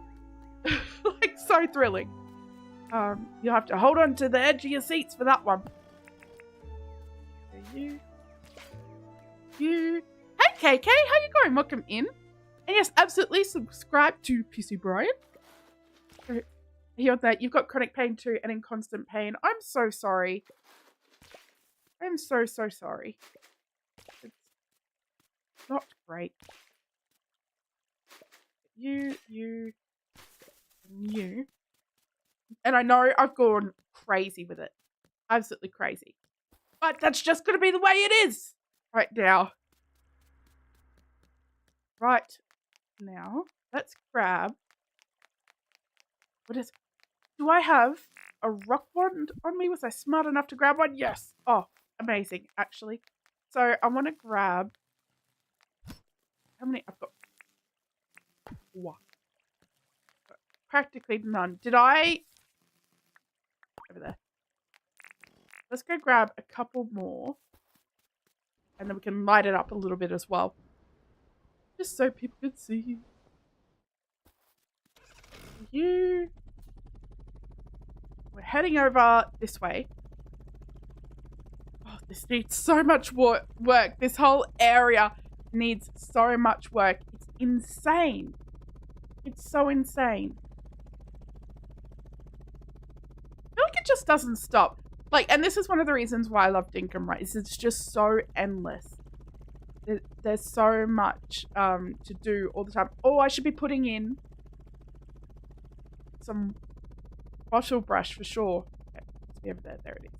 Like so thrilling. You'll have to hold on to the edge of your seats for that one. You. Hey KK, how you going? Welcome in. And yes, absolutely subscribe to PC Brian. Hear that you've got chronic pain too and in constant pain. I'm so sorry. I'm so sorry. It's not great. You. And I know I've gone crazy with it. Absolutely crazy. But that's just going to be the way it is right now. Right now, let's grab. What is it? Do I have a rock wand on me? Was I smart enough to grab one? Yes. Oh, amazing, actually. So I want to grab. How many? I've got one. Practically none. Did I? Over there. Let's go grab a couple more. And then we can light it up a little bit as well. Just so people can see. You. We're heading over this way. Oh, this needs so much work. This whole area needs so much work. It's insane. It's so insane. I feel like it just doesn't stop. Like, and this is one of the reasons why I love Dinkum, right? Is it's just so endless. There's so much to do all the time. Oh, I should be putting in some bottle brush for sure. Okay, let's be over there. There it is.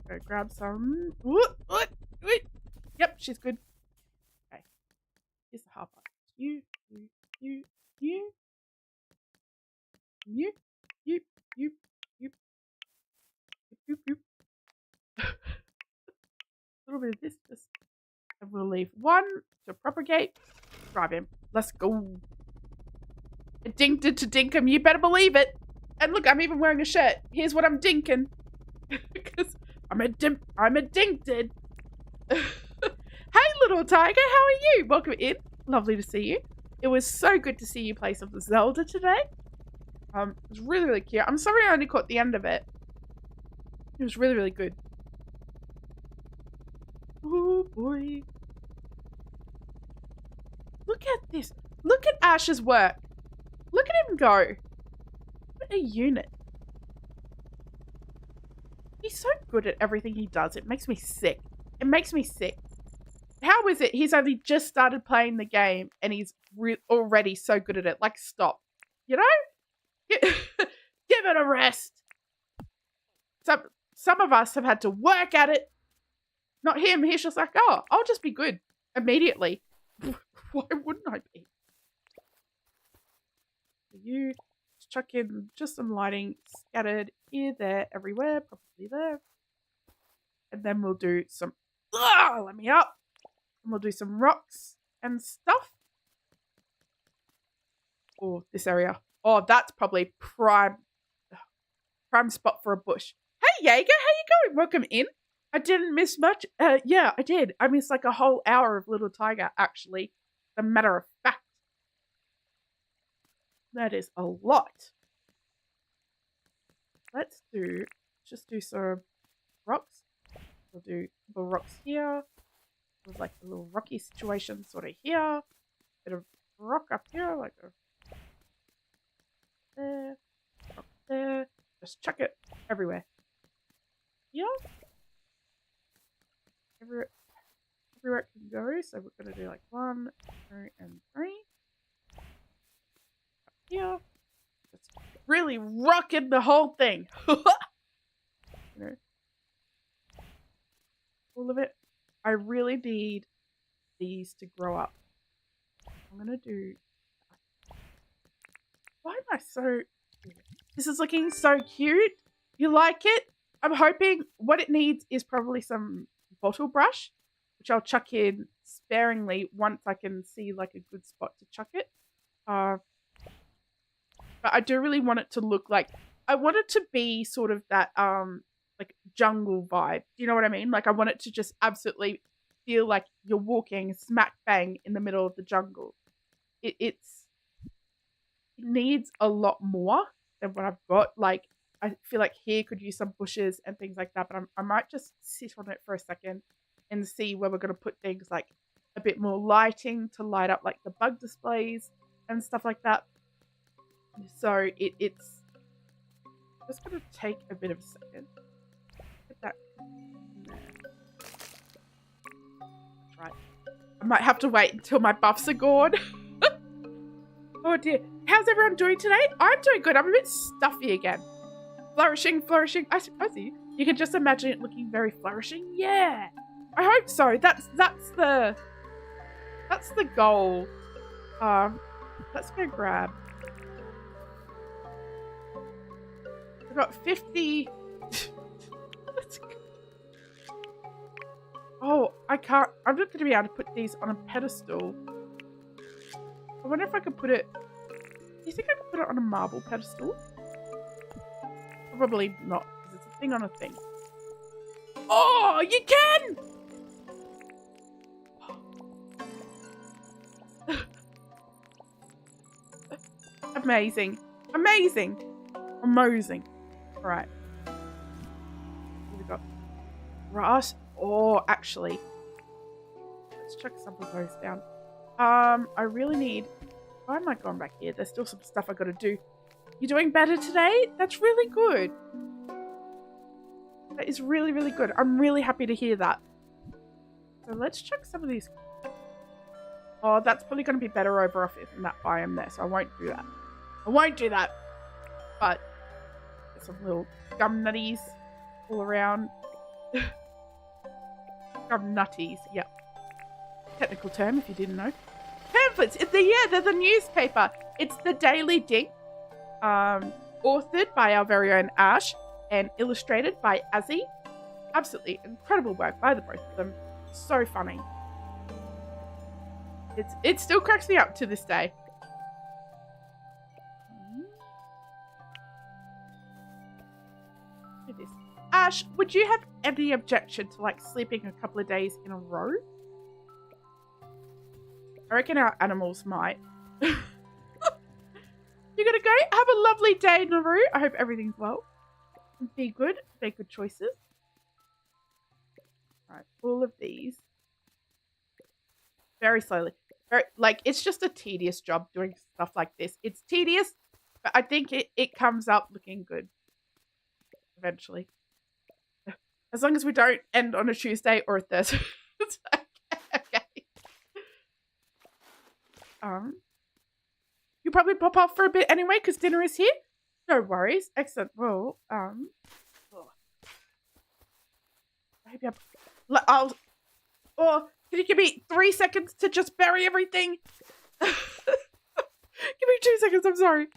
Go grab some. Yep, she's good. Okay. Here's the harper. You. A little bit of this, just and we'll leave one to propagate. Grab him. Let's go. I dinked it to Dinkum. You better believe it. And look, I'm even wearing a shirt. Here's what I'm dinking. Because I'm a dinked. Hey, little tiger. How are you? Welcome in. Lovely to see you. It was so good to see you play some Zelda today. It was really, really cute. I'm sorry I only caught the end of it. It was really, really good. Oh, boy. Look at this. Look at Ash's work. Look at him go. What a unit. He's so good at everything he does. It makes me sick. It makes me sick. How is it he's only just started playing the game and he's already so good at it? Like, stop. You know? Give it a rest. Some of us have had to work at it. Not him. He's just like, oh, I'll just be good immediately. Why wouldn't I be? You just chuck in just some lighting scattered here, there, everywhere, probably there. And then we'll do some, let me up. And we'll do some rocks and stuff. Oh, this area. Oh, that's probably prime. Prime spot for a bush. Hey, Jaeger, how you going? Welcome in. I didn't miss much. Yeah, I did. I missed like a whole hour of Little Tiger, actually. As a matter of fact. That is a lot. Let's just do some rocks. We'll do the rocks here. With like a little rocky situation sort of here. Bit of rock up here, like a there, rock there. Just chuck it everywhere. Here. Everywhere it can go. So we're gonna do like 1, 2, and 3. Up here. Just really rocking the whole thing. You know, all of it. I really need these to grow up. I'm gonna do. Why am I so? This is looking so cute. You like it? I'm hoping what it needs is probably some bottle brush, which I'll chuck in sparingly once I can see like a good spot to chuck it. But I do really want it to look like, I want it to be sort of that like jungle vibe. Do you know what I mean? Like I want it to just absolutely feel like you're walking smack bang in the middle of the jungle. It needs a lot more than what I've got. Like I feel like here could use some bushes and things like that, but I might just sit on it for a second and see where we're going to put things like a bit more lighting to light up like the bug displays and stuff like that. So it's just going to take a bit of a second. Put that in there. That's right. I might have to wait until my buffs are gone. Oh dear. How's everyone doing today? I'm doing good. I'm a bit stuffy again. Flourishing. I see. You can just imagine it looking very flourishing. Yeah. I hope so. That's the goal. Let's go grab. We've got 50. Let's go. Oh, I can't. I'm not going to be able to put these on a pedestal. I wonder if I could put it. Do you think I could put it on a marble pedestal? Probably not, because it's a thing on a thing. Oh, you can! Amazing. Amazing. Right. What we got? Grass. Oh, actually. Let's chuck some of those down. I really need... Why am I going back here? There's still some stuff I gotta do. You're doing better today? That's really good. That is really, really good. I'm really happy to hear that. So let's chuck some of these. Oh, that's probably going to be better over off in that biome there, so I won't do that. But there's some little gum nutties all around. Gum nutties, yep. Technical term if you didn't know. Pamphlets, they're the newspaper. It's the Daily Dink. Authored by our very own Ash and illustrated by Azzy. Absolutely incredible work by the both of them. So funny. It still cracks me up to this day. Look at this. Ash, would you have any objection to like sleeping a couple of days in a row? I reckon our animals might. You're gonna go? Have a lovely day, Naru. I hope everything's well. Be good. Make good choices. Alright, all of these. Very slowly. Like, it's just a tedious job doing stuff like this. It's tedious, but I think it comes up looking good. Eventually. As long as we don't end on a Tuesday or a Thursday. It's okay. You'll probably pop off for a bit anyway because dinner is here. No worries. Excellent. Well, maybe or can you give me 3 seconds to just bury everything? Give me 2 seconds. I'm sorry.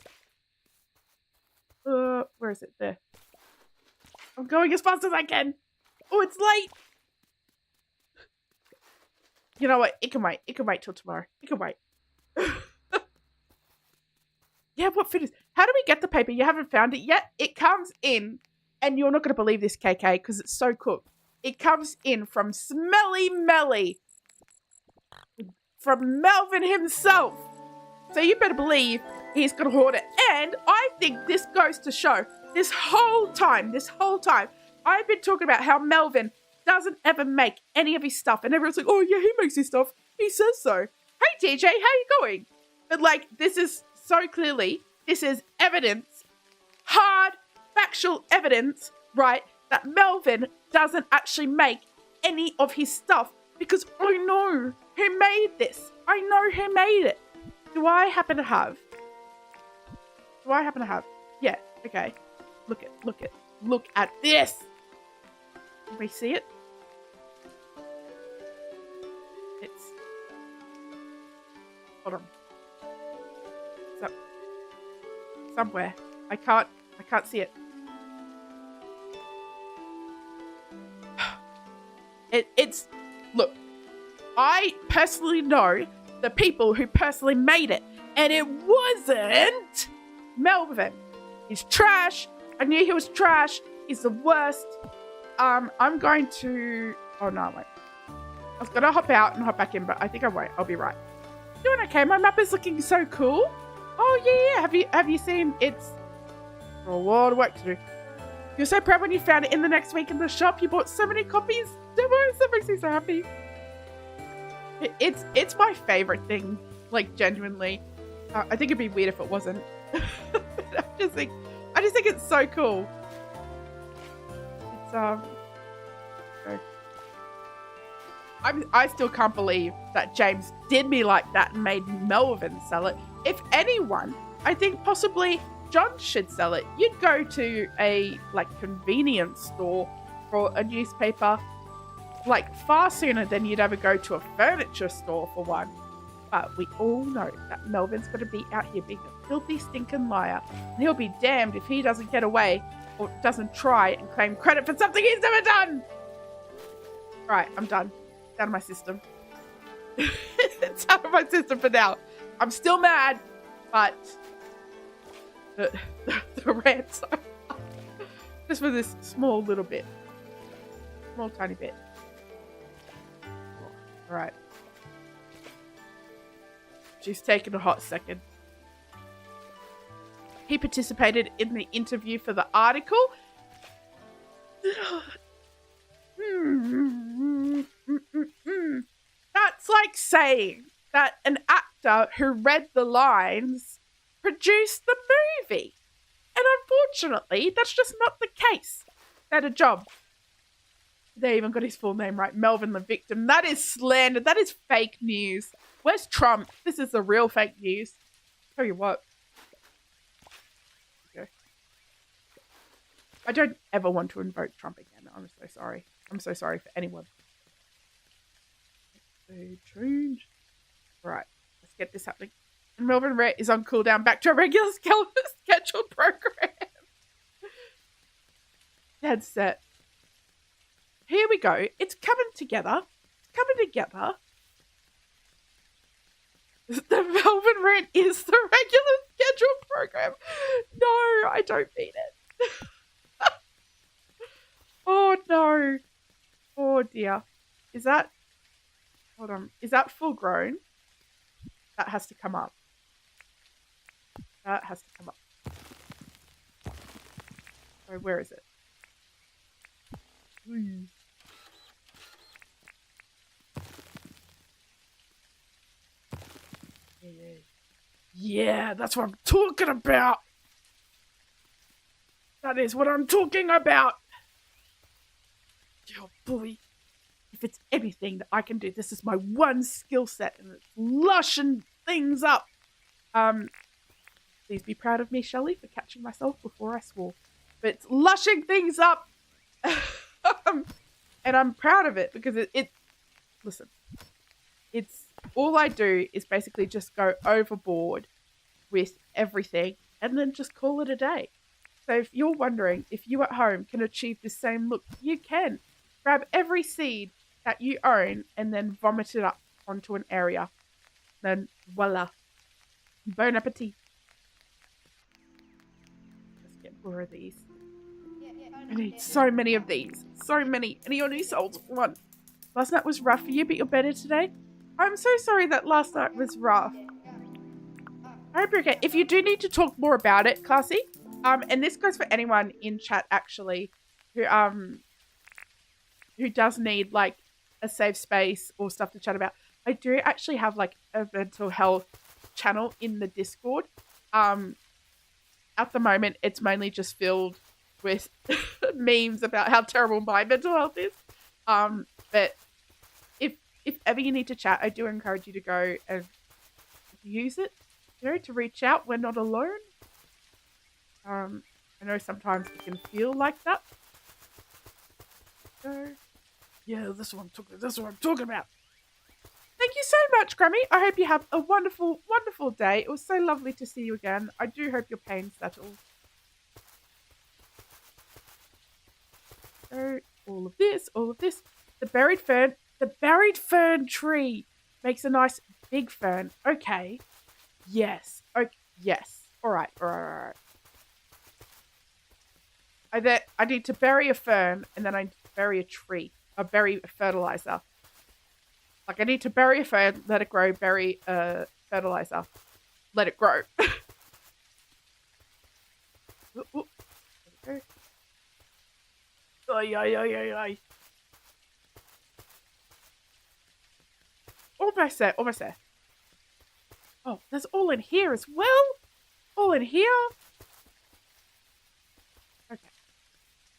Where is it? There. I'm going as fast as I can. Oh, it's late. You know what? It can wait. It can wait till tomorrow. It can wait. Yeah, what food is... How do we get the paper? You haven't found it yet? It comes in, and you're not going to believe this, KK, because it's so cooked. It comes in from Smelly Melly, from Melvin himself. So you better believe he's going to hoard it. And I think this goes to show this whole time, I've been talking about how Melvin doesn't ever make any of his stuff. And everyone's like, oh, yeah, he makes his stuff. He says so. Hey, TJ, how you going? But, like, this is so clearly, this is evidence, hard, factual evidence, right, that Melvin doesn't actually make any of his stuff because I know who made this. I know who made it. Do I happen to have? Yeah, okay. Look at this. Can we see it? It's... Hold on. So, somewhere. I can't see it. It's... Look. I personally know the people who personally made it. And it wasn't Melvin. He's trash. I knew he was trash. He's the worst. I'm going to... Oh, no, wait. I was going to hop out and hop back in, but I think I won't. I'll be right. Doing okay. My map is looking so cool. Oh, yeah. Have you seen... It's a lot of work to do. You're so proud when you found it in the next week in the shop. You bought so many copies. That makes me so happy. It's my favorite thing. Like, genuinely. I think it'd be weird if it wasn't. I just think it's so cool. It's I still can't believe that James did me like that and made Melvin sell it. If anyone, I think possibly John should sell it. You'd go to a convenience store for a newspaper far sooner than you'd ever go to a furniture store for one. But we all know that Melvin's got to be out here being a filthy, stinking liar. And he'll be damned if he doesn't get away or doesn't try and claim credit for something he's never done. Right, I'm done. It's out of my system. It's out of my system for now. I'm still mad, but the rant's over. Just for this small little bit. Small tiny bit. All right. She's taken a hot second. He participated in the interview for the article. That's like saying that an actor who read the lines produced the movie. And unfortunately, that's just not the case. They had a job. They even got his full name right. Melvin the victim. That is slander. That is fake news. Where's Trump? This is the real fake news. Tell you what. Okay. I don't ever want to invoke Trump again. I'm so sorry. I'm so sorry for anyone. Change. Right. Let's get this happening. And Melvin Rhett is on cooldown. Back to a regular scheduled program. Dead set. Here we go. It's coming together. The Melvin Rant is the regular scheduled program. No, I don't mean it. Oh, no. Oh, dear. Is that... Hold on. Is that full grown? That has to come up. So where is it? Ooh. Yeah, that's what I'm talking about. That is what I'm talking about. Oh, boy. If it's anything that I can do, this is my one skill set, and it's lushing things up. Please be proud of me, Shelley, for catching myself before I swore. But it's lushing things up. And I'm proud of it because listen, it's all I do is basically just go overboard with everything and then just call it a day. So if you're wondering if you at home can achieve the same look, you can. Grab every seed that you own and then vomit it up onto an area. Then voila. Bon appetit. 4 of these. I need so many of these. So many. And he only sold 1. Last night was rough for you, but you're better today? I'm so sorry that last night was rough. I hope you're okay. If you do need to talk more about it, Classy, and this goes for anyone in chat actually, who does need like a safe space or stuff to chat about. I do actually have like a mental health channel in the Discord. At the moment, it's mainly just filled with memes about how terrible my mental health is. But if ever you need to chat, I do encourage you to go and use it, to reach out. We're not alone. I know sometimes it can feel like that. So, yeah, this is what I'm talking about. Thank you so much, Grammy. I hope you have a wonderful, wonderful day. It was so lovely to see you again. I do hope your pain settles. So, all of this. The buried fern tree makes a nice big fern. Okay. Yes. Okay. Yes. All right. I need to bury a fern, and then I need to bury a tree. Or bury a fertilizer. Like, I need to bury a fern, let it grow, bury a fertilizer. Let it grow. Ooh. There we go. Ay. Almost there. Oh, there's all in here as well? All in here? Okay.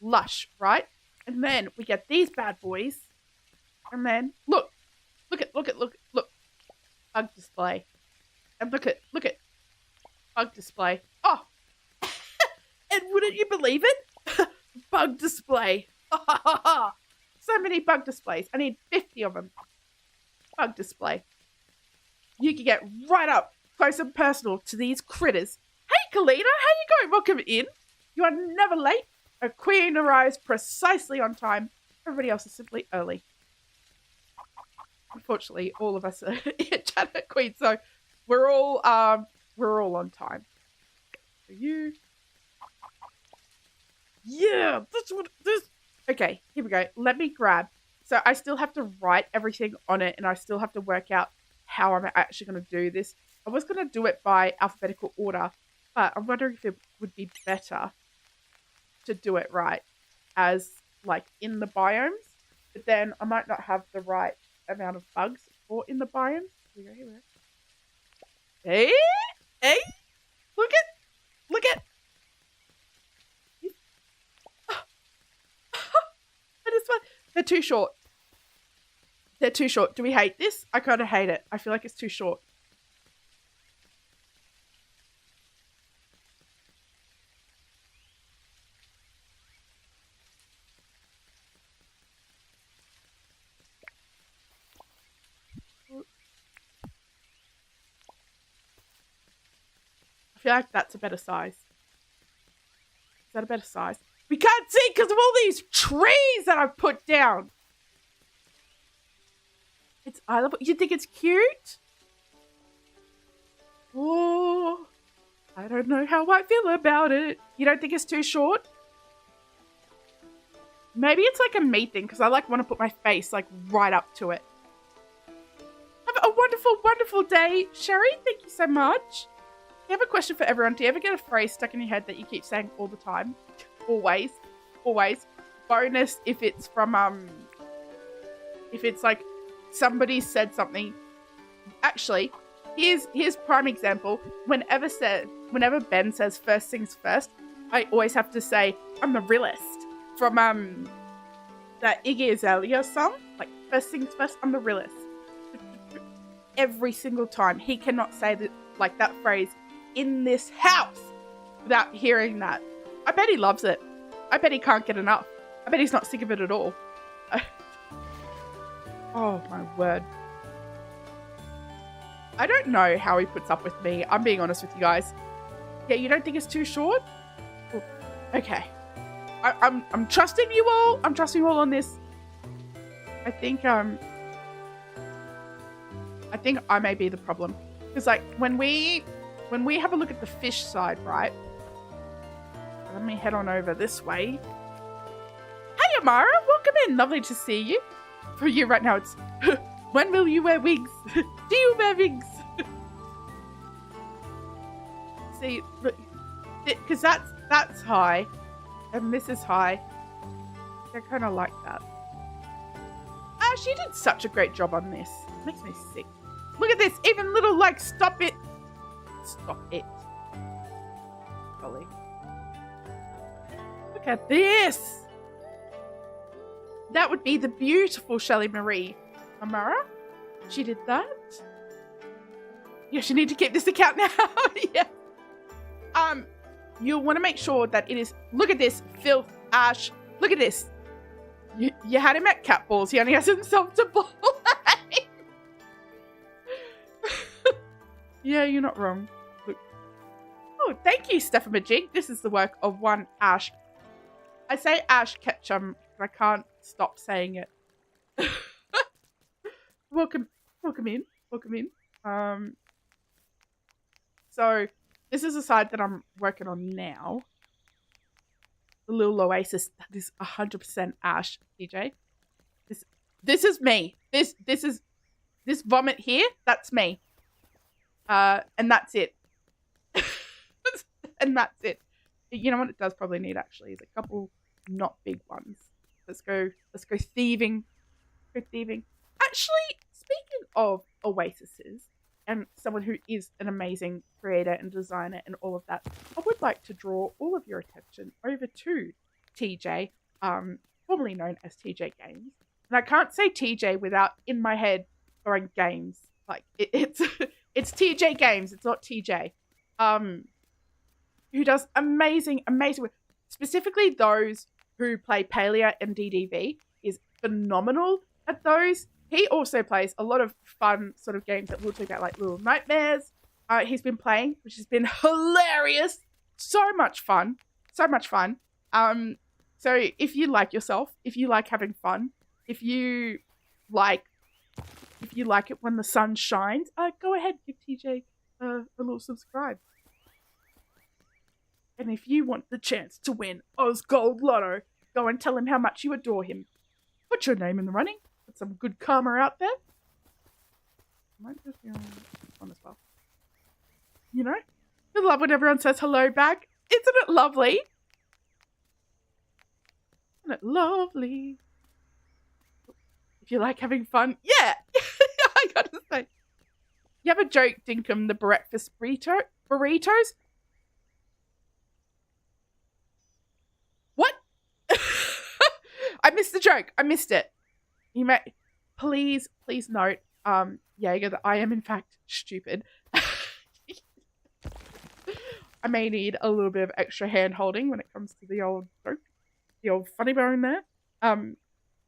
Lush, right? And then we get these bad boys. And then, look. Bug display. And look at bug display. Oh! And wouldn't you believe it? Bug display. So many bug displays. I need 50 of them. Bug display. You can get right up close and personal to these critters. Hey, Kalina, how you going? Welcome in. You are never late. A queen arrives precisely on time. Everybody else is simply early. Unfortunately, all of us are chat at Queen, so we're all on time. For you. Yeah, that's what this. Okay, here we go. Let me grab. So I still have to write everything on it, and I still have to work out how I'm actually going to do this. I was going to do it by alphabetical order, but I'm wondering if it would be better to do it right as like in the biomes, but then I might not have the right amount of bugs for in the biomes. Here we go. Hey, look at. That is fun. They're too short. Do we hate this? I kind of hate it. I feel like it's too short. I feel like that's a better size. Is that a better size? We can't see because of all these trees that I've put down. I love it. You think it's cute? Oh, I don't know how I feel about it. You don't think it's too short? Maybe it's like a me thing because I like want to put my face like right up to it. Have a wonderful, wonderful day, Sherry. Thank you so much. I have a question for everyone. Do you ever get a phrase stuck in your head that you keep saying all the time? Always. Bonus if it's from if it's like somebody said something. Actually, here's prime example. Whenever Ben says first things first, I always have to say I'm the realist from that Iggy Azalea song. Like first things first, I'm the realist. Every single time he cannot say that like that phrase in this house without hearing that. I bet he loves it. I bet he can't get enough. I bet he's not sick of it at all. Oh my word. I don't know how he puts up with me. I'm being honest with you guys. Yeah, you don't think it's too short? Ooh, okay. I'm trusting you all. I'm trusting you all on this. I think I may be the problem. Because like when we have a look at the fish side, right? Let me head on over this way. Hey, Amara, welcome in. Lovely to see you. For you right now, it's when will you wear wigs? Do you wear wigs? See, look, because that's high, and this is high. I kind of like that. She did such a great job on this. It makes me sick. Look at this, even little like stop it. Golly. Look at this. That would be the beautiful Shelley Marie. Amara? She did that? Yes, you need to keep this account now. Yeah. You'll want to make sure that it is... Look at this, filth, Ash. Look at this. You had him at cat balls. He only has himself to blame. Yeah, you're not wrong. Look. Oh, thank you, Stephanie. This is the work of one Ash. I say Ash Ketchum, but I can't stop saying it. Welcome in. So this is a side that I'm working on now. The little oasis that is 100% Ash, TJ. This is me. This vomit here, that's me. And that's it. And that's it. You know what it does probably need actually is a couple not big ones. Let's go thieving. Actually, speaking of oases and someone who is an amazing creator and designer and all of that, I would like to draw all of your attention over to TJ, formerly known as TJ Games. And I can't say TJ without in my head throwing games. Like it's TJ Games, it's not TJ. Who does amazing work. Specifically those who play Palia and DDV is phenomenal at those. He also plays a lot of fun sort of games that we'll talk about, like Little Nightmares. He's been playing, which has been hilarious. So much fun. So if you like yourself, if you like having fun, if you like it when the sun shines, go ahead, give TJ a little subscribe. And if you want the chance to win Oz Gold Lotto, go and tell him how much you adore him. Put your name in the running. Put some good karma out there. Might just be on this one as well. You know? I love when everyone says hello back. Isn't it lovely? Isn't it lovely? If you like having fun, yeah. I gotta say. You have a joke, Dinkum, the breakfast burritos? What? I missed the joke. I missed it. You may please note, Jaeger, that I am in fact stupid. I may need a little bit of extra hand holding when it comes to the old joke, the old funny bone there.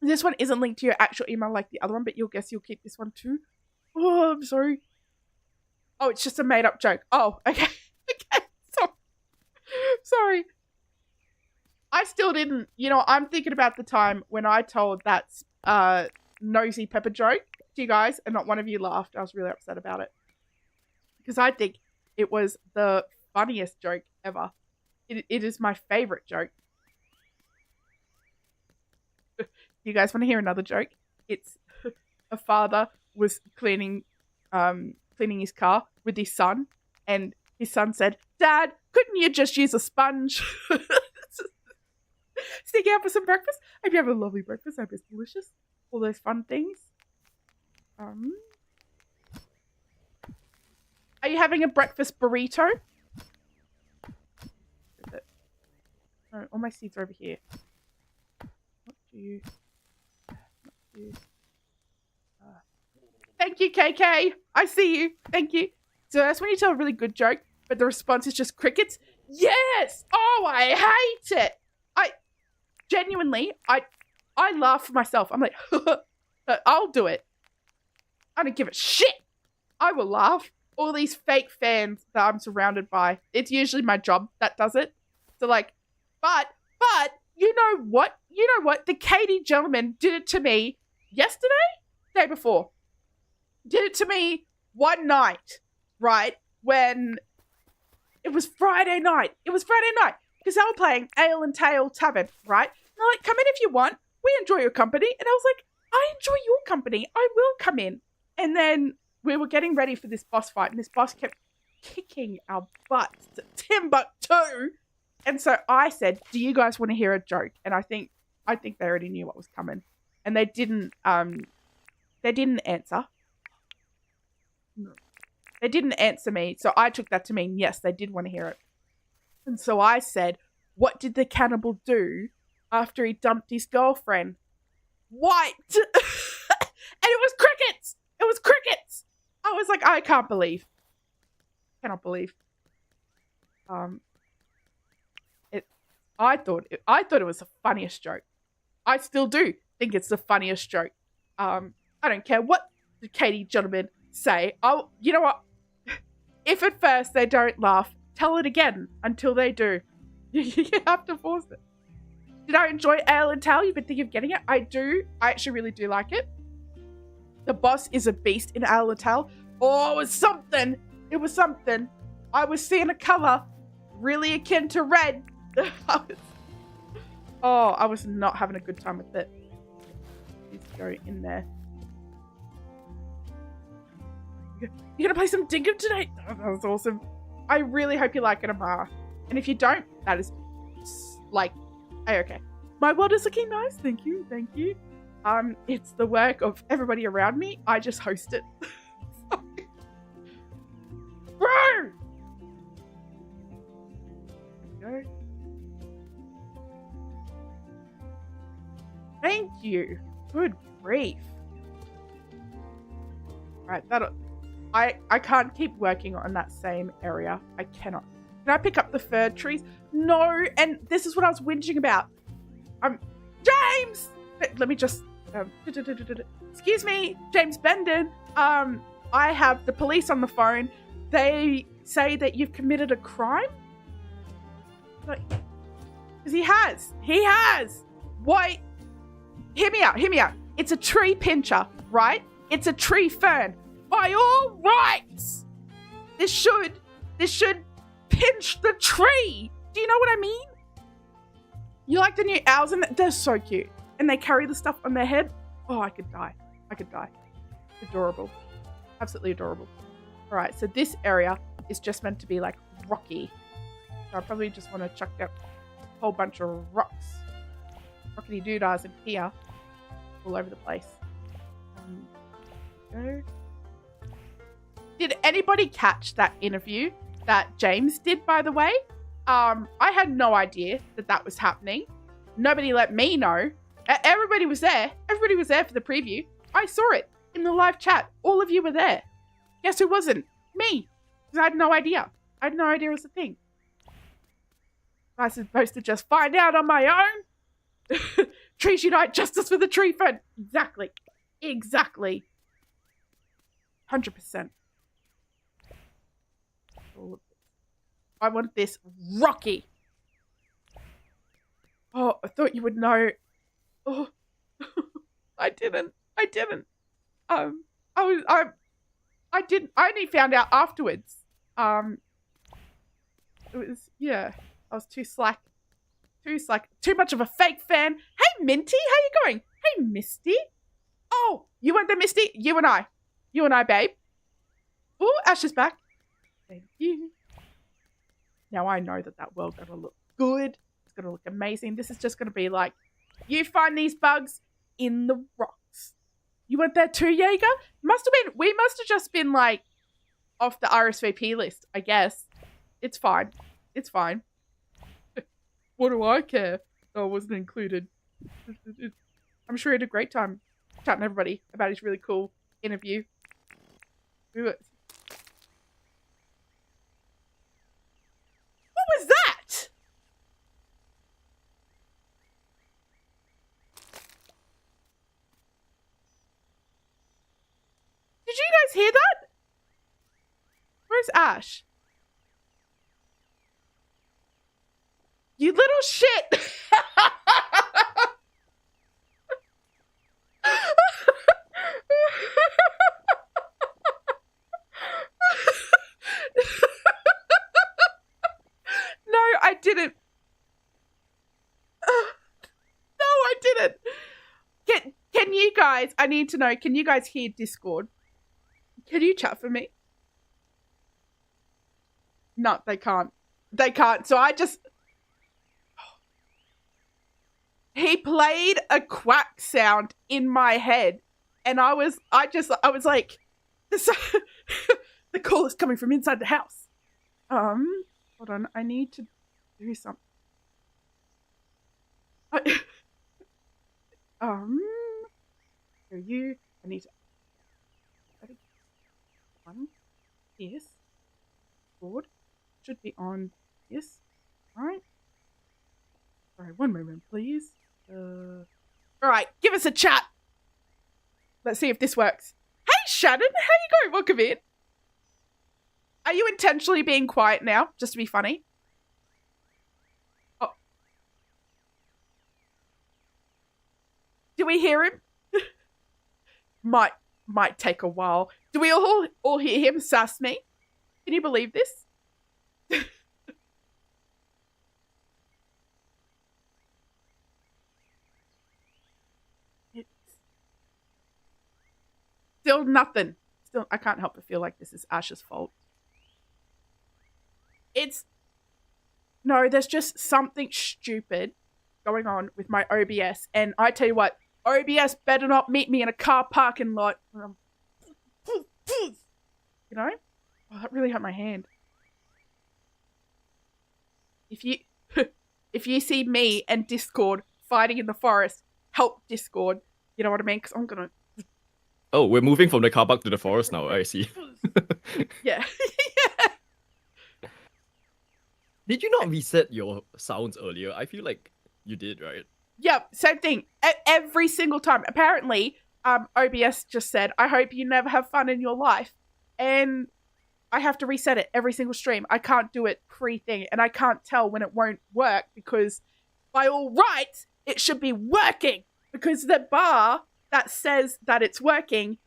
This one isn't linked to your actual email like the other one, but you'll keep this one too. Oh, I'm sorry. Oh, it's just a made up joke. Oh, okay. Okay. Sorry. I still didn't, I'm thinking about the time when I told that nosy pepper joke to you guys and not one of you laughed. I was really upset about it. Because I think it was the funniest joke ever. It is my favorite joke. You guys want to hear another joke? It's a father was cleaning his car with his son, and his son said, "Dad, couldn't you just use a sponge?" Sneaking out for some breakfast. I hope you have a lovely breakfast. I hope it's delicious. All those fun things. Are you having a breakfast burrito? Is it? Oh, all my seeds are over here. Not you. Thank you, KK. I see you. Thank you. So that's when you tell a really good joke, but the response is just crickets. Yes! Oh, I hate it. I laugh for myself. I'm like, I'll do it. I don't give a shit. I will laugh. All these fake fans that I'm surrounded by. It's usually my job that does it. So like, but you know what? The Katie gentleman did it to me yesterday? Day before. Did it to me one night, right? When it was Friday night. because they were playing Ale and Tail Tavern, right? And they're like, come in if you want. We enjoy your company. And I was like, I enjoy your company. I will come in. And then we were getting ready for this boss fight, and this boss kept kicking our butts to Timbuktu. And so I said, do you guys want to hear a joke? And I think they already knew what was coming. And they didn't answer. No. They didn't answer me. So I took that to mean, yes, they did want to hear it. And so I said, what did the cannibal do after he dumped his girlfriend? Wiped. And it was crickets. It was crickets. I was like, I cannot believe. I thought it was the funniest joke. I still do think it's the funniest joke. I don't care what the Katie gentlemen say. You know what? If at first they don't laugh, tell it again until they do. You have to force it. Did I enjoy Ale and Tail? You've been thinking of getting it? I do. I actually really do like it. The boss is a beast in Ale and Tail. Oh, it was something. It was something. I was seeing a color really akin to red. I was not having a good time with it. Let's go in there. You're gonna play some Dinkum today? Oh, that was awesome. I really hope you like it, Amara. And if you don't, that is like okay. My world is looking nice. Thank you. Thank you. It's the work of everybody around me. I just host it. Bro! There we go. Thank you. Good grief. Right, I can't keep working on that same area. I cannot. Can I pick up the fir trees? No, and this is what I was whinging about. James! Let me just... excuse me, James Bendon. I have the police on the phone. They say that you've committed a crime? Because he has. He has. Why? Hear me out. Hear me out. It's a tree pincher, right? It's a tree fern. By all rights, this should pinch the tree. Do you know what I mean? You like the new owls? And they're so cute. And they carry the stuff on their head. Oh, I could die. I could die. Adorable. Absolutely adorable. All right, so this area is just meant to be like rocky. So I probably just want to chuck out a whole bunch of rocks. Rockety doodahs in here. All over the place. Go. Did anybody catch that interview that James did, by the way? I had no idea that was happening. Nobody let me know. Everybody was there. Everybody was there for the preview. I saw it in the live chat. All of you were there. Guess who wasn't? Me. Because I had no idea. I had no idea it was a thing. I was supposed to just find out on my own. Trees unite, justice for the tree fern. Exactly. Exactly. 100%. I want this rocky. Oh, I thought you would know. Oh, I didn't. I didn't. I didn't. I only found out afterwards. It was, yeah. I was too slack. Too slack. Too much of a fake fan. Hey, Minty, how you going? Hey, Misty. Oh, you weren't there, Misty? You and I. You and I, babe. Oh, Ash is back. Thank you. Now I know that world's going to look good. It's going to look amazing. This is just going to be like, you find these bugs in the rocks. You went there too, Jaeger? We must have just been like off the RSVP list, I guess. It's fine. It's fine. What do I care? Oh, I wasn't included. I'm sure he had a great time chatting to everybody about his really cool interview. What was that? Did you guys hear that? Where's Ash? You little shit! No, I didn't. guys, I need to know, can you guys hear Discord? Can you chat for me? No, they can't. They can't. So I just... He played a quack sound in my head. And I was like, the call is coming from inside the house. Hold on. I need to do something. I need to... One. Yes. Board. Should be on. Yes. Alright. Sorry, one moment, please. Alright, give us a chat. Let's see if this works. Hey, Shannon, how you going? Welcome in. Are you intentionally being quiet now, just to be funny? Oh. Do we hear him? Might take a while. Do we all hear him sass me? Can you believe this? It's still nothing. Still, I can't help but feel like this is Ash's fault. No, there's just something stupid going on with my OBS. And I tell you what, OBS better not meet me in a car parking lot. You know? Oh, that really hurt my hand. If you see me and Discord fighting in the forest, help Discord. You know what I mean? Because I'm gonna... Oh, we're moving from the car park to the forest now, I see. Yeah. Did you not reset your sounds earlier? I feel like you did, right? Yeah, same thing. Every single time. Apparently, OBS just said, I hope you never have fun in your life. And I have to reset it every single stream. I can't do it pre-thing. And I can't tell when it won't work because by all rights, it should be working. Because the bar that says that it's working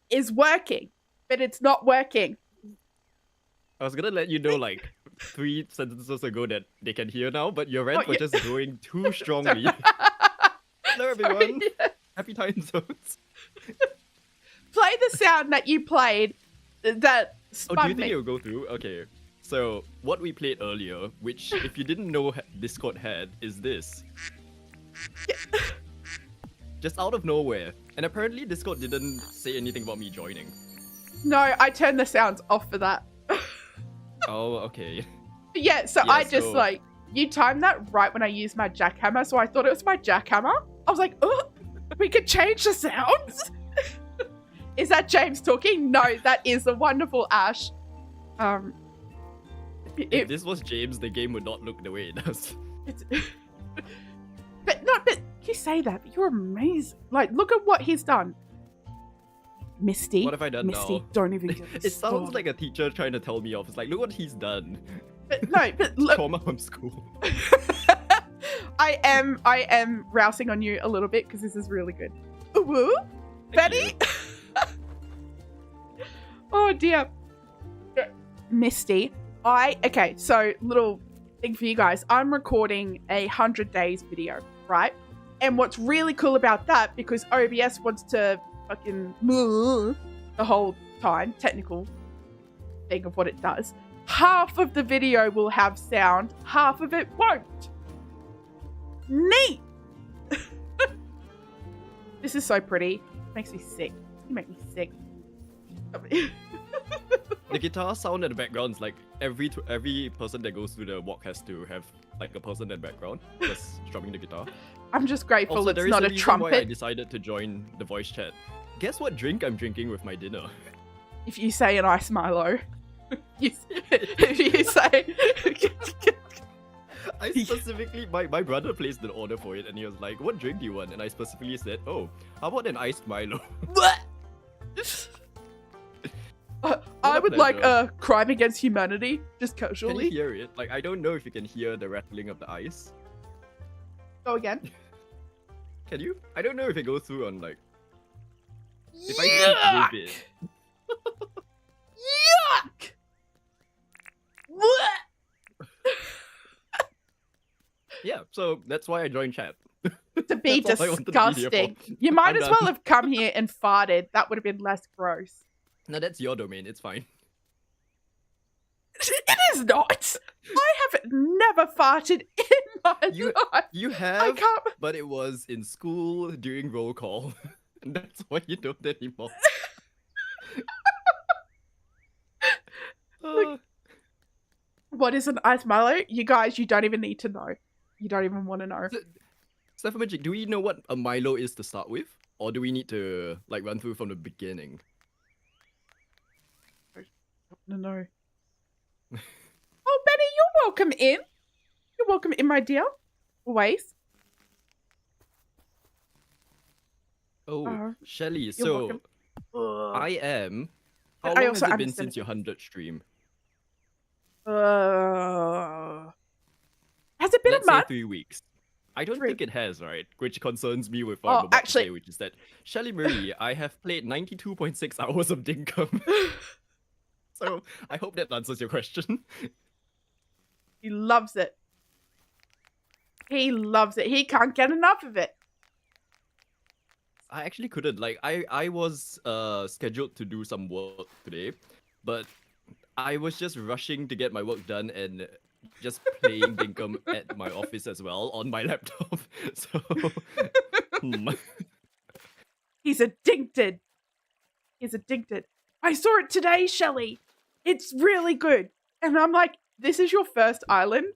is working. But it's not working. I was gonna let you know, like, 3 sentences ago that they can hear now, but your rant was just going too strongly. Hello, everyone. Sorry, yeah. Happy time zones. Play the sound that you played that spun Oh, do you think me. it'll go through? Okay. So, what we played earlier, which, if you didn't know Discord had, is this. Just out of nowhere. And apparently Discord didn't say anything about me joining. No, I turned the sounds off for that. Oh, okay. Yeah, so I just like, you timed that right when I used my jackhammer, so I thought it was my jackhammer. I was like, oh, we could change the sounds. Is that James talking? No, that is the wonderful Ash. If this was James, the game would not look the way it does. But you say that, but you're amazing. Like, look at what he's done. Misty. What have I done Misty, now? Don't even get It sounds like a teacher trying to tell me off. It's like, look what he's done. But no, but look. Trauma from school. I am rousing on you a little bit because this is really good. Woo, Betty. Oh dear. Misty. Okay, so little thing for you guys. I'm recording a 100 days video, right? And what's really cool about that, because OBS wants to fucking the whole time, technical thing of what it does, half of the video will have sound, half of it won't. Neat. This is so pretty. It makes me sick. You make me sick. The guitar sound in the background is like every person that goes through the walk has to have like a person in the background just strumming the guitar. I'm just grateful Also, it's not a trumpet. why I decided to join the voice chat. Guess what drink I'm drinking with my dinner? If you say an ice Milo. If you say... I specifically, my brother placed an order for it and he was like, what drink do you want? And I specifically said, oh, how about an iced Milo? What? I would like a crime against humanity, just casually. Can you hear it? Like, I don't know if you can hear the rattling of the ice. Go again. Can you? I don't know if it goes through on like... If I Yuck! move it. Yuck! What? Yeah, so that's why I joined chat. To be That's all I wanted to be here for. disgusting. You might I'm as well done. have come here and farted. That would have been less gross. No, that's your domain. It's fine. It is not. I have never farted in my life. You I have, can't. but it was in school during roll call. And that's why you don't anymore. Look, what is an ice Milo? You guys, you don't even need to know. You don't even want to know. Stephamagic, do we know what a Milo is to start with? Or do we need to like run through from the beginning? No. Oh, Benny, you're welcome in. You're welcome in, my dear. Always. Oh, Shelly, so I am. How I long also has it been understand since your 100th stream? Has it been Let's a month? say 3 weeks. I don't 3. think it has, right? Which concerns me with what I'm about to say, which is that Shelly Marie, I have played 92.6 hours of Dinkum. So I hope that answers your question. He loves it. He loves it. He can't get enough of it. I actually couldn't. Like, I was scheduled to do some work today, but I was just rushing to get my work done and just playing Dinkum at my office as well on my laptop. So He's addicted. He's addicted. I saw it today, Shelly. It's really good. And I'm like, this is your first island?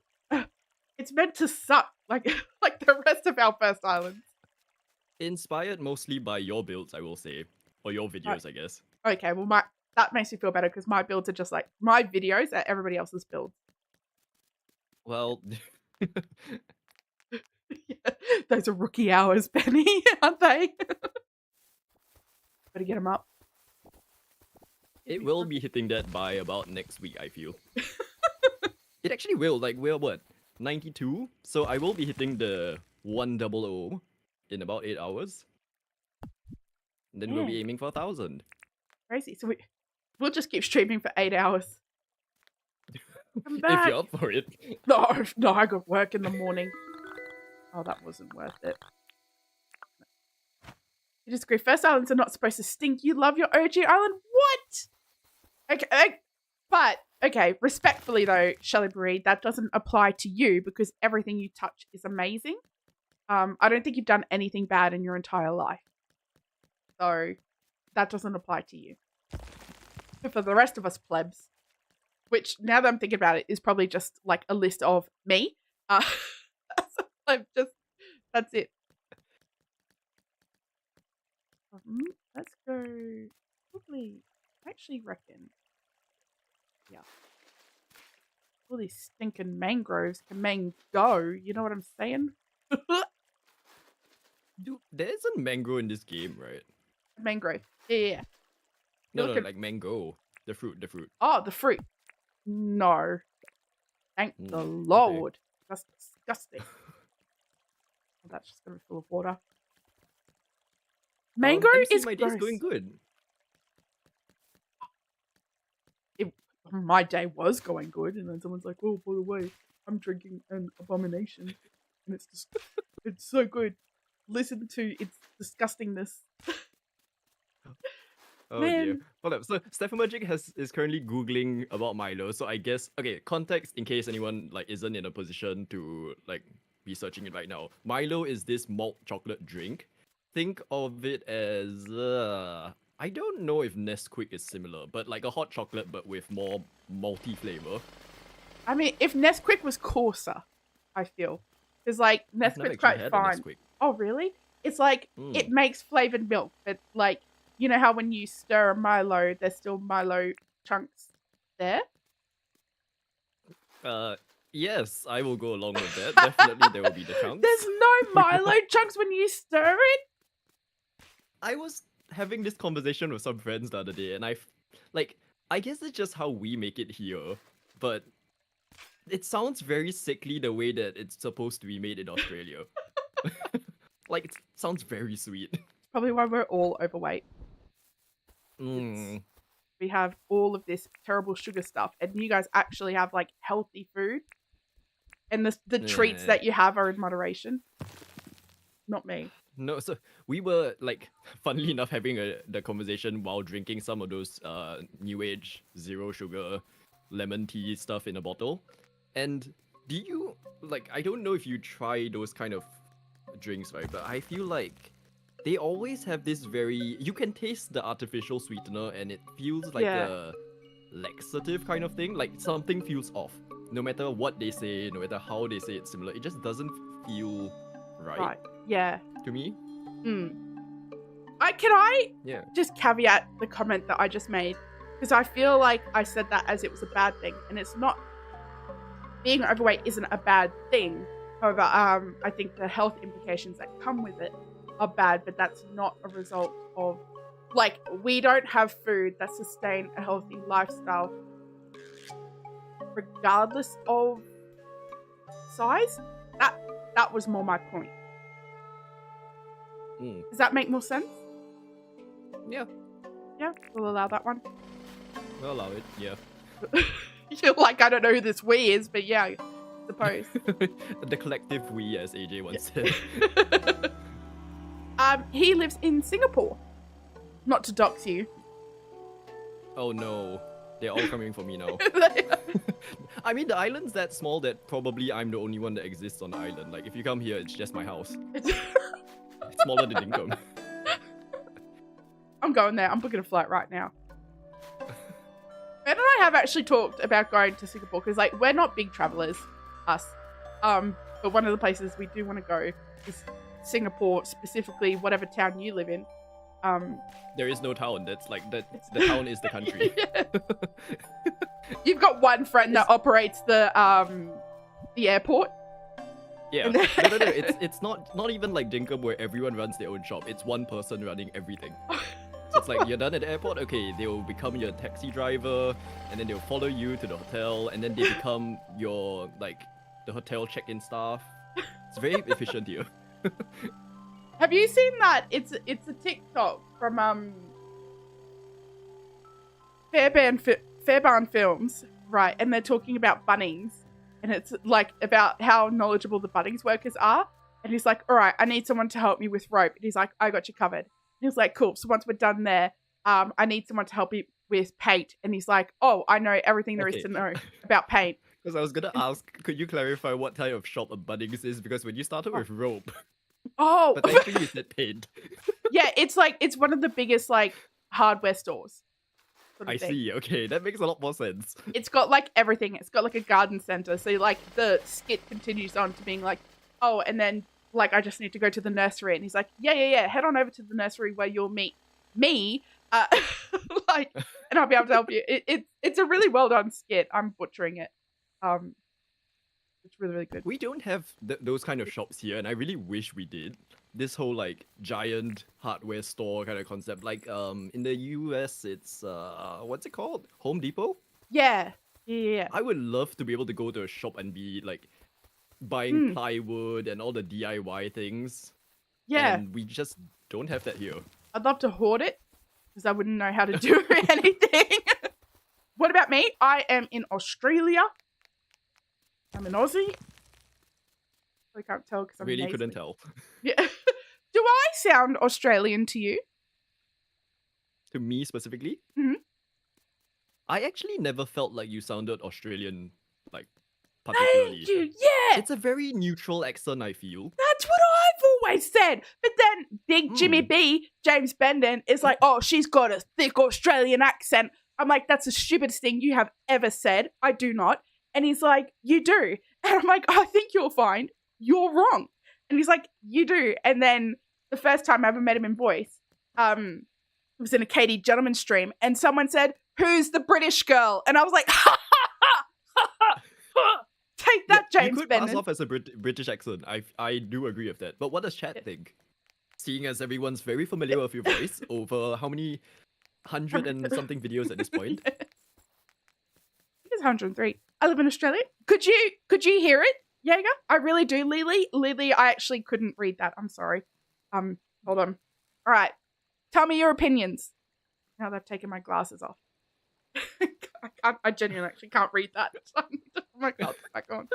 It's meant to suck like the rest of our first islands. Inspired mostly by your builds, I will say. Or your videos, I guess. Okay, well that makes me feel better because my builds are just like my videos are everybody else's builds. Well, Yeah, those are rookie hours, Benny, aren't they? Better get them up. it will be hitting that by about next week, I feel. It actually will. Like, we're what? 92? So I will be hitting the 100 in about 8 hours. And then we'll be aiming for 1,000. Crazy. So we'll just keep streaming for 8 hours. Come back. If you're up for it. No, I got work in the morning. Oh, that wasn't worth it. You disagree. First islands are not supposed to stink. You love your OG island? What? Okay, but okay, respectfully though, Shelly Marie, that doesn't apply to you because everything you touch is amazing. I don't think you've done anything bad in your entire life. So that doesn't apply to you. But for the rest of us plebs, which now that I'm thinking about it is probably just like a list of me. That's it. Let's go. Probably, I actually reckon. Yeah. All these stinking mangroves can mango. You know what I'm saying? Dude, there isn't mango in this game, right? Mangrove. Yeah. No, like mango. The fruit. Oh, the fruit. No. Thank the Lord. Okay. That's disgusting. That's just gonna be full of water. Mango is my gross. day's going good. My day was going good, and then someone's like, "Oh, by the way, I'm drinking an abomination, and it's just, it's so good. Listen to its disgustingness." Oh dear. Hold up. So Stephamagic is currently Googling about Milo. So I guess context in case anyone like isn't in a position to like be searching it right now. Milo is this malt chocolate drink. Think of it as I don't know if Nesquik is similar, but like a hot chocolate but with more malty flavor. I mean, if Nesquik was coarser, I feel. Because like Nesquik's quite fine. Oh really? It's like it makes flavored milk, but like you know how when you stir a Milo, there's still Milo chunks there? Yes, I will go along with that. Definitely there will be the chunks. There's no Milo chunks when you stir it? I was having this conversation with some friends the other day, and I guess it's just how we make it here, but it sounds very sickly the way that it's supposed to be made in Australia. Like, it sounds very sweet. Probably why we're all overweight. We have all of this terrible sugar stuff, and you guys actually have like healthy food, and the treats that you have are in moderation. not me. No, so we were like, funnily enough, having the conversation while drinking some of those new age zero sugar lemon tea stuff in a bottle. And do you like? I don't know if you try those kind of drinks, right? But I feel like they always have this very. You can taste the artificial sweetener, and it feels like Yeah. a laxative kind of thing. Like something feels off. No matter what they say, no matter how they say it's similar, it just doesn't feel right Yeah. to me. Can I Yeah. just caveat the comment that I just made? Because I feel like I said that as it was a bad thing, and it's not. Being overweight isn't a bad thing. However, I think the health implications that come with it are bad, but that's not a result of, like, we don't have food that sustain a healthy lifestyle regardless of size. That was more my point. Does that make more sense? Yeah. Yeah, we'll allow that one. We'll allow it, yeah. You're like, I don't know who this we is, but yeah, I suppose. The collective we, as AJ once said. He lives in Singapore. Not to dox you. Oh no. They're all coming for me now. I mean, the island's that small that probably I'm the only one that exists on the island. Like, if you come here, it's just my house. It's smaller than Dinkum. I'm going there. I'm booking a flight right now. Ben and I have actually talked about going to Singapore because, like, we're not big travelers, us. But one of the places we do want to go is Singapore, specifically whatever town you live in. There is no town. That's like the town is the country. You've got one friend that operates the airport. Yeah. No. It's not even like Dinkum where everyone runs their own shop. It's one person running everything. So it's like, you're done at the airport, okay, they will become your taxi driver, and then they'll follow you to the hotel, and then they become your, like, the hotel check-in staff. It's very efficient here. Have you seen that? It's a TikTok from Fairbairn Films, right? And they're talking about Bunnings, and it's like about how knowledgeable the Bunnings workers are. And he's like, all right, I need someone to help me with rope. And he's like, I got you covered. And he's like, cool. So once we're done there, I need someone to help me with paint. And he's like, oh, I know everything there is to know about paint. Because I was gonna ask, could you clarify what type of shop a Bunnings is? Because when you started with rope, but thankfully you said paint. Yeah, it's one of the biggest, like, hardware stores. Sort of I thing. see. Okay, that makes a lot more sense. It's got, like, everything. It's got, like, a garden center. So, like, the skit continues on to being like, oh, and then, like, I just need to go to the nursery. And he's like, yeah. Head on over to the nursery where you'll meet me. Like, and I'll be able to help you. It's a really well done skit. I'm butchering it. It's really, really good. We don't have those kind of shops here, and I really wish we did. This whole, like, giant hardware store kind of concept. Like, in the US, it's, what's it called? Home Depot? Yeah. I would love to be able to go to a shop and be, like, buying plywood and all the DIY things. Yeah. And we just don't have that here. I'd love to hoard it, because I wouldn't know how to do anything. What about me? I am in Australia. I'm an Aussie. I can't tell because I'm Really nasally. couldn't tell. Yeah. Do I sound Australian to you? To me specifically? Mm-hmm. I actually never felt like you sounded Australian, like, particularly. Thank you. Yeah. It's a very neutral accent, I feel. That's what I've always said. But then Big Jimmy B, James Benden, is like, oh, she's got a thick Australian accent. I'm like, that's the stupidest thing you have ever said. I do not. And he's like, you do. And I'm like, I think you'll find you're wrong. And he's like, you do. And then the first time I ever met him in voice, it was in a Katie Gentleman stream, and someone said, who's the British girl? And I was like, ha ha ha ha ha ha. Take that, James You could Benden. pass off as a British accent. I do agree with that. But what does Chad think? Seeing as everyone's very familiar with your voice over how many 100 and something videos at this point? I think it's 103. I live in Australia. Could you hear it, Jaeger? I really do, Lily, I actually couldn't read that. I'm sorry. Hold on. All right. Tell me your opinions. Now that I've taken my glasses off. I genuinely actually can't read that. So I need to put my glasses back on.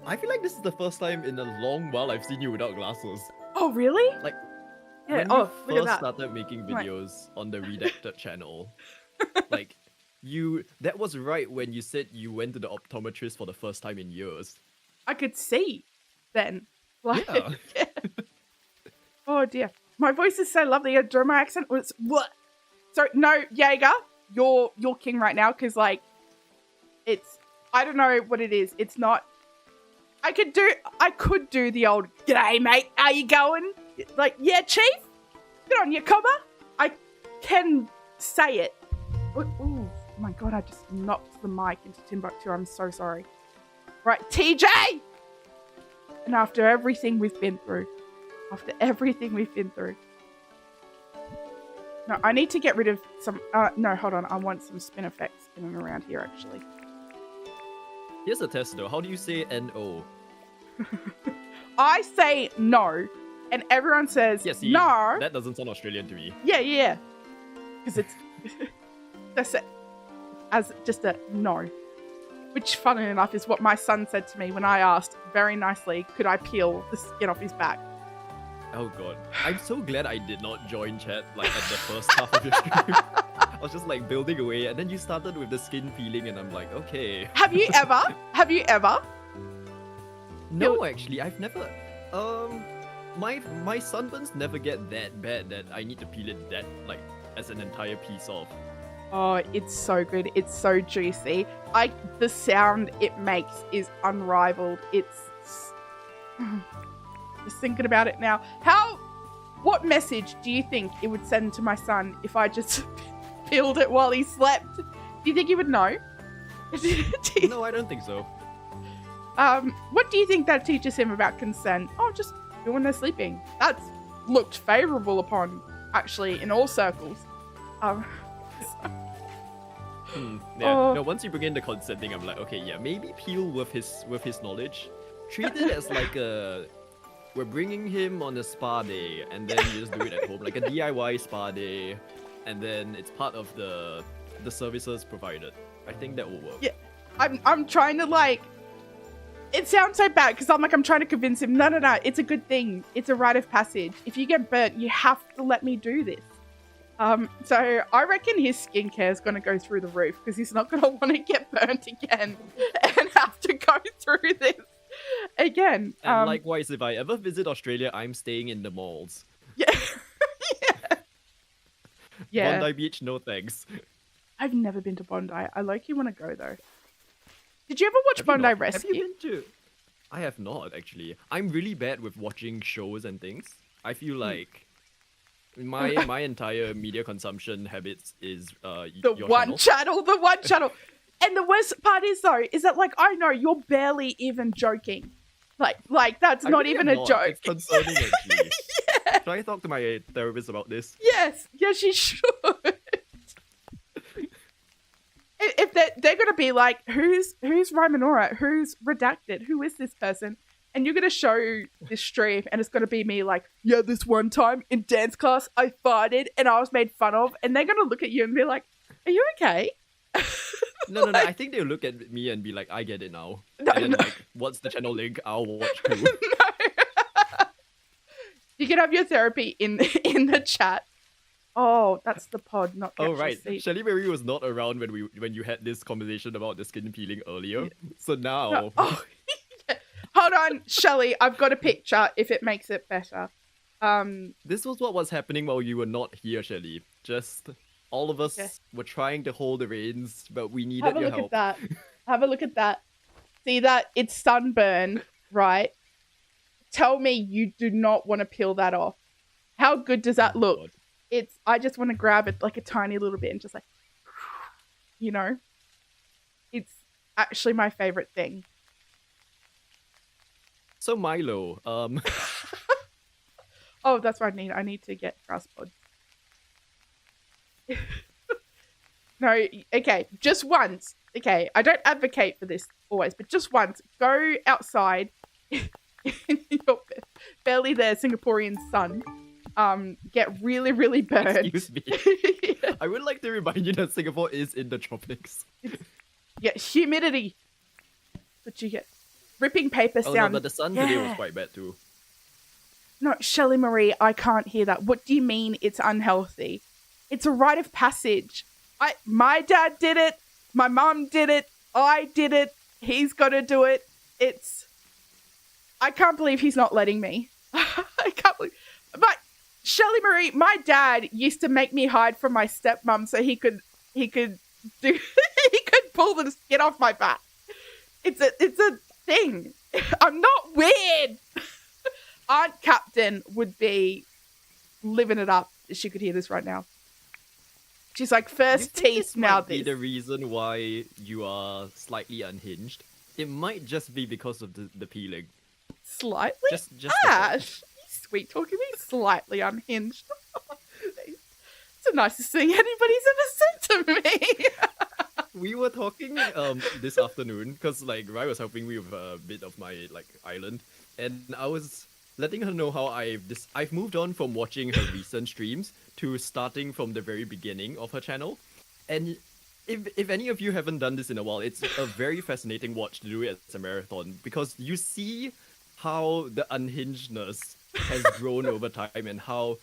I feel like this is the first time in a long while I've seen you without glasses. Oh, really? Like, Yeah. when Oh, you look at first that. started making Right. videos on the Redacted channel, like, that was right when you said you went to the optometrist for the first time in years. I could see then. Like, Yeah. yeah. Oh dear. My voice is so lovely. A German accent was what? So no, Jaeger, you're king right now because like it's I don't know what it is. It's not. I could do the old "G'day, mate. How you going?" Like, yeah, chief. Good on you, cobber. I can say it. Ooh, my god! I just knocked the mic into Timbuktu. I'm so sorry. Right, TJ. And after everything we've been through, no, I need to get rid of some. No, hold on. I want some spin effects spinning around here, actually. Here's a test though. How do you say NO? I say no, and everyone says Yeah, see, no. that doesn't sound Australian to me. Yeah. Because it's that's it. As just a no. Which, funnily enough, is what my son said to me when I asked very nicely, could I peel the skin off his back? Oh god. I'm so glad I did not join chat like at the first half of your stream. I was just like building away and then you started with the skin peeling and I'm like, okay. Have you ever? No, actually, I've never. My sunburns never get that bad that I need to peel it that like as an entire piece off. Oh, it's so good. It's so juicy. The sound it makes is unrivaled. It's just thinking about it now. What message do you think it would send to my son if I just peeled it while he slept? Do you think he would know? No, I don't think so. What do you think that teaches him about consent? Oh, just when they're sleeping. That's looked favourable upon, actually, in all circles. Yeah. No, once you bring in the consent thing, I'm like, okay, yeah, maybe peel with his knowledge. Treat it as like we're bringing him on a spa day, and then you just do it at home, like a DIY spa day, and then it's part of the services provided. I think that will work. Yeah, I'm trying to like. It sounds so bad because I'm trying to convince him. No, it's a good thing. It's a rite of passage. If you get burnt, you have to let me do this. So I reckon his skincare is going to go through the roof because he's not going to want to get burnt again and have to go through this again. And likewise, if I ever visit Australia, I'm staying in the malls. Yeah. Yeah. Bondi Beach, no thanks. I've never been to Bondi. I low-key want to go though. Did you ever watch Have you Bondi not? Rescue? Have you been to? I have not actually. I'm really bad with watching shows and things. I feel like my entire media consumption habits is the your one channel. And the worst part is though, is that like I know you're barely even joking. Like that's not even a joke. It's concerning actually. Yeah. Should I talk to my therapist about this? Yes, you should. If they're gonna be like, who's Rymanora? Who's Redacted? Who is this person? And you're gonna show this stream, and it's gonna be me like, yeah, this one time in dance class I farted and I was made fun of, and they're gonna look at you and be like, are you okay? No. I think they'll look at me and be like, I get it now. No, and then like, what's the channel link? I'll watch too. No. You can have your therapy in the chat. Oh, that's the pod, not the Oh actual right, seat. Shelly Mary was not around when you had this conversation about the skin peeling earlier. So now, No. Oh, yeah. Hold on, Shelly. I've got a picture. If it makes it better. this was what was happening while you were not here, Shelly. Just all of us Yeah. were trying to hold the reins, but we needed Have a your look help. at that. Have a look at that. See that? It's sunburn, right? Tell me you do not want to peel that off. How good does that look? God. I just want to grab it like a tiny little bit and just like, you know, it's actually my favorite thing. So Milo, Oh, that's what I need. I need to get grass pod. No, okay, just once. Okay, I don't advocate for this always, but just once, go outside in your barely there Singaporean sun. Get really, really burned. excuse me. I would like to remind you that Singapore is in the tropics. Yeah, humidity. But you get ripping paper Oh sound. no, but the sun today was quite bad too. No, Shelley Marie, I can't hear that. What do you mean it's unhealthy? It's a rite of passage. My dad did it. My mum did it. I did it. He's got to do it. I can't believe he's not letting me. I can't believe. But Shelley Marie, my dad used to make me hide from my stepmom so he could he could pull the skin off my back. It's a thing. I'm not weird. Aunt Captain would be living it up if she could hear this right now. She's like, first teeth, now this. Be the reason why you are slightly unhinged. It might just be because of the peeling. Slightly? Just Ash, you sweet talking me, slightly unhinged. It's the nicest thing anybody's ever said to me. We were talking this afternoon because like Rai was helping me with a bit of my like island, and I was letting her know how I've moved on from watching her recent streams to starting from the very beginning of her channel. And if any of you haven't done this in a while, it's a very fascinating watch to do it as a marathon, because you see how the unhingedness has grown over time, and how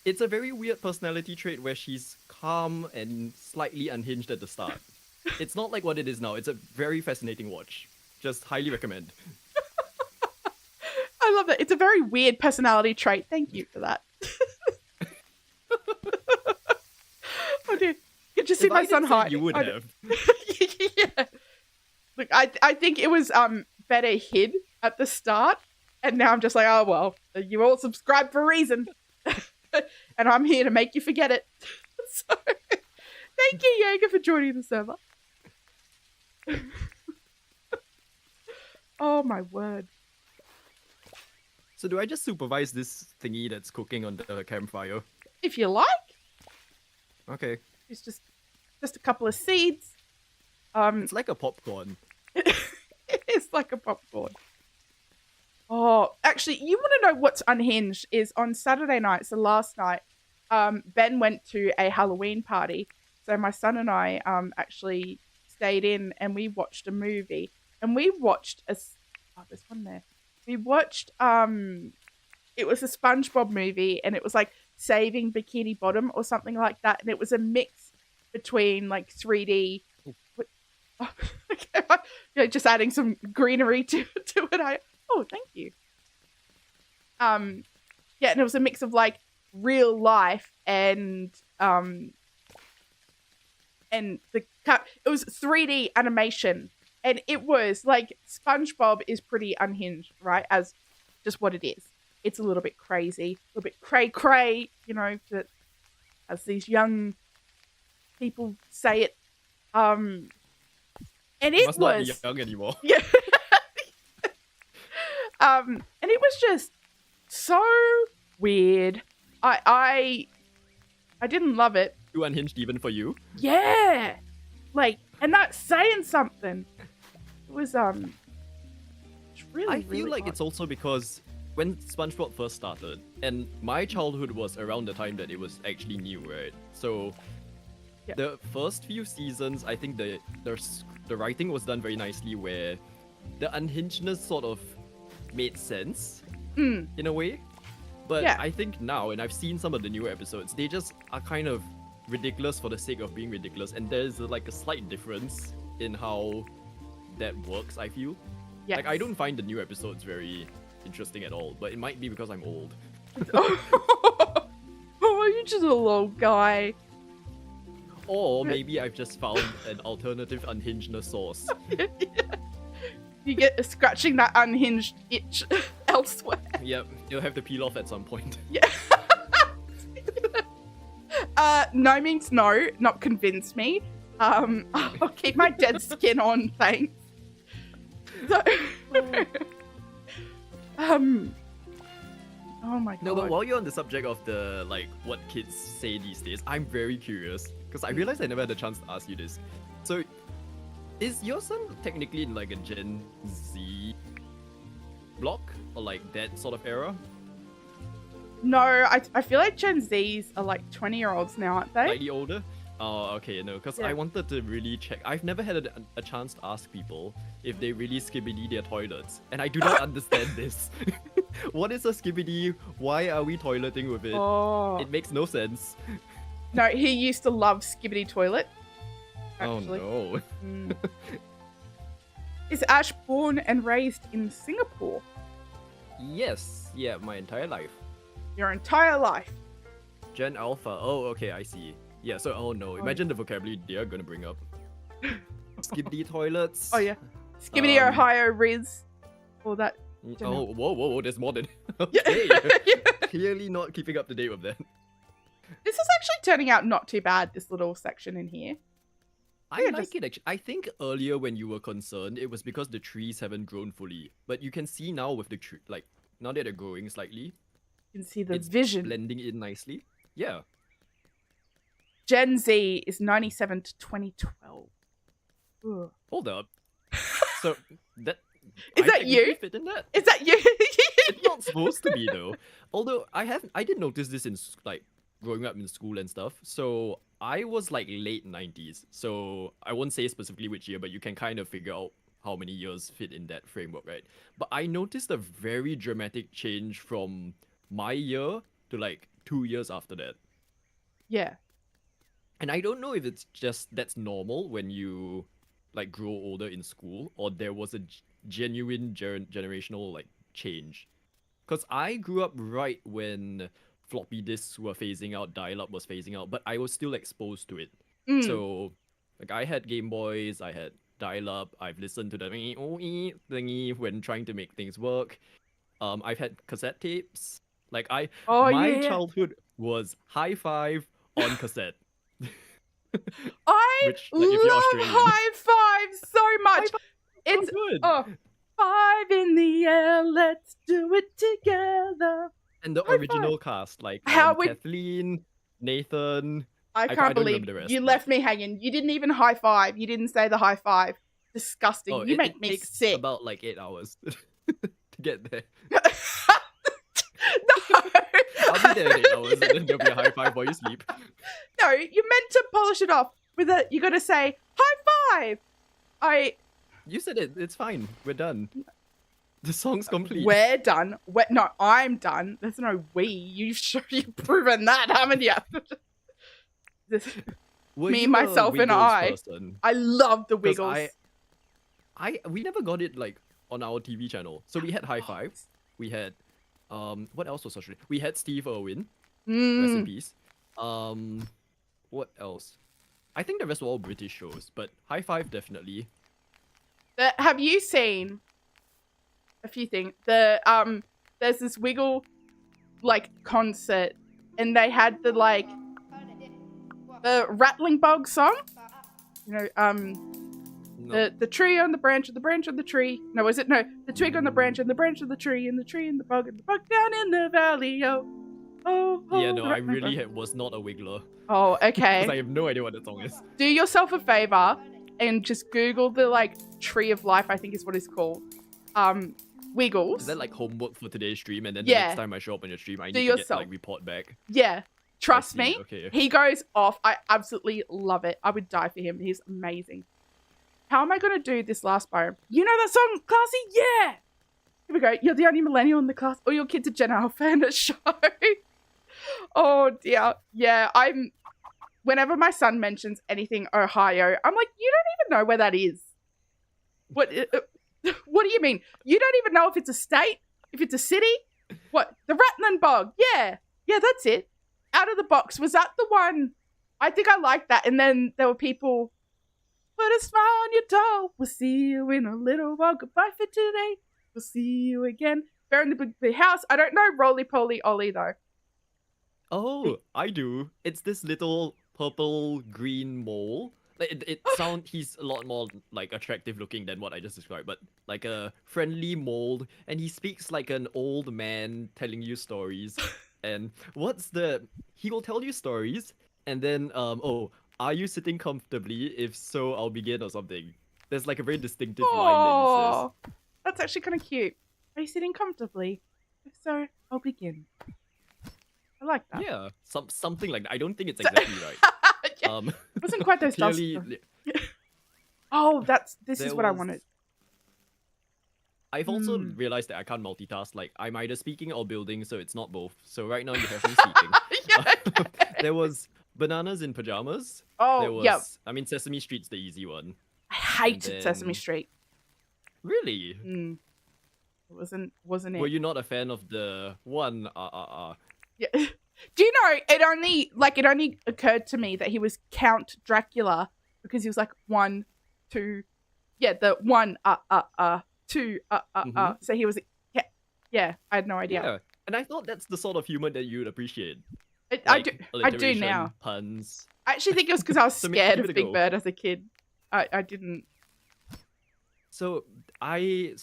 it's a very weird personality trait where she's calm and slightly unhinged at the start. It's not like what it is now. It's a very fascinating watch. Just highly recommend. I love that. It's a very weird personality trait. Thank you for that. Oh dear. Could you see my son hiding? You would have. Yeah. Look, I think it was better hid at the start, and now I'm just like, oh well, you all subscribed for a reason. And I'm here to make you forget it. So thank you, Jaeger, for joining the server. Oh my word. So do I just supervise this thingy that's cooking on the campfire? If you like. Okay. It's just a couple of seeds. It's like a popcorn. It is like a popcorn. Oh, actually, you want to know what's unhinged is on Saturday night, so last night, Ben went to a Halloween party. So my son and I actually stayed in and we watched a movie. And we watched there's one there. We watched it was a SpongeBob movie, and it was like Saving Bikini Bottom or something like that, and it was a mix between like 3D okay, just adding some greenery to it. Oh, thank you. Yeah, and it was a mix of like real life and it was 3D animation. And it was like SpongeBob is pretty unhinged, right? As just what it is. It's a little bit crazy, a little bit cray-cray, you know, as these young people say it. And it must was not be young anymore. Yeah. And it was just so weird. I didn't love it. Too unhinged even for you? Yeah. Like, and that's saying something. It was it's really, I feel really like hot. it's also because when SpongeBob first started, and my childhood was around the time that it was actually new, right? So Yeah. the first few seasons, I think the writing was done very nicely, where the unhingedness sort of made sense in a way. But Yeah. I think now, and I've seen some of the newer episodes, they just are kind of ridiculous for the sake of being ridiculous, and there's like a slight difference in how that works, I feel. Yes. Like, I don't find the new episodes very interesting at all, but it might be because I'm old. Oh, you're just a little guy. Or maybe I've just found an alternative unhingedness source. You get scratching that unhinged itch elsewhere. Yep, you'll have to peel off at some point. Yeah. No means no, not convince me. I'll keep my dead skin on, thanks. So, oh my god. No, but while you're on the subject of the, like, what kids say these days, I'm very curious, because I realized I never had a chance to ask you this. So, is your son technically in, like, a Gen Z block? Or, like, that sort of era? No, I feel like Gen Zs are like 20-year-olds now, aren't they? Slightly older? Oh, okay, no, because Yeah. I wanted to really check. I've never had a chance to ask people if they really skibidi their toilets, and I do not understand this. What is a skibidi? Why are we toileting with it? Oh. It makes no sense. No, he used to love Skibbity Toilet. Actually. Oh no. Mm. Is Ash born and raised in Singapore? Yes, yeah, my entire life. Your entire life. Gen Alpha. Oh, okay, I see. Yeah, so oh no, imagine the vocabulary they're gonna bring up. Skibidi toilets. Oh yeah. Skibbity Ohio Riz. All that. Oh, whoa, there's more than. Yeah. Okay. Yeah. Clearly not keeping up to date with that. This is actually turning out not too bad, this little section in here. I like it actually. I think earlier when you were concerned, it was because the trees haven't grown fully. But you can see now with the tree, like, now that they're growing slightly, You can see the it's vision. blending in nicely. Yeah. Gen Z is 97 to 2012. Ugh. Hold up. So, that... Is I that technically you? fit in that? Is that you? It's not supposed to be though. Although I did notice this in like growing up in school and stuff. So I was like late 90s. So I won't say specifically which year, but you can kind of figure out how many years fit in that framework, right? But I noticed a very dramatic change from my year to like 2 years after that. Yeah. And I don't know if it's just that's normal when you like grow older in school, or there was a genuine generational like change. Because I grew up right when floppy disks were phasing out, dial-up was phasing out, but I was still exposed to it. Mm. So, like, I had Game Boys, I had dial-up, I've listened to the thingy when trying to make things work. I've had cassette tapes. Like, my childhood was High Five on cassette. I Which, like, if you're love Australian. High Five so much. It's good. Oh, 5 in the air, let's do it together. And the High original cast, like Kathleen, Nathan. I can't believe you left me hanging. You didn't even high five. You didn't say the high five. Disgusting. Oh, you make me takes sick. About like 8 hours to get there. No. I'll be there in 8 hours and then there'll be a high five while you sleep. No, you're meant to polish it off with a. You got to say high five. You said it. It's fine. We're done. The song's complete. We're done. No, I'm done. There's no we. You've proven that, haven't you? Me, myself, and I. Person? I love the Wiggles. We never got it like on our TV channel. So we had High Five. We had what else was Australian? We had Steve Irwin. Rest in peace. What else? I think the rest were all British shows, but High Five definitely. Have you seen a few things? There's this Wiggle like concert, and they had the Rattling Bog song. You know, No. the tree on the branch of the branch of the tree. No, is it no? The twig on the branch and the branch of the tree and the tree and the bug down in the valley. Oh. Yeah, no, I really was not a Wiggler. Oh, okay. Because I have no idea what that song is. Do yourself a favor and just Google the Tree of Life, I think is what it's called. Wiggles. Is that like homework for today's stream? And then Yeah. the next time I show up on your stream, I need to yourself. get report back. Yeah. Trust me. Okay. He goes off. I absolutely love it. I would die for him. He's amazing. How am I going to do this last biome? You know that song, Classy? Yeah! Here we go. You're the only millennial in the class. All your kids are Gen Alpha in a show. Oh, dear. Yeah, whenever my son mentions anything Ohio, I'm like, you don't even know where that is. What do you mean? You don't even know if it's a state? If it's a city? What? The Rattling Bog. Yeah. Yeah, that's it. Out of the Box. Was that the one? I think I liked that. And then there were people, put a smile on your toe. We'll see you in a little while. Goodbye for today. We'll see you again. Bear in the Big House. I don't know Roly Poly Ollie, though. Oh, I do. It's this little purple green mole. He's a lot more like attractive looking than what I just described, but like a friendly mole, and he speaks like an old man telling you stories. And he will tell you stories, and then are you sitting comfortably? If so, I'll begin or something. There's like a very distinctive line that he says. That's actually kind of cute. Are you sitting comfortably? If so, I'll begin. I like that. Yeah, something like that. I don't think it's exactly right. Um, It wasn't quite those dust. clearly, Oh, this is there what I was. wanted. I've also Mm. realized that I can't multitask. Like I'm either speaking or building, so it's not both. So right now you have me speaking. Yeah. There was bananas in pajamas. Oh, There yeah. was, I mean, Sesame Street's the easy one. I hated And Sesame then- Street. Really? Mm. It wasn't it? Were you not a fan of the one? Yeah. Do you know it only occurred to me that he was Count Dracula because he was like 1, 2, yeah, the 1 2 Mhm. So he was yeah, I had no idea. Yeah. And I thought that's the sort of humor that you'd appreciate. I Like, do alliteration, now. Puns. I actually think it was because I was So scared give of it a Big go. Bird as a kid. I didn't. So I've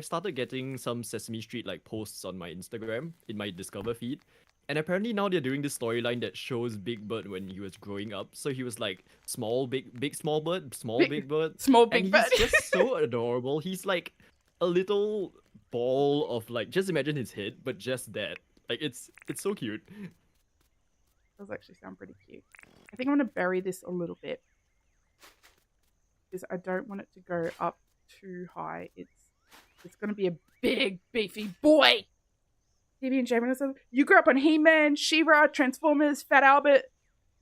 started getting some Sesame Street like posts on my Instagram in my Discover feed. And apparently now they're doing this storyline that shows Big Bird when he was growing up. So he was like small small bird, small big bird. Small And Big he's Bird. just so adorable. He's like a little ball of like, just imagine his head, but just that. Like it's so cute. Does actually sound pretty cute. I think I'm gonna bury this a little bit because I don't want it to go up too high. It's gonna be a big beefy boy. TV and Jamie, you grew up on He-Man, She-Ra, Transformers, Fat Albert,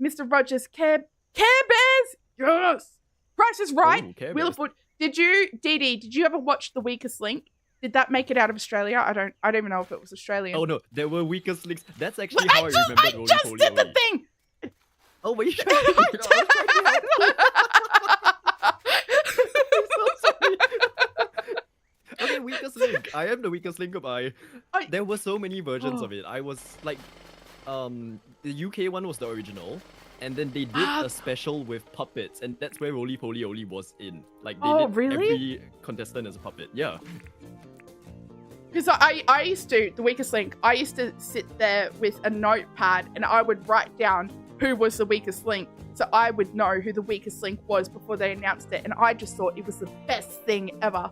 Mr. Rogers, Care Bears. Yes. Price is Right. Oh, Care Wheel of Fortune. Did you ever watch The Weakest Link? Did that make it out of Australia? I don't even know if it was Australian. Oh no, there were weakest links. That's actually Look, how I remembered I Roly just Poly did the Oly. thing. Oh wait, okay, weakest link. I am the weakest link. Goodbye. There were so many versions of it. I was like, the UK one was the original, and then they did a special with puppets, and that's where Roly Poly Oly was in. Like they did really? every contestant as a puppet. Yeah. Because I used to, The Weakest Link, I used to sit there with a notepad and I would write down who was the weakest link. So I would know who the weakest link was before they announced it. And I just thought it was the best thing ever.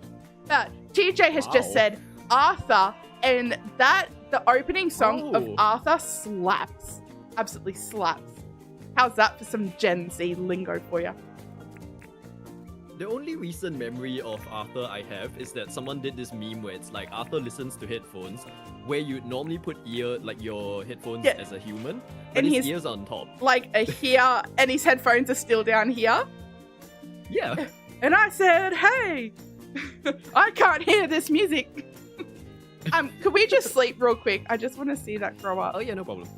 But TJ has just said Arthur, and the opening song of Arthur slaps. Absolutely slaps. How's that for some Gen Z lingo for you? The only recent memory of Arthur I have is that someone did this meme where it's like Arthur listens to headphones, where you'd normally put your headphones as a human, but and his ears are on top. Like a here, and his headphones are still down here. Yeah. And I said, hey, I can't hear this music. Could we just sleep real quick? I just want to see that grow up. Oh yeah, no problem.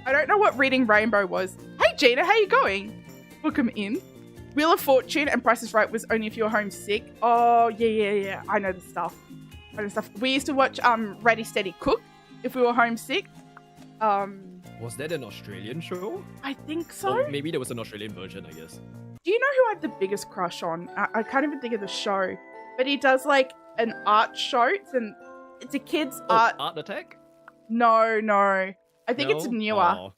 I don't know what Reading Rainbow was. Hey Gina, how you going? Welcome in. Wheel of Fortune and Price is Right was only if you were homesick. Oh, yeah. I know the stuff. We used to watch Ready, Steady, Cook if we were homesick. Was that an Australian show? I think so. Or maybe there was an Australian version, I guess. Do you know who I have the biggest crush on? I can't even think of the show. But he does like an art show. It's a kid's art. Art Attack? No. I think it's newer. Oh.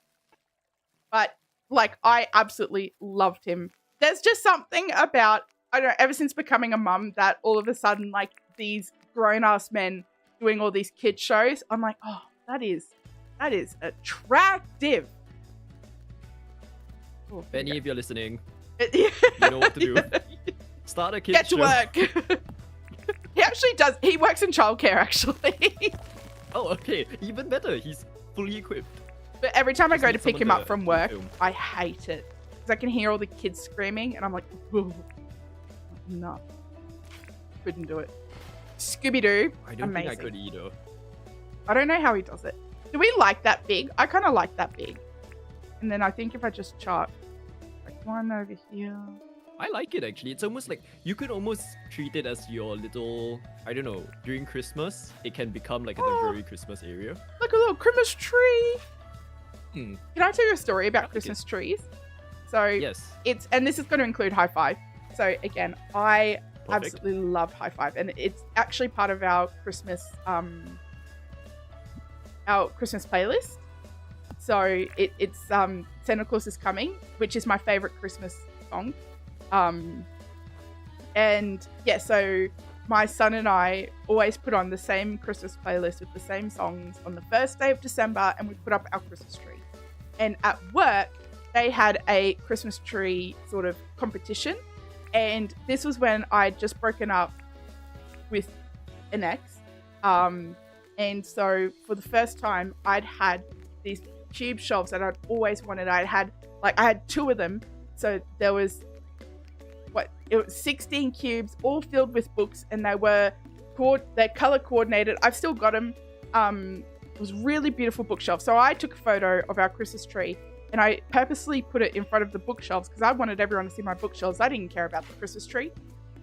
But like, I absolutely loved him. There's just something about, I don't know, ever since becoming a mum, that all of a sudden, like, these grown-ass men doing all these kid shows, I'm like, oh, that is attractive. Oh, Benny, if you're listening, you know what to do. Start a kid show. Get to work. He actually does. He works in childcare, actually. Oh, okay. Even better. He's fully equipped. But every time I Just go need to pick him someone up to from work, film. I hate it. Because I can hear all the kids screaming, and I'm like, ooh, no. Couldn't do it. Scooby-Doo, I don't amazing. think I could either. I don't know how he does it. Do we like that big? I kind of like that big. And then I think if I just chart like one over here. I like it actually. It's almost like you could almost treat it as your little, I don't know, during Christmas, it can become like a very Christmas area. Like a little Christmas tree. Hmm. Can I tell you a story about Christmas trees? So Yes. and this is going to include High Five. So again, I Perfect. absolutely love High Five, and it's actually part of our Christmas playlist. So it's Santa Claus is Coming, which is my favorite Christmas song. And yeah, so my son and I always put on the same Christmas playlist with the same songs on the first day of December, and we put up our Christmas tree. And at work, they had a Christmas tree sort of competition, and this was when I'd just broken up with an ex, and so for the first time I'd had these cube shelves that I'd always wanted. I had 2 of them, so there was 16 cubes all filled with books, and they're color coordinated. I've still got them. It was really beautiful bookshelf. So I took a photo of our Christmas tree and I purposely put it in front of the bookshelves because I wanted everyone to see my bookshelves. I didn't care about the Christmas tree.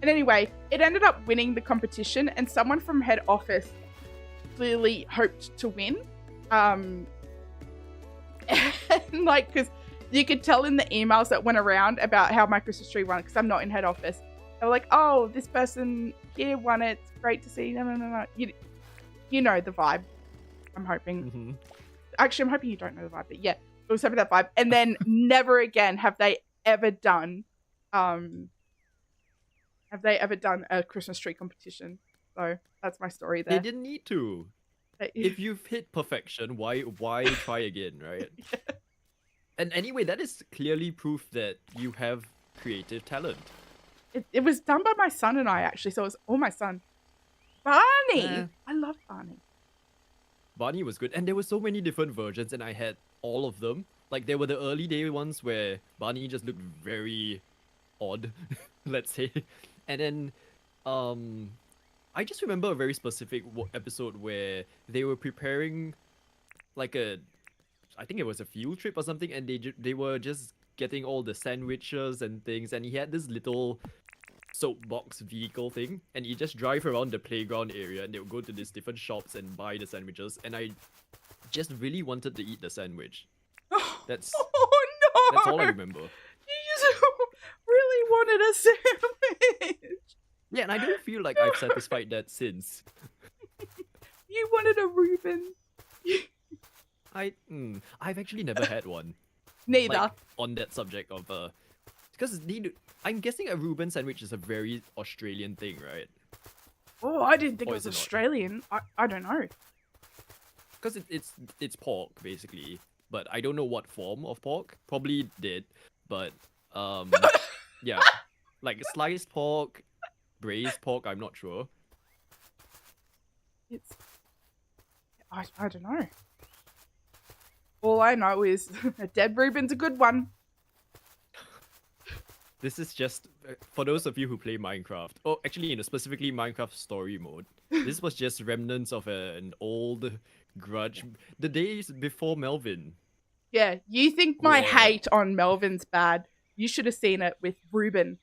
And anyway, it ended up winning the competition, and someone from head office clearly hoped to win. And because you could tell in the emails that went around about how my Christmas tree won, because I'm not in head office. They were like, "Oh, this person here won it. It's great to see." No. You know the vibe. I'm hoping. Mm-hmm. Actually, I'm hoping you don't know the vibe, but yeah, it was having that vibe. And then never again have they ever done a Christmas tree competition. So that's my story there. They didn't need to. If you've hit perfection, why try again, right? Yeah. And anyway, that is clearly proof that you have creative talent. It was done by my son and I, actually, so it was all my son. Barney! I love Barney. Barney was good, and there were so many different versions, and I had all of them. Like, there were the early day ones where Barney just looked very odd, let's say. And then, I just remember a very specific episode where they were preparing, like I think it was a field trip or something, and they were just getting all the sandwiches and things, and he had this little soapbox vehicle thing, and he just drive around the playground area, and they would go to these different shops and buy the sandwiches, and I just really wanted to eat the sandwich. That's all I remember. You just really wanted a sandwich. Yeah, and I don't feel like I've satisfied that since. You wanted a Reuben. I've actually never had one. Neither. Like, on that subject of because I'm guessing a Reuben sandwich is a very Australian thing, right? Oh, I didn't think Or it was is it not? Australian. I don't know. Because it's pork basically, but I don't know what form of pork. Probably did, but yeah, like sliced pork, braised pork. I'm not sure. I don't know. All I know is a dead Reuben's a good one. This is just for those of you who play Minecraft. Oh, actually, specifically Minecraft story mode. This was just remnants of an old grudge. The days before Melvin. Yeah, you think my Yeah. hate on Melvin's bad. You should have seen it with Reuben.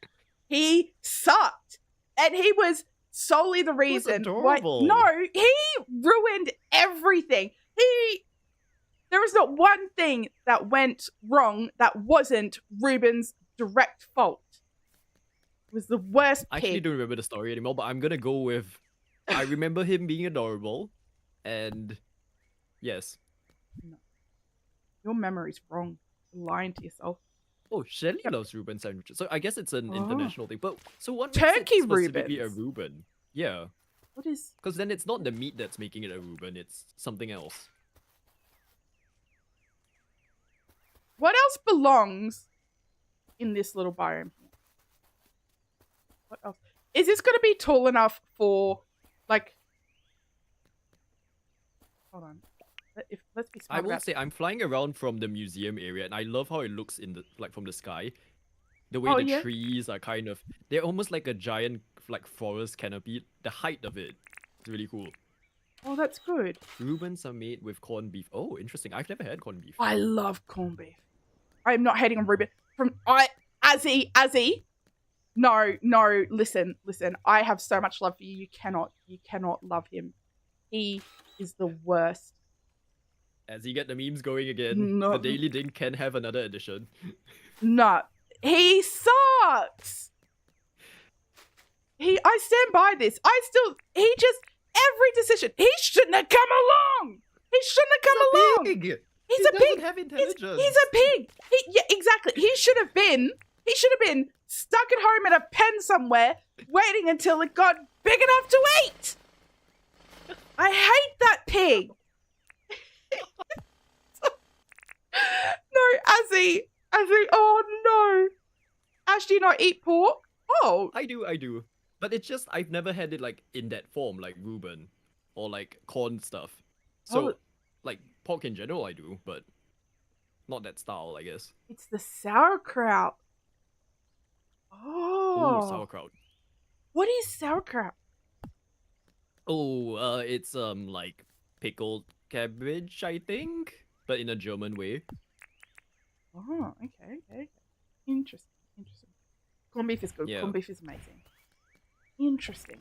He sucked. And he was solely the reason why. adorable. No, he ruined everything. There was not one thing that went wrong that wasn't Reuben's direct fault. It was the worst I actually pig. don't remember the story anymore, but I'm gonna go with I remember him being adorable, and yes. Your memory's wrong. You're lying to yourself. Oh, Shelly loves Reuben sandwiches, so I guess it's an international thing. But so what Turkey makes it specifically Reubens. a Reuben? Yeah, What is... because then it's not the meat that's making it a Reuben; it's something else. What else belongs in this little biome here? What else? Is this going to be tall enough for, like... Hold on. Let's be smart I will about... say I'm flying around from the museum area, and I love how it looks in the from the sky. The way Oh, the yeah? trees are they're almost like a giant forest canopy. The height of it is really cool. Oh, that's good. Reubens are made with corned beef. Oh, interesting. I've never had corned beef. I love corned beef. I'm not hating on Reuben. Azzy. No, listen. I have so much love for you. You cannot love him. He is the worst. As you get the memes going again, No. the Daily Dink can have another edition. No, he sucks. I stand by this. Every decision. He shouldn't have come along. He's a pig. Have intelligence. He's a pig. Yeah, exactly. He should have been stuck at home in a pen somewhere, waiting until it got big enough to eat. I hate that pig. No, Azzy, I think, oh no. Ash, do you not eat pork? Oh. I do. But it's just I've never had it like in that form, like Reuben or like corn stuff. So Oh, like pork in general I do, but not that style, I guess. it's the sauerkraut. Oh, Oh. sauerkraut. What is sauerkraut? Oh, it's like pickled cabbage, I think, but in a German way. Oh, okay. Interesting. Corned beef is good. Yeah. Corned beef is amazing. Interesting.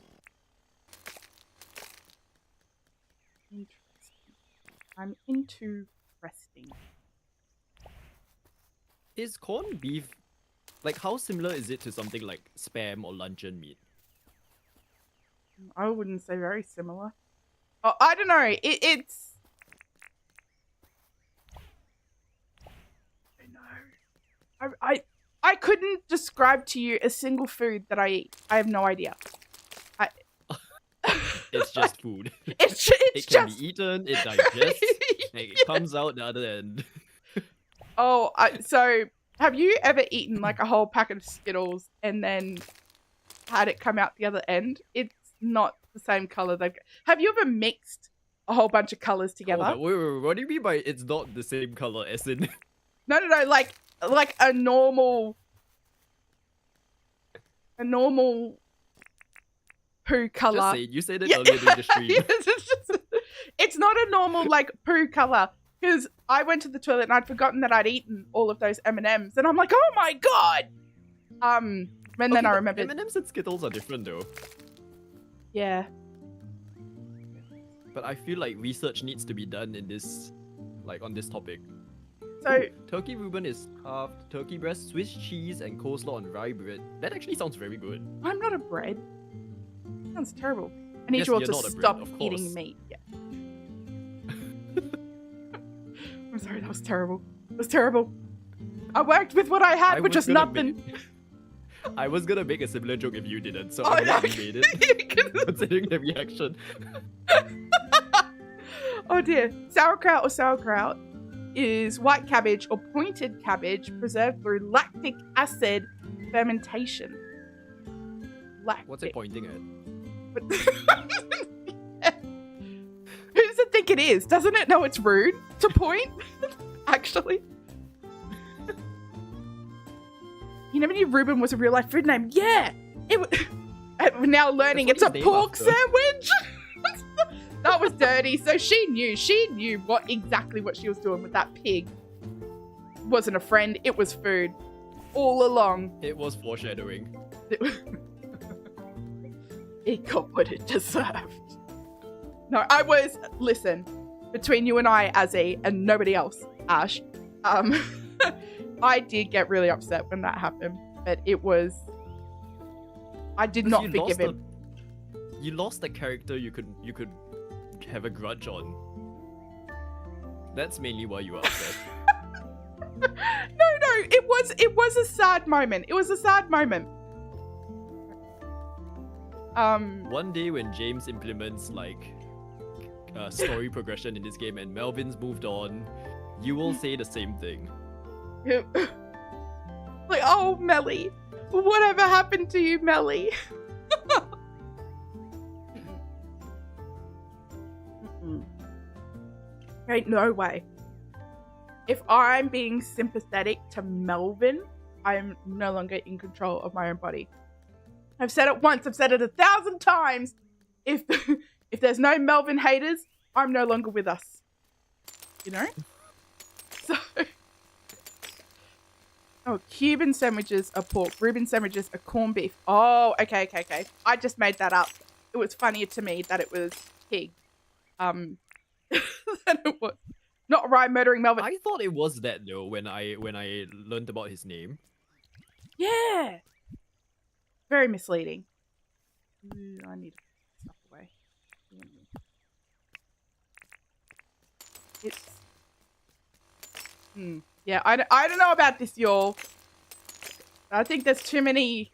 I'm into resting. Is corned beef like how similar is it to something like spam or luncheon meat? I wouldn't say very similar. Oh, I don't know. It's. I don't know. I couldn't describe to you a single food that I eat. I have no idea. It's just food. It's it can just be eaten. It digests. It comes out the other end. Oh, so have you ever eaten like a whole packet of Skittles and then had it come out the other end? It's not the same color. Have you ever mixed a whole bunch of colors together? Hold on, wait, what do you mean by it's not the same color as in? No, like a normal poo color. Just say you said it earlier during the stream. It's not a normal like poo color. Because I went to the toilet and I'd forgotten that I'd eaten all of those M&Ms, and I'm like, oh my god! And then I remembered. M&Ms and Skittles are different though. Yeah. But I feel like research needs to be done in this, like on this topic. So turkey Reuben is carved, turkey breast, Swiss cheese, and coleslaw on rye bread. That actually sounds very good. I'm not a bread. Sounds terrible. I need Yes, you all you're to not a bread, stop of course. eating meat. Yeah. I'm sorry, that was terrible. It was terrible. I worked with what I had, which was nothing. I was gonna make a similar joke if you didn't, so Oh, I'm glad no. you made it. Considering the reaction. Oh dear. Sauerkraut or sauerkraut is white cabbage or pointed cabbage preserved through lactic acid fermentation. What's it pointing at? Who does it think it is? Doesn't it know it's rude to point? Actually. You never knew Reuben was a real life food name. Yeah! We're now learning it's a pork sandwich. That was dirty. So she knew exactly what she was doing with that pig. It wasn't a friend, it was food. All along. It was foreshadowing. It got what it deserved. No, listen, between you and I, Azzy, and nobody else, Ash, I did get really upset when that happened, but I did not forgive him. You lost a character you could have a grudge on. That's mainly why you were upset. No, it was a sad moment. It was a sad moment. One day when James implements like story progression in this game and Melvin's moved on, you will say the same thing. Like, oh, Melly, whatever happened to you, Melly? Ain't no way. If I'm being sympathetic to Melvin, I'm no longer in control of my own body. I've said it once, I've said it 1,000 times. If there's no Melvin haters, I'm no longer with us. You know? So... Oh, Cuban sandwiches are pork. Reuben sandwiches are corned beef. Oh, okay. I just made that up. It was funnier to me that it was pig. Than it was. Not rye murdering Melvin. I thought it was that though when I learned about his name. Yeah. Very misleading. Ooh, I need to put stuff away. It's... Yeah, I don't know about this, y'all. I think there's too many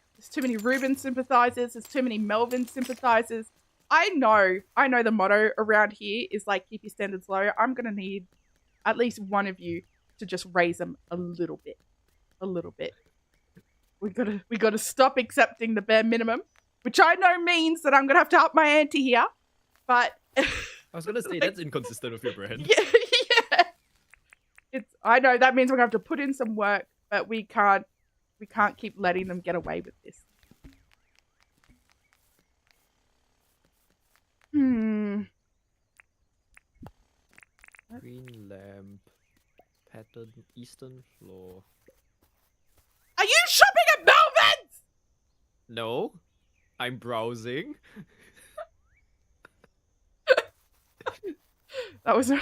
Reuben sympathizers. There's too many Melvin sympathizers. I know the motto around here is like, keep your standards low. I'm going to need at least one of you to just raise them a little bit. a little bit. We gotta stop accepting the bare minimum, which I know means that I'm gonna have to up my ante here. But I was gonna say that's inconsistent with your brand. yeah. I know that means we're gonna have to put in some work, but we can't keep letting them get away with this. Green lamp, pattern, eastern floor. Are you shopping at Melvin's? No, I'm browsing. That was an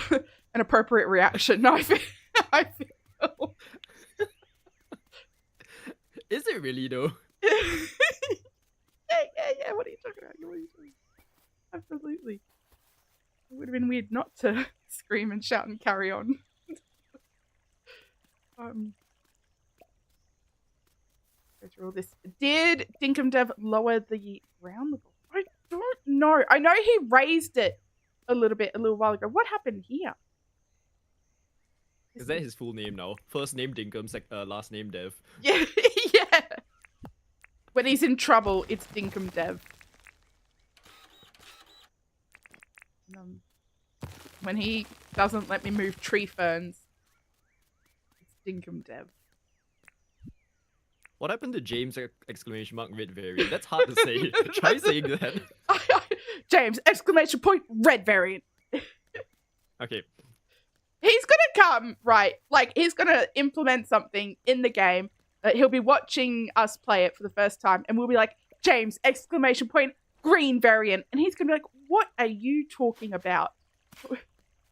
appropriate reaction. I feel. Is it really though? Yeah. What are you talking about? Absolutely. It would have been weird not to scream and shout and carry on. Go through all this. Did Dinkum Dev lower the ground level? I don't know. I know he raised it a little while ago. What happened here? Is that his full name now? First name Dinkum, last name Dev. Yeah, yeah. When he's in trouble, it's Dinkum Dev. When he doesn't let me move tree ferns, it's Dinkum Dev. What happened to James exclamation mark red variant? That's hard to say. Try saying that. James exclamation point red variant. Okay. He's gonna come, right? Like, he's gonna implement something in the game that he'll be watching us play it for the first time, and we'll be like, James exclamation point green variant, and he's gonna be like, what are you talking about?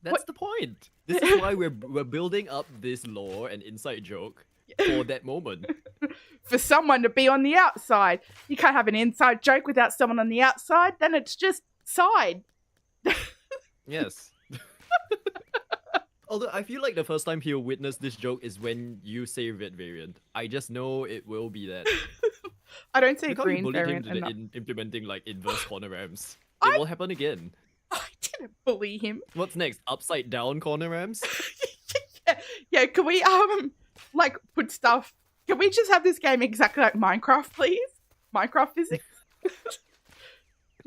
That's the point. This is why we're building up this lore and inside joke for that moment. For someone to be on the outside. You can't have an inside joke without someone on the outside, then it's just side. Yes. Although I feel like the first time he'll witness this joke is when you say red variant. I just know it will be that. I don't say you can't green bully variant. him to implementing like inverse corner ramps. It will happen again. I didn't bully him. What's next? Upside down corner ramps? yeah, can we like put stuff? Can we just have this game exactly like Minecraft, please? Minecraft physics.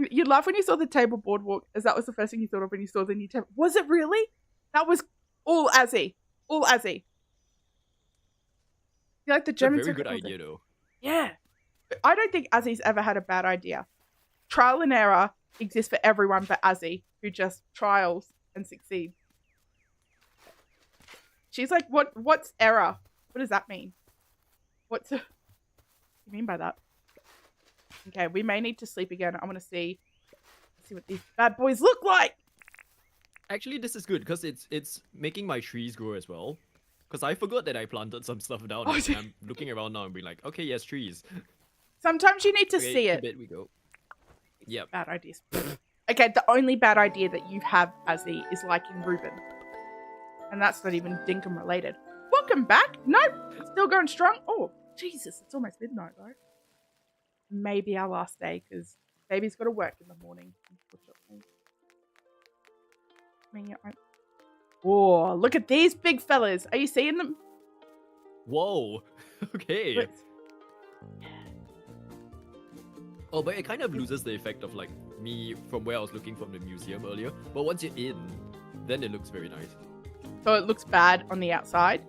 You laugh when you saw the table boardwalk, as that was the first thing you thought of when you saw the new table. Was it really? That was all Azzy. All Azzy. You like the German? It's a very good idea, though. Yeah. I don't think Azzy's ever had a bad idea. Trial and error exists for everyone but Azzy, who just trials and succeeds. She's like, what's error? What does that mean? What do you mean by that? Okay, we may need to sleep again. I want to see what these bad boys look like. Actually, this is good because it's making my trees grow as well. Because I forgot that I planted some stuff down. And I'm looking around now and being like, okay, yes, trees. Sometimes you need to see it. To bed we go. Yep. Bad ideas. Okay, the only bad idea that you have, Azzy, is liking Ruben. And that's not even Dinkum related. Welcome back. Nope. Still going strong. Oh, Jesus. It's almost midnight, though. Maybe our last day, because baby's got to work in the morning, unfortunately. Oh, look at these big fellas. Are you seeing them? Whoa. Okay. Oh, but it kind of loses the effect of like me from where I was looking from the museum earlier. But once you're in, then it looks very nice. So it looks bad on the outside,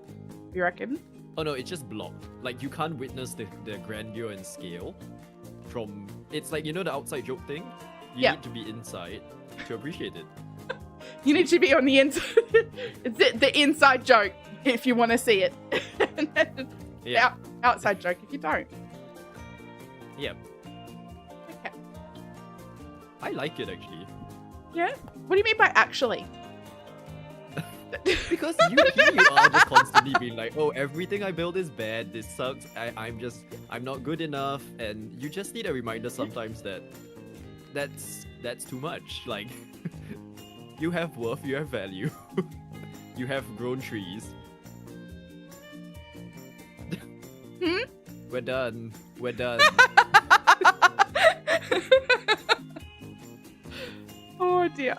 you reckon? Oh no, it's just blocked. Like you can't witness the grandeur and scale from... It's like, you know the outside joke thing? You need to be inside to appreciate it. You need to be on the inside. It's the inside joke if you want to see it. And then outside joke if you don't. Yep. Okay. I like it actually. Yeah? What do you mean by actually? Because here you are just constantly being like, oh, everything I build is bad, this sucks, I'm not good enough, and you just need a reminder sometimes that that's too much. Like, you have worth, you have value, you have grown trees. We're done. We're done. Oh dear.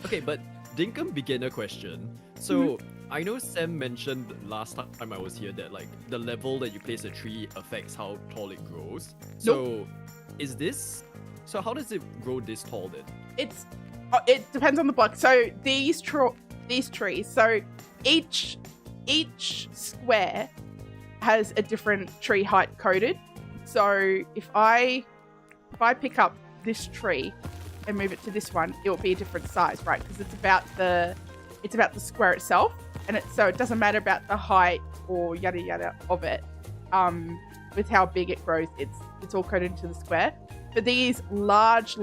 Okay, but Dinkum beginner question. So, I know Sam mentioned last time I was here that like the level that you place a tree affects how tall it grows. So, is this? So how does it grow this tall then? It depends on the block. So these trees. So each square has a different tree height coded. So if I pick up this tree and move it to this one, it will be a different size, right? Because it's about the square itself, and so it doesn't matter about the height or yada yada of it. With how big it grows, it's all coded into the square. For these large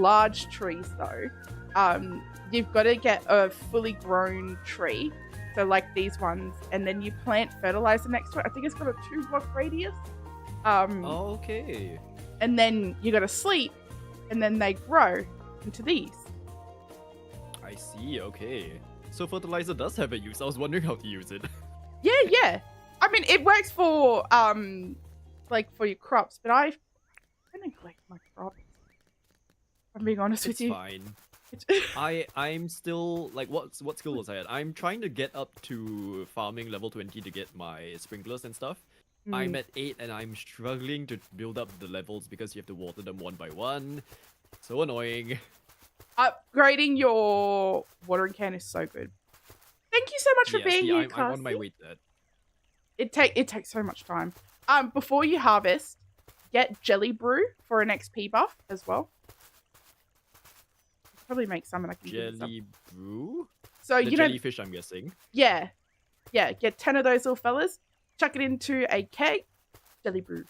trees, though, you've got to get a fully grown tree. So like these ones, and then you plant fertilizer next to it. I think it's got a 2-block radius. Okay. And then you got to sleep, and then they grow into these. I see. Okay. So fertilizer does have a use. I was wondering how to use it. Yeah. I mean, it works for like for your crops, but I neglect my crops. I'm being honest with you. It's fine. I'm still like what skill was I at? I'm trying to get up to farming level 20 to get my sprinklers and stuff. I'm at 8 and I'm struggling to build up the levels because you have to water them one by one. So annoying. Upgrading your watering can is so good. Thank you so much for being here, Cassie. I'm on my way to that. It takes so much time. Before you harvest, get jelly brew for an XP buff as well. I'll probably make some and I can give you some. Jelly brew? So the jellyfish, I'm guessing. Yeah. Get 10 of those little fellas. Chuck it into a keg. Jelly brew.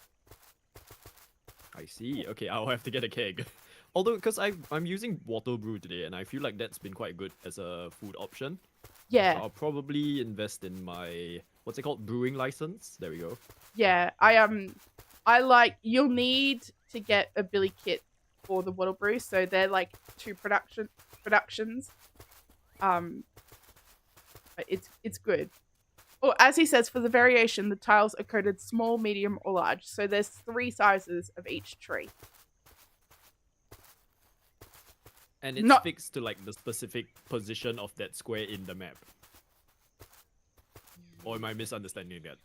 I see. Okay, I'll have to get a keg. Although, because I'm using water brew today, and I feel like that's been quite good as a food option. Yeah. So I'll probably invest in my, what's it called? Brewing license? There we go. Yeah, you'll need to get a billy kit for the water brew, so they're like 2 productions. But it's good. Or as he says, for the variation, the tiles are coded small, medium, or large. So there's 3 sizes of each tree. And it's fixed to like the specific position of that square in the map. Or am I misunderstanding that?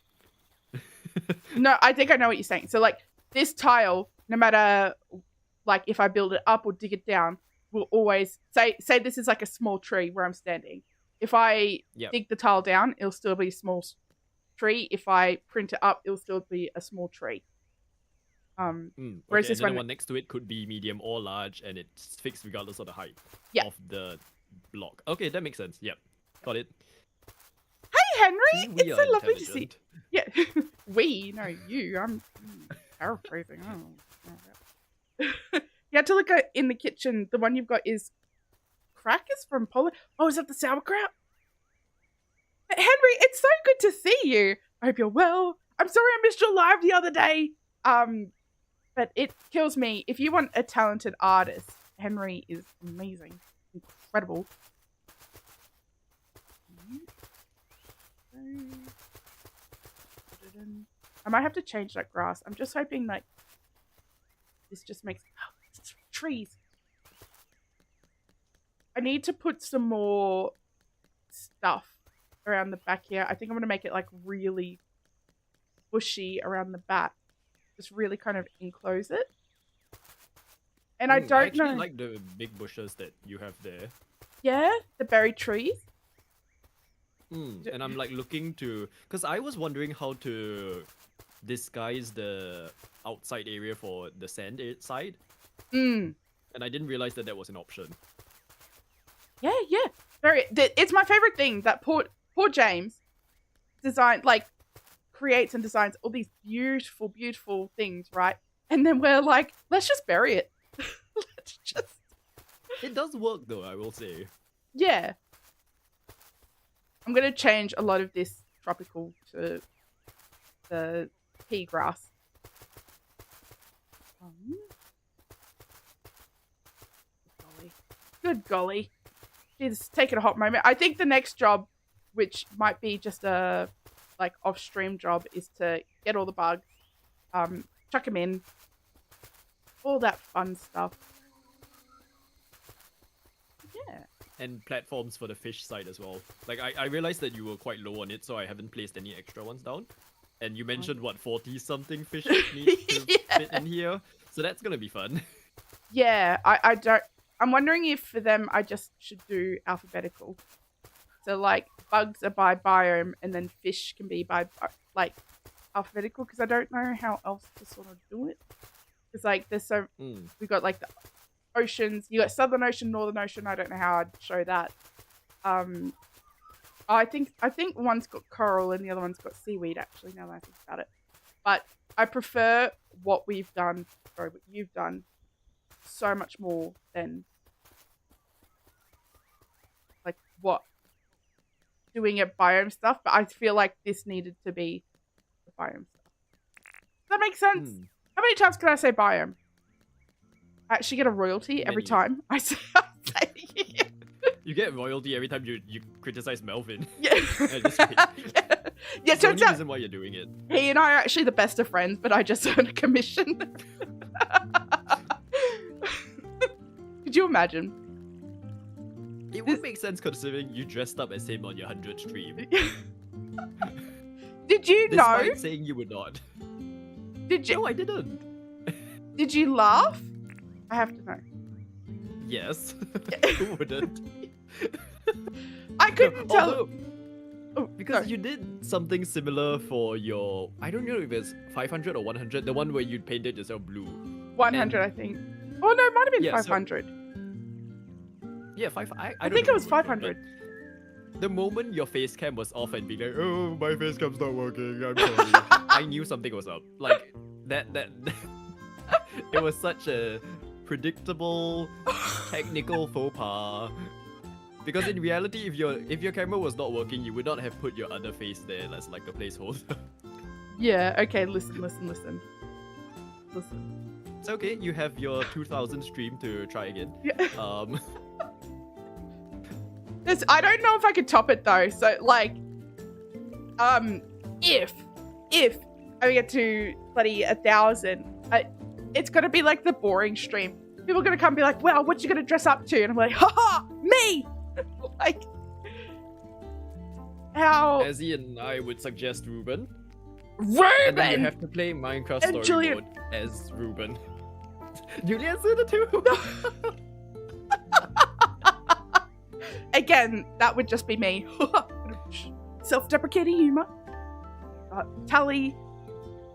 No, I think I know what you're saying. So like this tile, no matter like if I build it up or dig it down, will always say this is like a small tree where I'm standing. If I dig the tile down, it'll still be a small tree. If I print it up, it'll still be a small tree. Whereas this one next to it could be medium or large, and it's fixed regardless of the height of the block. Okay, that makes sense. Yep, got it. Hey Henry, it's so lovely to see. Yeah, you. I'm paraphrasing. Oh. You had to look at in the kitchen. The one you've got is crackers from Poland. Oh, is that the sauerkraut? Henry, it's so good to see you. I hope you're well. I'm sorry I missed your live the other day. But it kills me. If you want a talented artist, Henry is amazing. Incredible. I might have to change that grass. I'm just hoping like this just makes trees. I need to put some more stuff around the back here. I think I'm going to make it like really bushy around the back. Just really kind of enclose it. And I don't know. like the big bushes that you have there. Yeah, the berry trees. And I'm like looking to, because I was wondering how to disguise the outside area for the sand side. And I didn't realize that was an option. Yeah. It's my favorite thing that poor James creates and designs all these beautiful things, right? And then we're like, let's just bury it. It does work though, I will say. Yeah. I'm going to change a lot of this tropical to the pea grass. Good golly. Jeez, take it a hot moment. I think the next job, which might be just a off-stream job, is to get all the bugs, chuck them in, all that fun stuff. Yeah. and platforms for the fish side as well. Like I realized that you were quite low on it, so I haven't placed any extra ones down. And you mentioned what 40 something fish need to fit in here, so that's gonna be fun. Yeah, I don't. I'm wondering if for them I just should do alphabetical. So like bugs are by biome, and then fish can be by like alphabetical, because I don't know how else to sort of do it. Because like there's so we got like the oceans. You got Southern Ocean, Northern Ocean. I don't know how I'd show that. I think one's got coral and the other one's got seaweed. Actually, now that I think about it, but I prefer what we've done. Sorry, what you've done, so much more than like what doing it biome stuff. But I feel like this needed to be the biome stuff. Does that make sense? How many times can I say biome? I actually get a royalty every time I say it. You get royalty every time you criticize Melvin. Yeah. Yeah, it's the only reason why you're doing it. He and I are actually the best of friends, but I just earned a commission. Could you imagine? It would make sense considering you dressed up as him on your 100th stream. Did you know? Despite saying you would not. Did you? No, I didn't. Did you laugh? I have to know. Yes. Who wouldn't? I couldn't tell. Because you did something similar for your, I don't know if it's 500 or 100, the one where you painted yourself blue. 100, I think. Oh no, it might have been 500. I think it was 500. The moment your face cam was off and being like, oh, my face cam's not working, I'm sorry. I knew something was up. Like, that it was such a predictable, technical faux pas. Because in reality, if your camera was not working, you would not have put your other face there as like a placeholder. Yeah, okay, listen. It's okay, you have your 2000 stream to try again. Yeah. I don't know if I could top it though. So like, if I get to bloody 1,000, it's gonna be like the boring stream. People are gonna come and be like, "Wow, what you gonna dress up to?" And I'm like, "Haha, me!" Like, how? Azzy and I would suggest Ruben. And then you have to play Minecraft Story Mode as Ruben. Julian's in it too. Again, that would just be me. Self-deprecating humor. Tally,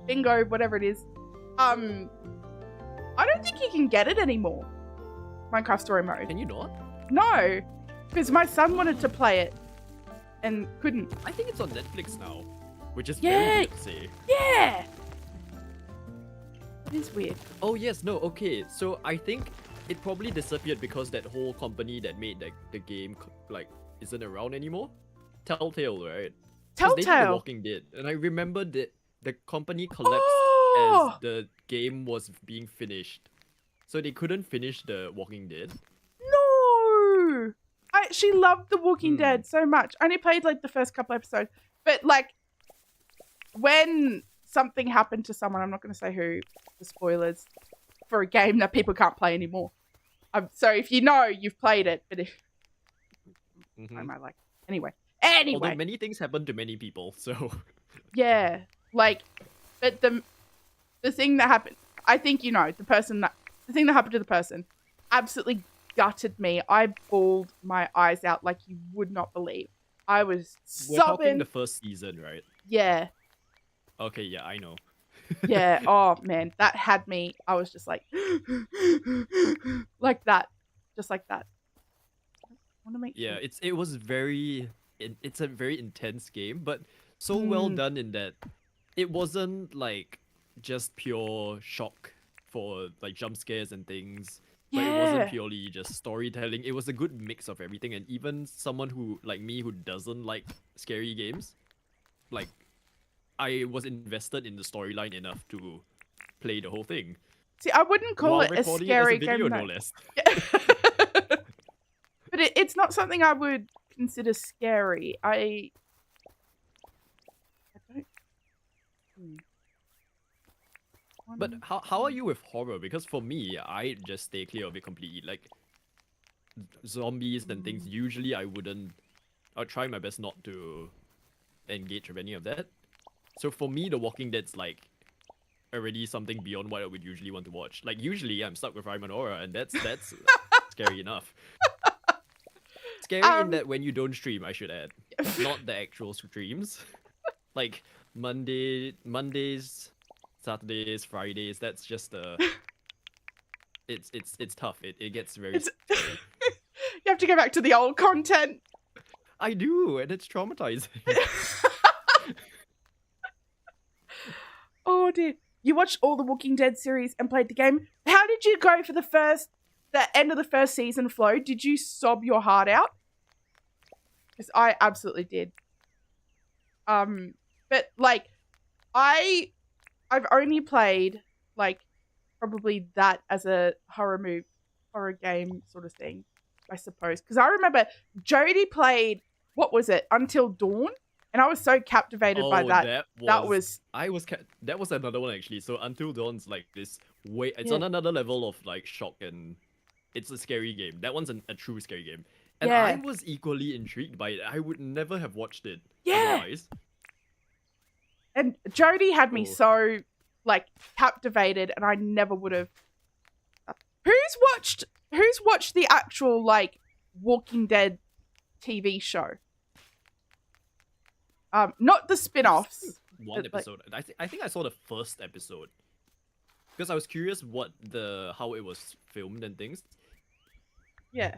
bingo, whatever it is. I don't think you can get it anymore. Minecraft Story Mode. Can you not? No, because my son wanted to play it and couldn't. I think it's on Netflix now, which is very weird to say. Yeah. It is weird. Oh yes, no, okay. So I think it probably disappeared because that whole company that made the game like isn't around anymore. Telltale, right? Telltale. They did The Walking Dead, and I remember that the company collapsed as the game was being finished, so they couldn't finish The Walking Dead. No, I actually loved The Walking Dead so much. I only played like the first couple episodes, but like when something happened to someone, I'm not going to say who, the spoilers for a game that people can't play anymore. So if you know, you've played it, but if I might like anyway. Although many things happen to many people, so yeah, like, but the thing that happened, I think the thing that happened to the person absolutely gutted me. I bawled my eyes out like you would not believe. I was We're sobbing. talking the first season, right? Yeah. Okay, yeah, I know. Yeah. Oh man, that had me. I was just like, like that, just like that. I want to make Yeah, sure. it was very. It's a very intense game, but so well done in that it wasn't like just pure shock for like jump scares and things. But it wasn't purely just storytelling. It was a good mix of everything, and even someone who like me who doesn't like scary games, like I was invested in the storyline enough to play the whole thing. See, I wouldn't call it a scary game. No less. But it's not something I would consider scary. I don't. But how are you with horror? Because for me, I just stay clear of it completely. Like, zombies and things, usually I would try my best not to engage with any of that. So for me, The Walking Dead's like already something beyond what I would usually want to watch. Like usually I'm stuck with Ryman Aura, and that's scary enough. Scary in that when you don't stream, I should add, not the actual streams. Like Mondays, Saturdays, Fridays. That's just it's tough. It gets very. Scary. You have to go back to the old content. I do, and it's traumatizing. Oh dear. You watched all the Walking Dead series and played the game. How did you go for the end of the first season, Flo? Did you sob your heart out? Because I absolutely did. But like, I've only played like probably that as a horror game sort of thing, I suppose. Because I remember Jodie played, what was it, Until Dawn? And I was so captivated by that. That was another one actually. So Until Dawn's like this it's on another level of like shock, and it's a scary game. That one's a true scary game. And I was equally intrigued by it. I would never have watched it otherwise. And Jodie had me so like captivated, and I never would have. Who's watched the actual like Walking Dead TV show? Not the spin-offs. One episode. Like, I think I saw the first episode because I was curious how it was filmed and things. Yeah.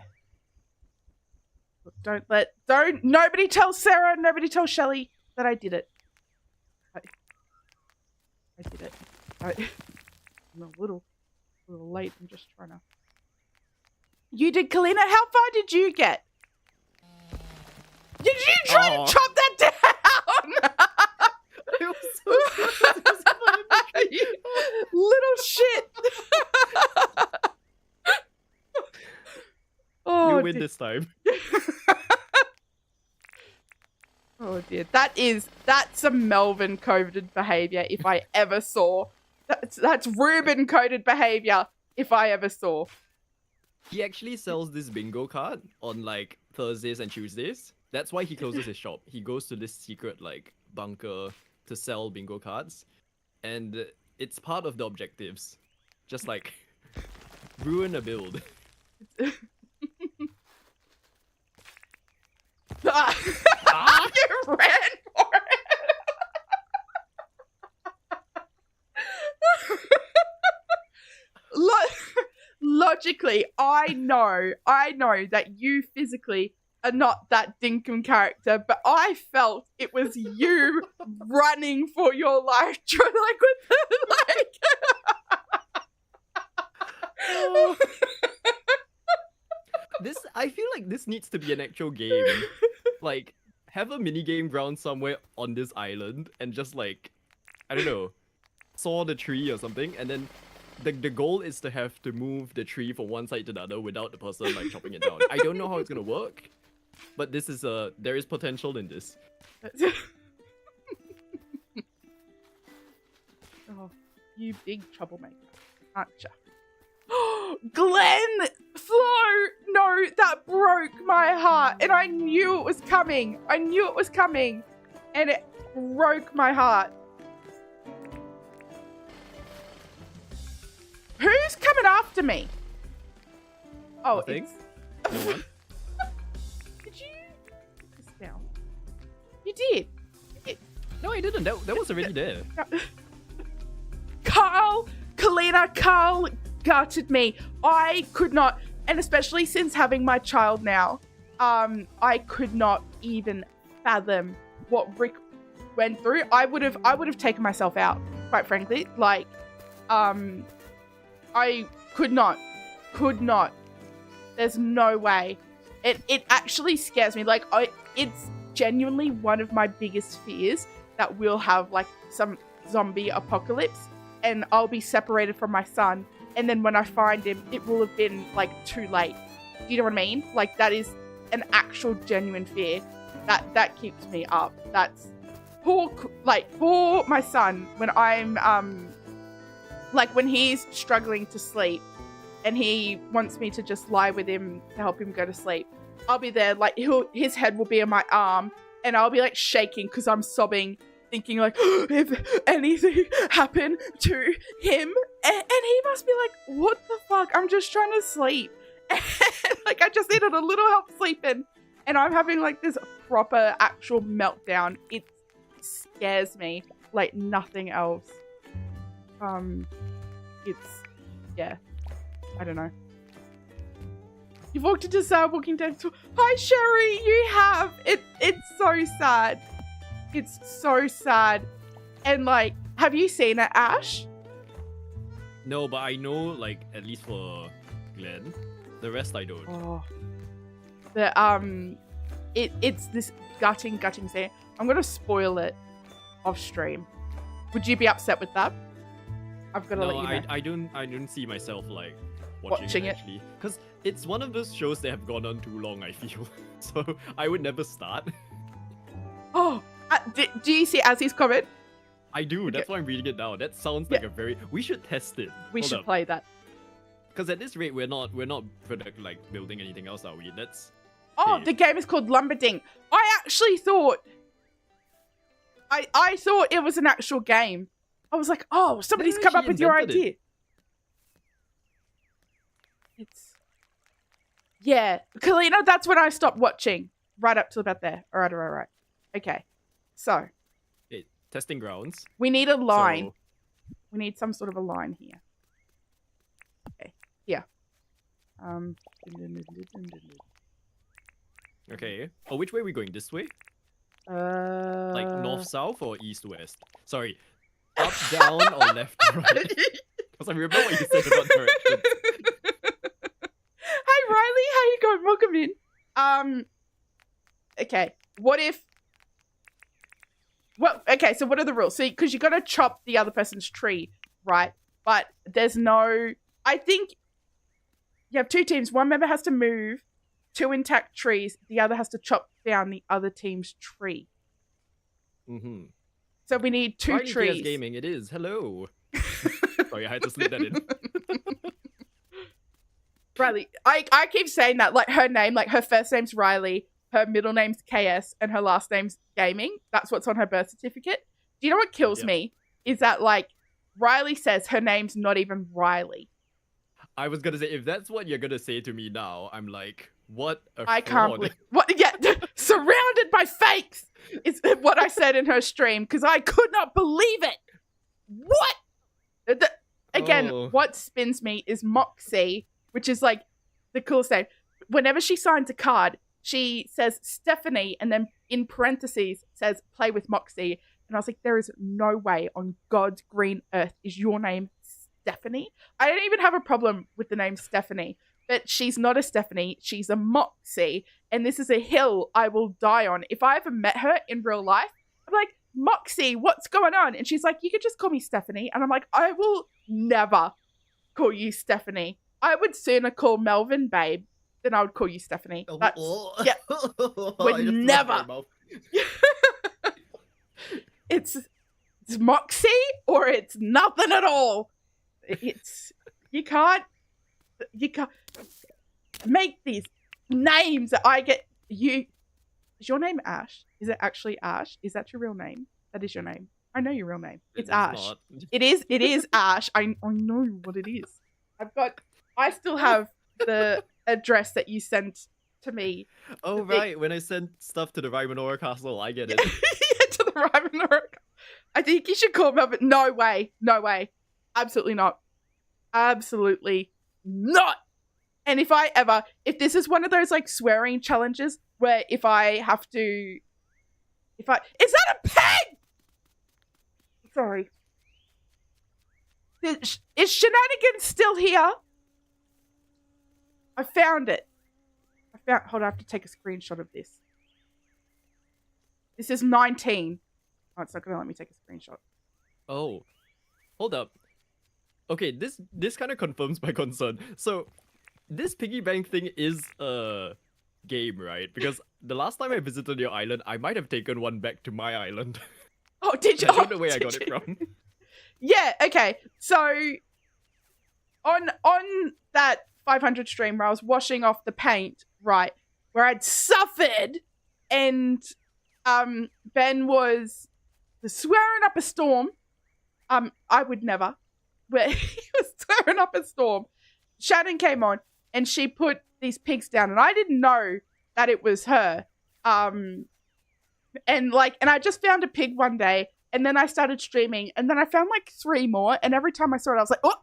Nobody tell Sarah, nobody tell Shelley that I did it. I did it. I'm a little late. I'm just trying to. You did, Kalina. How far did you get? Did you try to chop that down? It was so little shit. You win this time. Oh dear, that's some Melvin coded behavior if I ever saw. That's Ruben coded behavior if I ever saw. He actually sells this bingo card on like Thursdays and Tuesdays. That's why he closes his shop. He goes to this secret like bunker to sell bingo cards, and it's part of the objectives. Just like ruin a build. You ran for it. Logically, I know that you physically are not that Dinkum character, but I felt it was you running for your life, like with the I feel like this needs to be an actual game. Like, have a mini game ground somewhere on this island and just like, I don't know, saw the tree or something, and then the goal is to have to move the tree from one side to the other without the person like chopping it down. I don't know how it's gonna work, but this is there is potential in this. Oh, you big troublemaker, aren't you? Glenn! Flo! No, that broke my heart. And I knew it was coming. And it broke my heart. Who's coming after me? Oh, Nothing? it's... No one? Did you put this down? You did. No, I didn't. That was already there. Carl gutted me. I could not, and especially since having my child now, I could not even fathom what Rick went through. I would have taken myself out, quite frankly. Like, I could not. There's no way. It actually scares me. Like, it's genuinely one of my biggest fears that we'll have like some zombie apocalypse and I'll be separated from my son. And then when I find him, it will have been like too late. Do you know what I mean? Like, that is an actual genuine fear that keeps me up. That's for my son when I'm like when he's struggling to sleep and he wants me to just lie with him to help him go to sleep, I'll be there, like, his head will be on my arm, and I'll be, like, shaking because I'm sobbing, thinking, like, if anything happened to him, and he must be like, what the fuck? I'm just trying to sleep. And, like, I just needed a little help sleeping, and I'm having, like, this proper, actual meltdown. It scares me like nothing else. It's, yeah, I don't know. You've walked into Walking Dead. Hi, Sherry, you have. It's so sad. It's so sad. And, like, have you seen it, Ash? No, but I know, like, at least for Glenn. The rest I don't. Oh. It's this gutting scene. I'm gonna spoil it off stream. Would you be upset with that? I've got to let you know. I don't see myself like watching it actually, because it's one of those shows that have gone on too long. I feel so I would never start. Oh, do you see Azzy's comment? I do. That's why I'm reading it now. That sounds like a very. We should test it. We should play that. Because at this rate, we're not like building anything else, are we? That's. Oh, the game is called Lumberding. I actually thought. I thought it was an actual game. I was like, oh, somebody's come up with your idea. It's. Yeah, Kalina, that's when I stopped watching. Right up to about there. All right. Okay, so. Testing grounds. We need a line. So... We need some sort of a line here. Okay, here. Okay. Oh, which way are we going? This way? Like north-south or east-west? Sorry. Up, down, or left-right? Because I remember what you said about directions. Hi, Riley. How you going? Welcome in. Okay. What if... Well, okay, so what are the rules? So, because you got to chop the other person's tree, right? But there's no... I think you have two teams. One member has to move 2 intact trees. The other has to chop down the other team's tree. Mm-hmm. So we need 2 trees. Gaming, it is. Hello. Sorry, I had to slip that in. Riley. I keep saying that. Like, her name, like, her first name's Riley. Her middle name's KS and her last name's Gaming. That's what's on her birth certificate. Do you know what kills me? Is that, like, Riley says her name's not even Riley. I was gonna say, if that's what you're gonna say to me now, I'm like, what a fraud. I can't believe... What? Yeah, surrounded by fakes is what I said in her stream, because I could not believe it. What? Again, what spins me is Moxie, which is, like, the coolest name. Whenever she signs a card... She says Stephanie, and then in parentheses says play with Moxie. And I was like, there is no way on God's green earth is your name Stephanie. I don't even have a problem with the name Stephanie, but she's not a Stephanie. She's a Moxie. And this is a hill I will die on. If I ever met her in real life, I'm like, Moxie, what's going on? And she's like, you could just call me Stephanie. And I'm like, I will never call you Stephanie. I would sooner call Melvin Babe. Then I would call you Stephanie. Yeah, would never. It's Moxie or it's nothing at all. It's you can't make these names that I get. You is your name Ash? Is it actually Ash? Is that your real name? That is your name. I know your real name. It's Ash. Not. It is Ash. I know what it is. I still have the address that you sent to me. Oh, right. When I sent stuff to the Rymanora Castle, I get it. Yeah, to the Rymanora. I think you should call Melvin. No way. Absolutely not. Absolutely not. And if this is one of those, like, swearing challenges where is that a pig? Sorry. Is Shenanigans still here? I found it. Hold on, I have to take a screenshot of this. This is 19. Oh, it's not going to let me take a screenshot. Oh. Hold up. Okay, this kind of confirms my concern. So, this piggy bank thing is a game, right? Because the last time I visited your island, I might have taken one back to my island. Oh, did you? I don't know where I got it from. Yeah, okay. So... On that 500 stream where I was washing off the paint, right, where I'd suffered, and Ben was swearing up a storm. I would never, but he was swearing up a storm. Shannon came on and she put these pigs down, and I didn't know that it was her. And I just found a pig one day, and then I started streaming, and then I found like 3 more, and every time I saw it, I was like, what?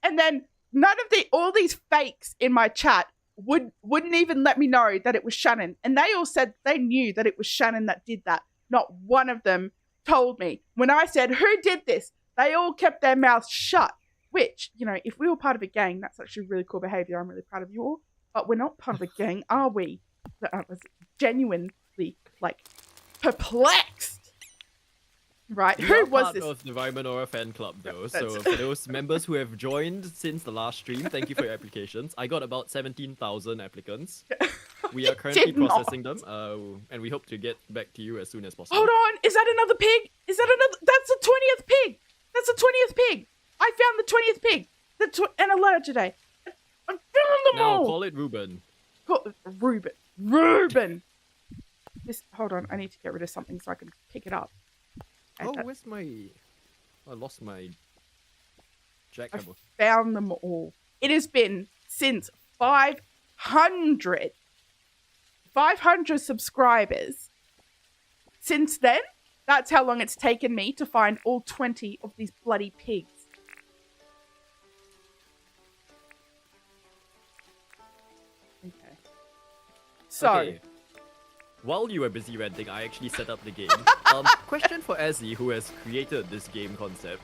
And then all these fakes in my chat wouldn't even let me know that it was Shannon. And they all said they knew that it was Shannon that did that. Not one of them told me. When I said, who did this? They all kept their mouths shut. Which, if we were part of a gang, that's actually really cool behavior. I'm really proud of you all. But we're not part of a gang, are we? I was genuinely, perplexed. Right, who was this? Part of the Vimanora fan club, though. So for those members who have joined since the last stream, thank you for your applications. I got about 17,000 applicants. We are currently processing them, and we hope to get back to you as soon as possible. Hold on, is that another pig? That's the 20th pig. That's the 20th pig. I found the 20th pig. And a letter today. I found them all. Now call it Ruben. Ruben. Hold on, I need to get rid of something so I can pick it up. Where's my... I lost my jackhammer. I found them all. It has been since 500 subscribers. Since then, that's how long it's taken me to find all 20 of these bloody pigs. Okay. So... Okay. While you were busy renting, I actually set up the game. Question for Azzy, who has created this game concept.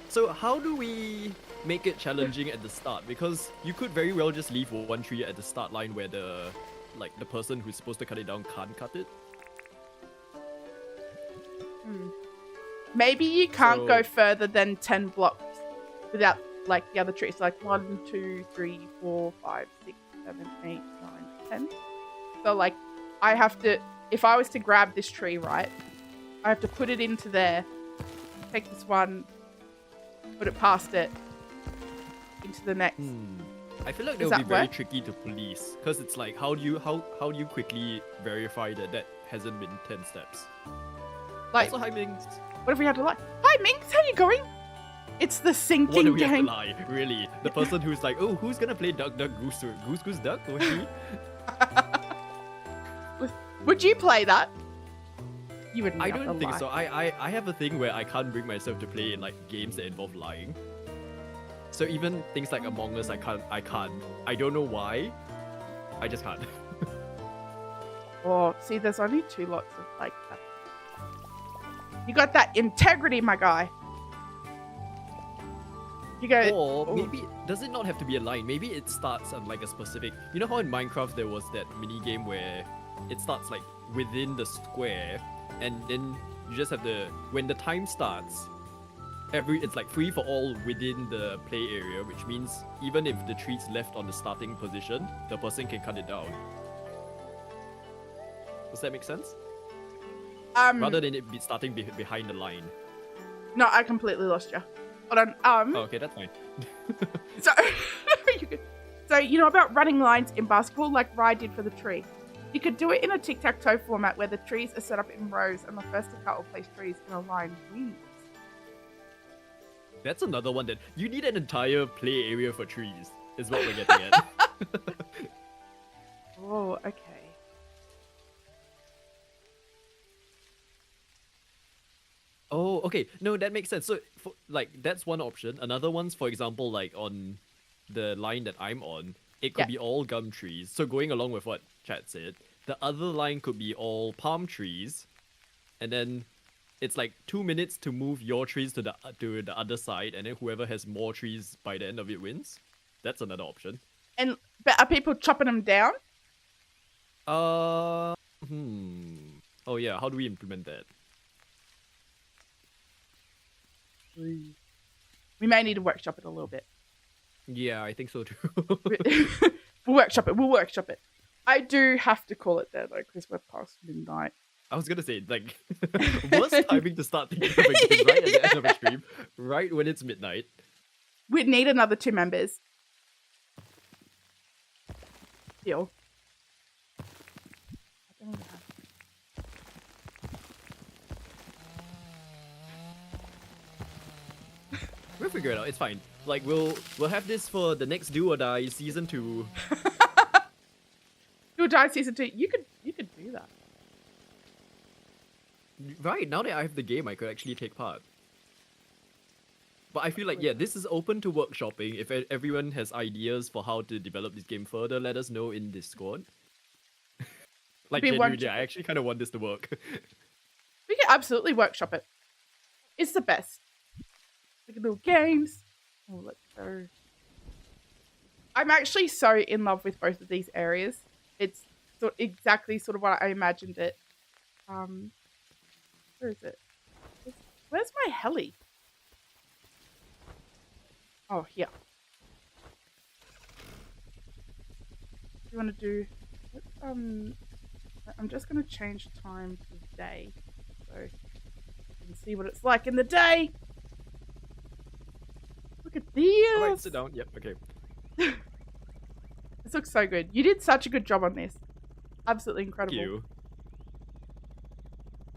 So how do we make it challenging at the start? Because you could very well just leave one tree at the start line where the person who's supposed to cut it down can't cut it. Maybe you can't go further than 10 blocks without the other trees. 1, 2, 3, 4, 5, 6, 7, 8, 9, 10. So I have to, if I was to grab this tree, right, I have to put it into there, take this one, put it past it, into the next. I feel like that would be very tricky to police, because it's like, how do you quickly verify that hasn't been 10 steps? Also, hi Minx. What if we had to lie? Hi Minx, how you going? It's the sinking what do we game. Have to lie? Really? The person who's like, oh, who's gonna play Duck Duck Goose Goose Goose Duck? Or he? Would you play that? You wouldn't. I don't think so. I have a thing where I can't bring myself to play in games that involve lying. So even things like Among Us, I can't. I don't know why. I just can't. Oh, see, there's only 2 lots of that. You got that integrity, my guy. You go. Or maybe does it not have to be a line? Maybe it starts on a specific. You know how in Minecraft there was that mini game where it starts within the square, and then you just have when the time starts, it's free for all within the play area, which means even if the tree's left on the starting position, the person can cut it down. Does that make sense? Rather than it be starting behind the line. No, I completely lost you. Hold on. Oh, okay, that's fine. So you know about running lines in basketball, like Rye did for the tree? You could do it in a tic-tac-toe format where the trees are set up in rows and the first to cut or place trees in a line wins. That's another one that you need an entire play area for trees, is what we're getting at. Oh, okay. Oh, okay. No, that makes sense. So, that's one option. Another one's, for example, on the line that I'm on, it could be all gum trees. So going along with what Chat said, the other line could be all palm trees, and then it's 2 minutes to move your trees to the other side, and then whoever has more trees by the end of it wins. That's another option. But are people chopping them down? Oh yeah, how do we implement that? We may need to workshop it a little bit. Yeah, I think so too. We'll workshop it. I do have to call it there though, because we're past midnight. I was gonna say, worst timing to start thinking of a game right at the end of a stream, right when it's midnight. We need another 2 members. Deal. I don't even have. We'll figure it out. It's fine. Like we'll have this for the next Do or Die season 2. Do or Die season 2. You could do that. Right, now that I have the game, I could actually take part. But I feel like, yeah, this is open to workshopping. If everyone has ideas for how to develop this game further, let us know in Discord. Like, genuinely, I actually kind of want this to work. We can absolutely workshop it. It's the best. Like little games. Oh, let's go. I'm actually so in love with both of these areas. It's exactly sort of what I imagined it. Where is it? Where's my heli? Oh, here. You want to do? I'm just gonna change time to day, so you can see what it's like in the day. Look at these. Alright, sit down. Yep. Okay. This looks so good. You did such a good job on this. Absolutely incredible. Thank you.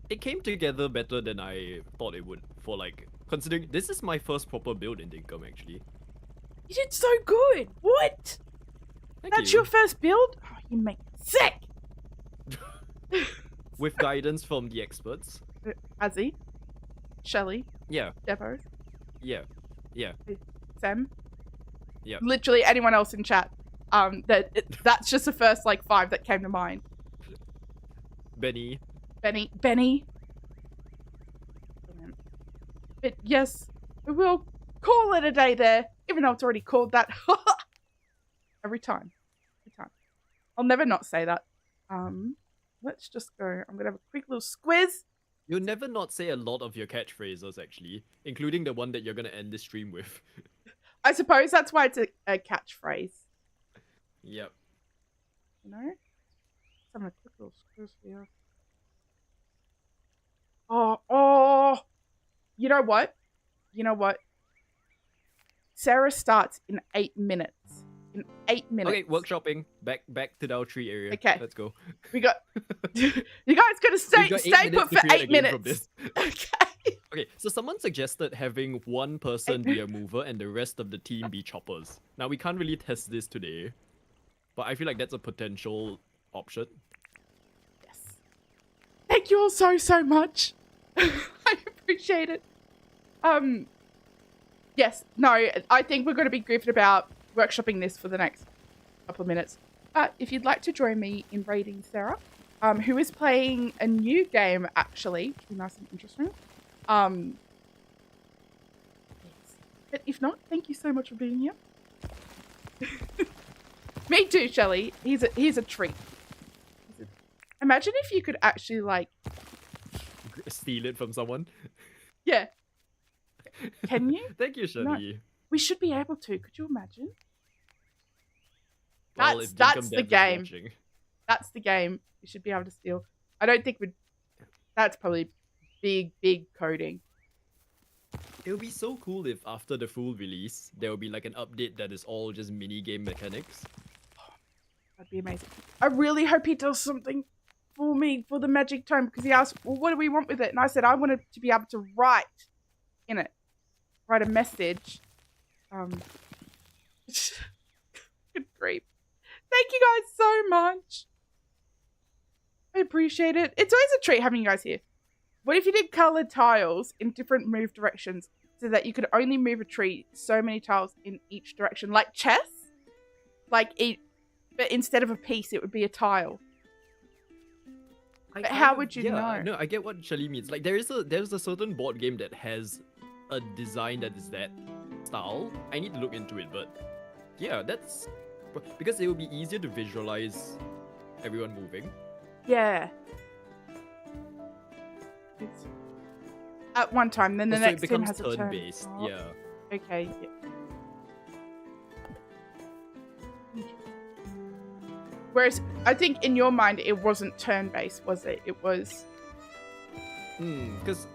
It came together better than I thought it would. For like, considering this is my first proper build in Dinkum, actually. You did so good. What? That's your first build? Oh, you make me sick. With guidance from the experts. Azzy, Shelly, Yeah. Devo, Yeah. Yeah. Sam. Yeah. Literally anyone else in chat. That's just the first like 5 that came to mind. Benny. Benny. But yes, we'll call it a day there, even though it's already called that. Every time. I'll never not say that. Let's just go. I'm gonna have a quick little squiz. You'll never not say a lot of your catchphrases, actually, including the one that you're gonna end the stream with. I suppose that's why it's a catchphrase. Yep. You know? Let's have a quick little squiz here. Oh. You know what? Sarah starts in 8 minutes. In 8 minutes. Okay, workshopping. Back to the tree area. Okay. Let's go. We got... You guys gotta stay put for 8 minutes. Okay. Okay, so someone suggested having one person be a mover and the rest of the team be choppers. Now, we can't really test this today, but I feel like that's a potential option. Yes. Thank you all so much. I appreciate it. Yes, no, I think we're going to be goofing about workshopping this for the next couple of minutes. If you'd like to join me in raiding Sarah, who is playing a new game, actually, which will be nice and interesting. Yes. But if not, thank you so much for being here. Me too, Shelley. He's a treat. Imagine if you could actually, like... Steal it from someone? Yeah. Can you? Thank you, Shelley. No. We should be able to. Could you imagine? Well, That's the game. That's the game. We should be able to steal. I don't think we'd... That's probably big coding. It would be so cool if after the full release, there will be like an update that is all just mini-game mechanics. That'd be amazing. I really hope he does something for me for the magic tome, because he asked, well, what do we want with it? And I said I wanted to be able to write in it. Write a message. Good grief. Thank you guys so much. I appreciate it. It's always a treat having you guys here. What if you did colored tiles in different move directions so that you could only move a tree so many tiles in each direction? Like chess? But instead of a piece, it would be a tile. But how would you know? No, I get what Shelley means. Like there's a certain board game that has a design that is that style. I need to look into it, but yeah, that's because it will be easier to visualize everyone moving. Yeah. It's at one time, then the Also, next it team becomes has a turn. turn-based. Oh, Yeah. okay. Yeah. Whereas I think in your mind it wasn't turn-based, was it? It was. Because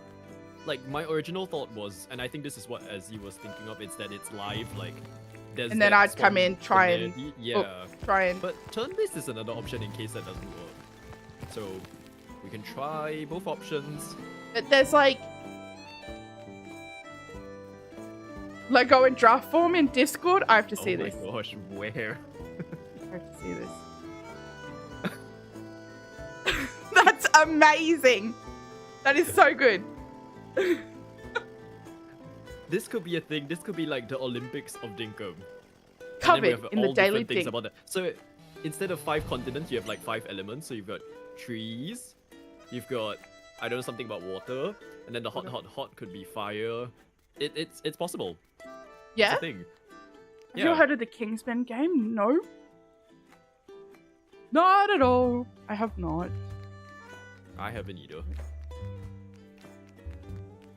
like my original thought was, and I think this is what Azzy was thinking of, it's that it's live, like there's And then that I'd come in, try and spontaneity. Yeah. try and. But turn-based is another option in case that doesn't work. So we can try both options. But there's like Lego in draft form in Discord. I have to see this. Oh my gosh, where? I have to see this. That's amazing. That is so good. This could be a thing. This could be like the Olympics of Dinkum. Covered in the daily things thing. about that. So instead of 5 continents, you have like 5 elements. So you've got trees, you've got, I don't know, something about water, and then the hot could be fire. It's possible. Yeah. It's a thing. Have you heard of the Kingsman game? No. Not at all. I have not. I haven't either.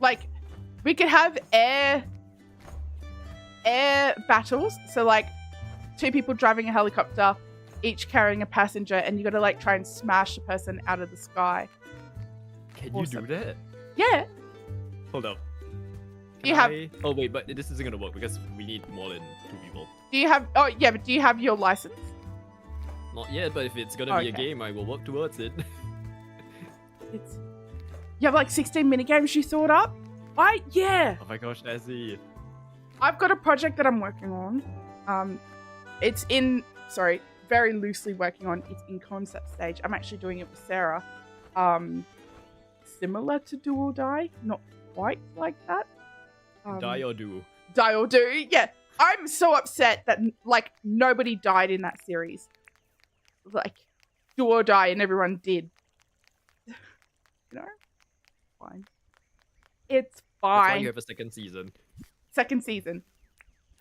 Like, we could have air battles. So like 2 people driving a helicopter, each carrying a passenger, and you got to like try and smash the person out of the sky. Can you do that? Yeah. Hold up. You have. Oh wait, but this isn't gonna work because we need more than 2 people. Do you have? Oh yeah, but do you have your license? Not yet, but if it's gonna be a game, I will work towards it. It's. You have like 16 mini games you thought up. Yeah. Oh my gosh, Azzy. I've got a project that I'm working on. It's in. Sorry, very loosely working on. It's in concept stage. I'm actually doing it with Sarah. Similar to Do or Die, not quite like that. Die or do. Die or do. Yeah. I'm so upset that like nobody died in that series. Like Do or Die and everyone did. You know? Fine. It's That's why fine. you have a second season. Second season.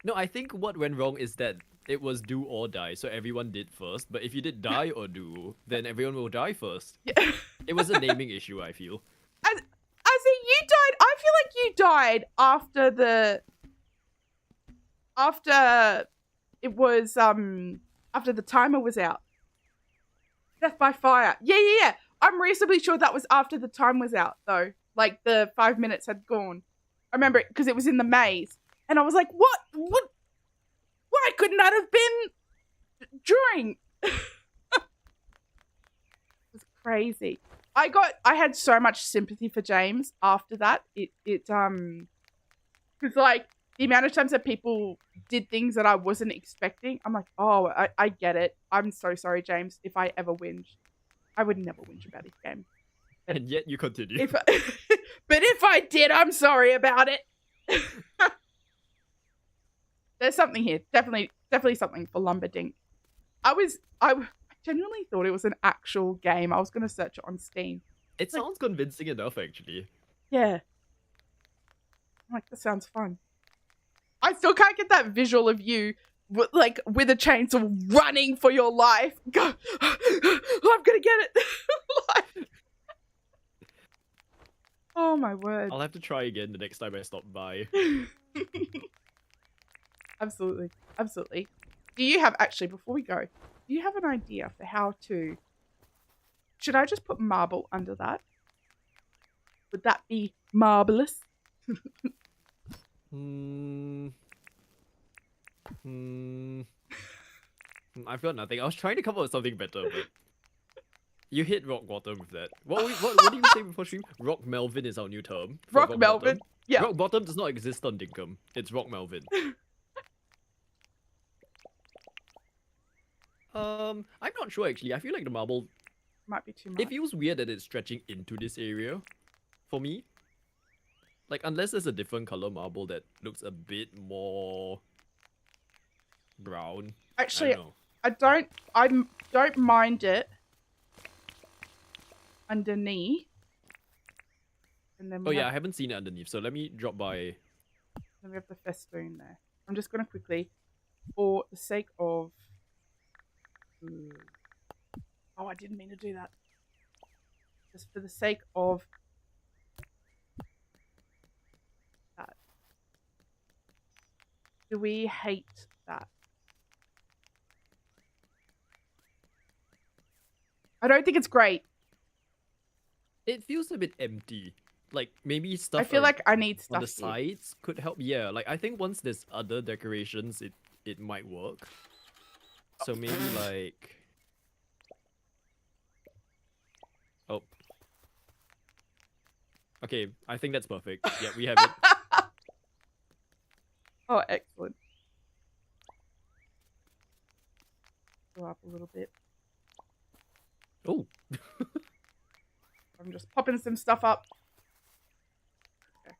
No, I think what went wrong is that it was do or die, so everyone did first. But if you did die or do, then everyone will die first. Yeah. It was a naming issue, I feel. As in you died. I feel like you died after it was after the timer was out. Death by fire. Yeah. I'm reasonably sure that was after the time was out though. Like the 5 minutes had gone. I remember it because it was in the maze. And I was like, what? Why couldn't that have been during? It was crazy. I had so much sympathy for James after that. Because like the amount of times that people did things that I wasn't expecting, I'm like, oh, I get it. I'm so sorry, James, if I ever whinge. I would never whinge about this game. And yet you continue. But if I did, I'm sorry about it. There's something here. Definitely something for Lumberdink. I genuinely thought it was an actual game. I was going to search it on Steam. It sounds convincing enough, actually. Yeah. I'm like, that sounds fun. I still can't get that visual of you with a chainsaw running for your life. Go, I'm going to get it. Oh my word. I'll have to try again the next time I stop by. Absolutely. Do you have, actually, before we go, do you have an idea for how to... Should I just put marble under that? Would that be marvelous? I've got nothing. I was trying to come up with something better, but you hit rock bottom with that. What did you say before stream? Rock Melvin is our new term. Rock Melvin. Bottom. Yeah. Rock bottom does not exist on Dinkum. It's Rock Melvin. I'm not sure actually. I feel like the marble might be too much. It feels weird that it's stretching into this area for me. Like unless there's a different color marble that looks a bit more brown. Actually, I don't mind it underneath. And then I haven't seen it underneath, so let me drop by. Then we have the festoon there. I'm just gonna quickly, for the sake of oh, I didn't mean to do that. Just for the sake of that. Do we hate that? I don't think it's great. It feels a bit empty. like maybe stuff I feel like I need on the stuff here. sides could help. Yeah, like I think once there's other decorations, it might work. So maybe like, oh, okay, I think that's perfect. Yeah, we have it. Oh, excellent. Go up a little bit. Oh, I'm just popping some stuff up. Okay.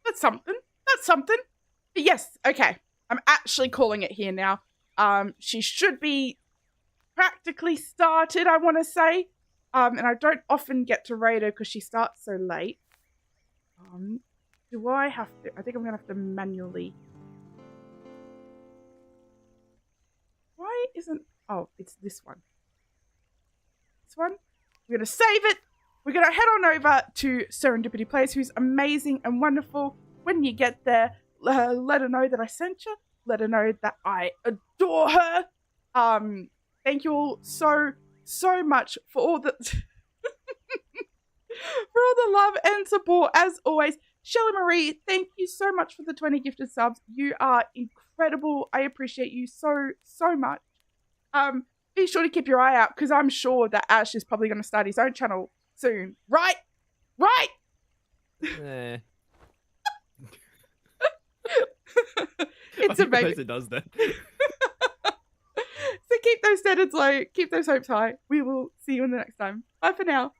That's something. That's something. But yes, okay. I'm actually calling it here now. She should be practically started, I want to say. And I don't often get to raid her because she starts so late. Do I have to? I think I'm going to have to manually. Why isn't... Oh, it's this one. This one. We're going to save it. We're going to head on over to Serendipity Place, who's amazing and wonderful. When you get there, let her know that I sent you. Let her know that I adore her. Thank you all so much for all the for all the love and support as always. Shelly Marie, thank you so much for the 20 gifted subs. You are incredible. I appreciate you so much. Be sure to keep your eye out because I'm sure that Ash is probably going to start his own channel soon. Right? eh. It's I amazing. realize it does that. So keep those standards low, keep those hopes high. We will see you in the next time. Bye for now.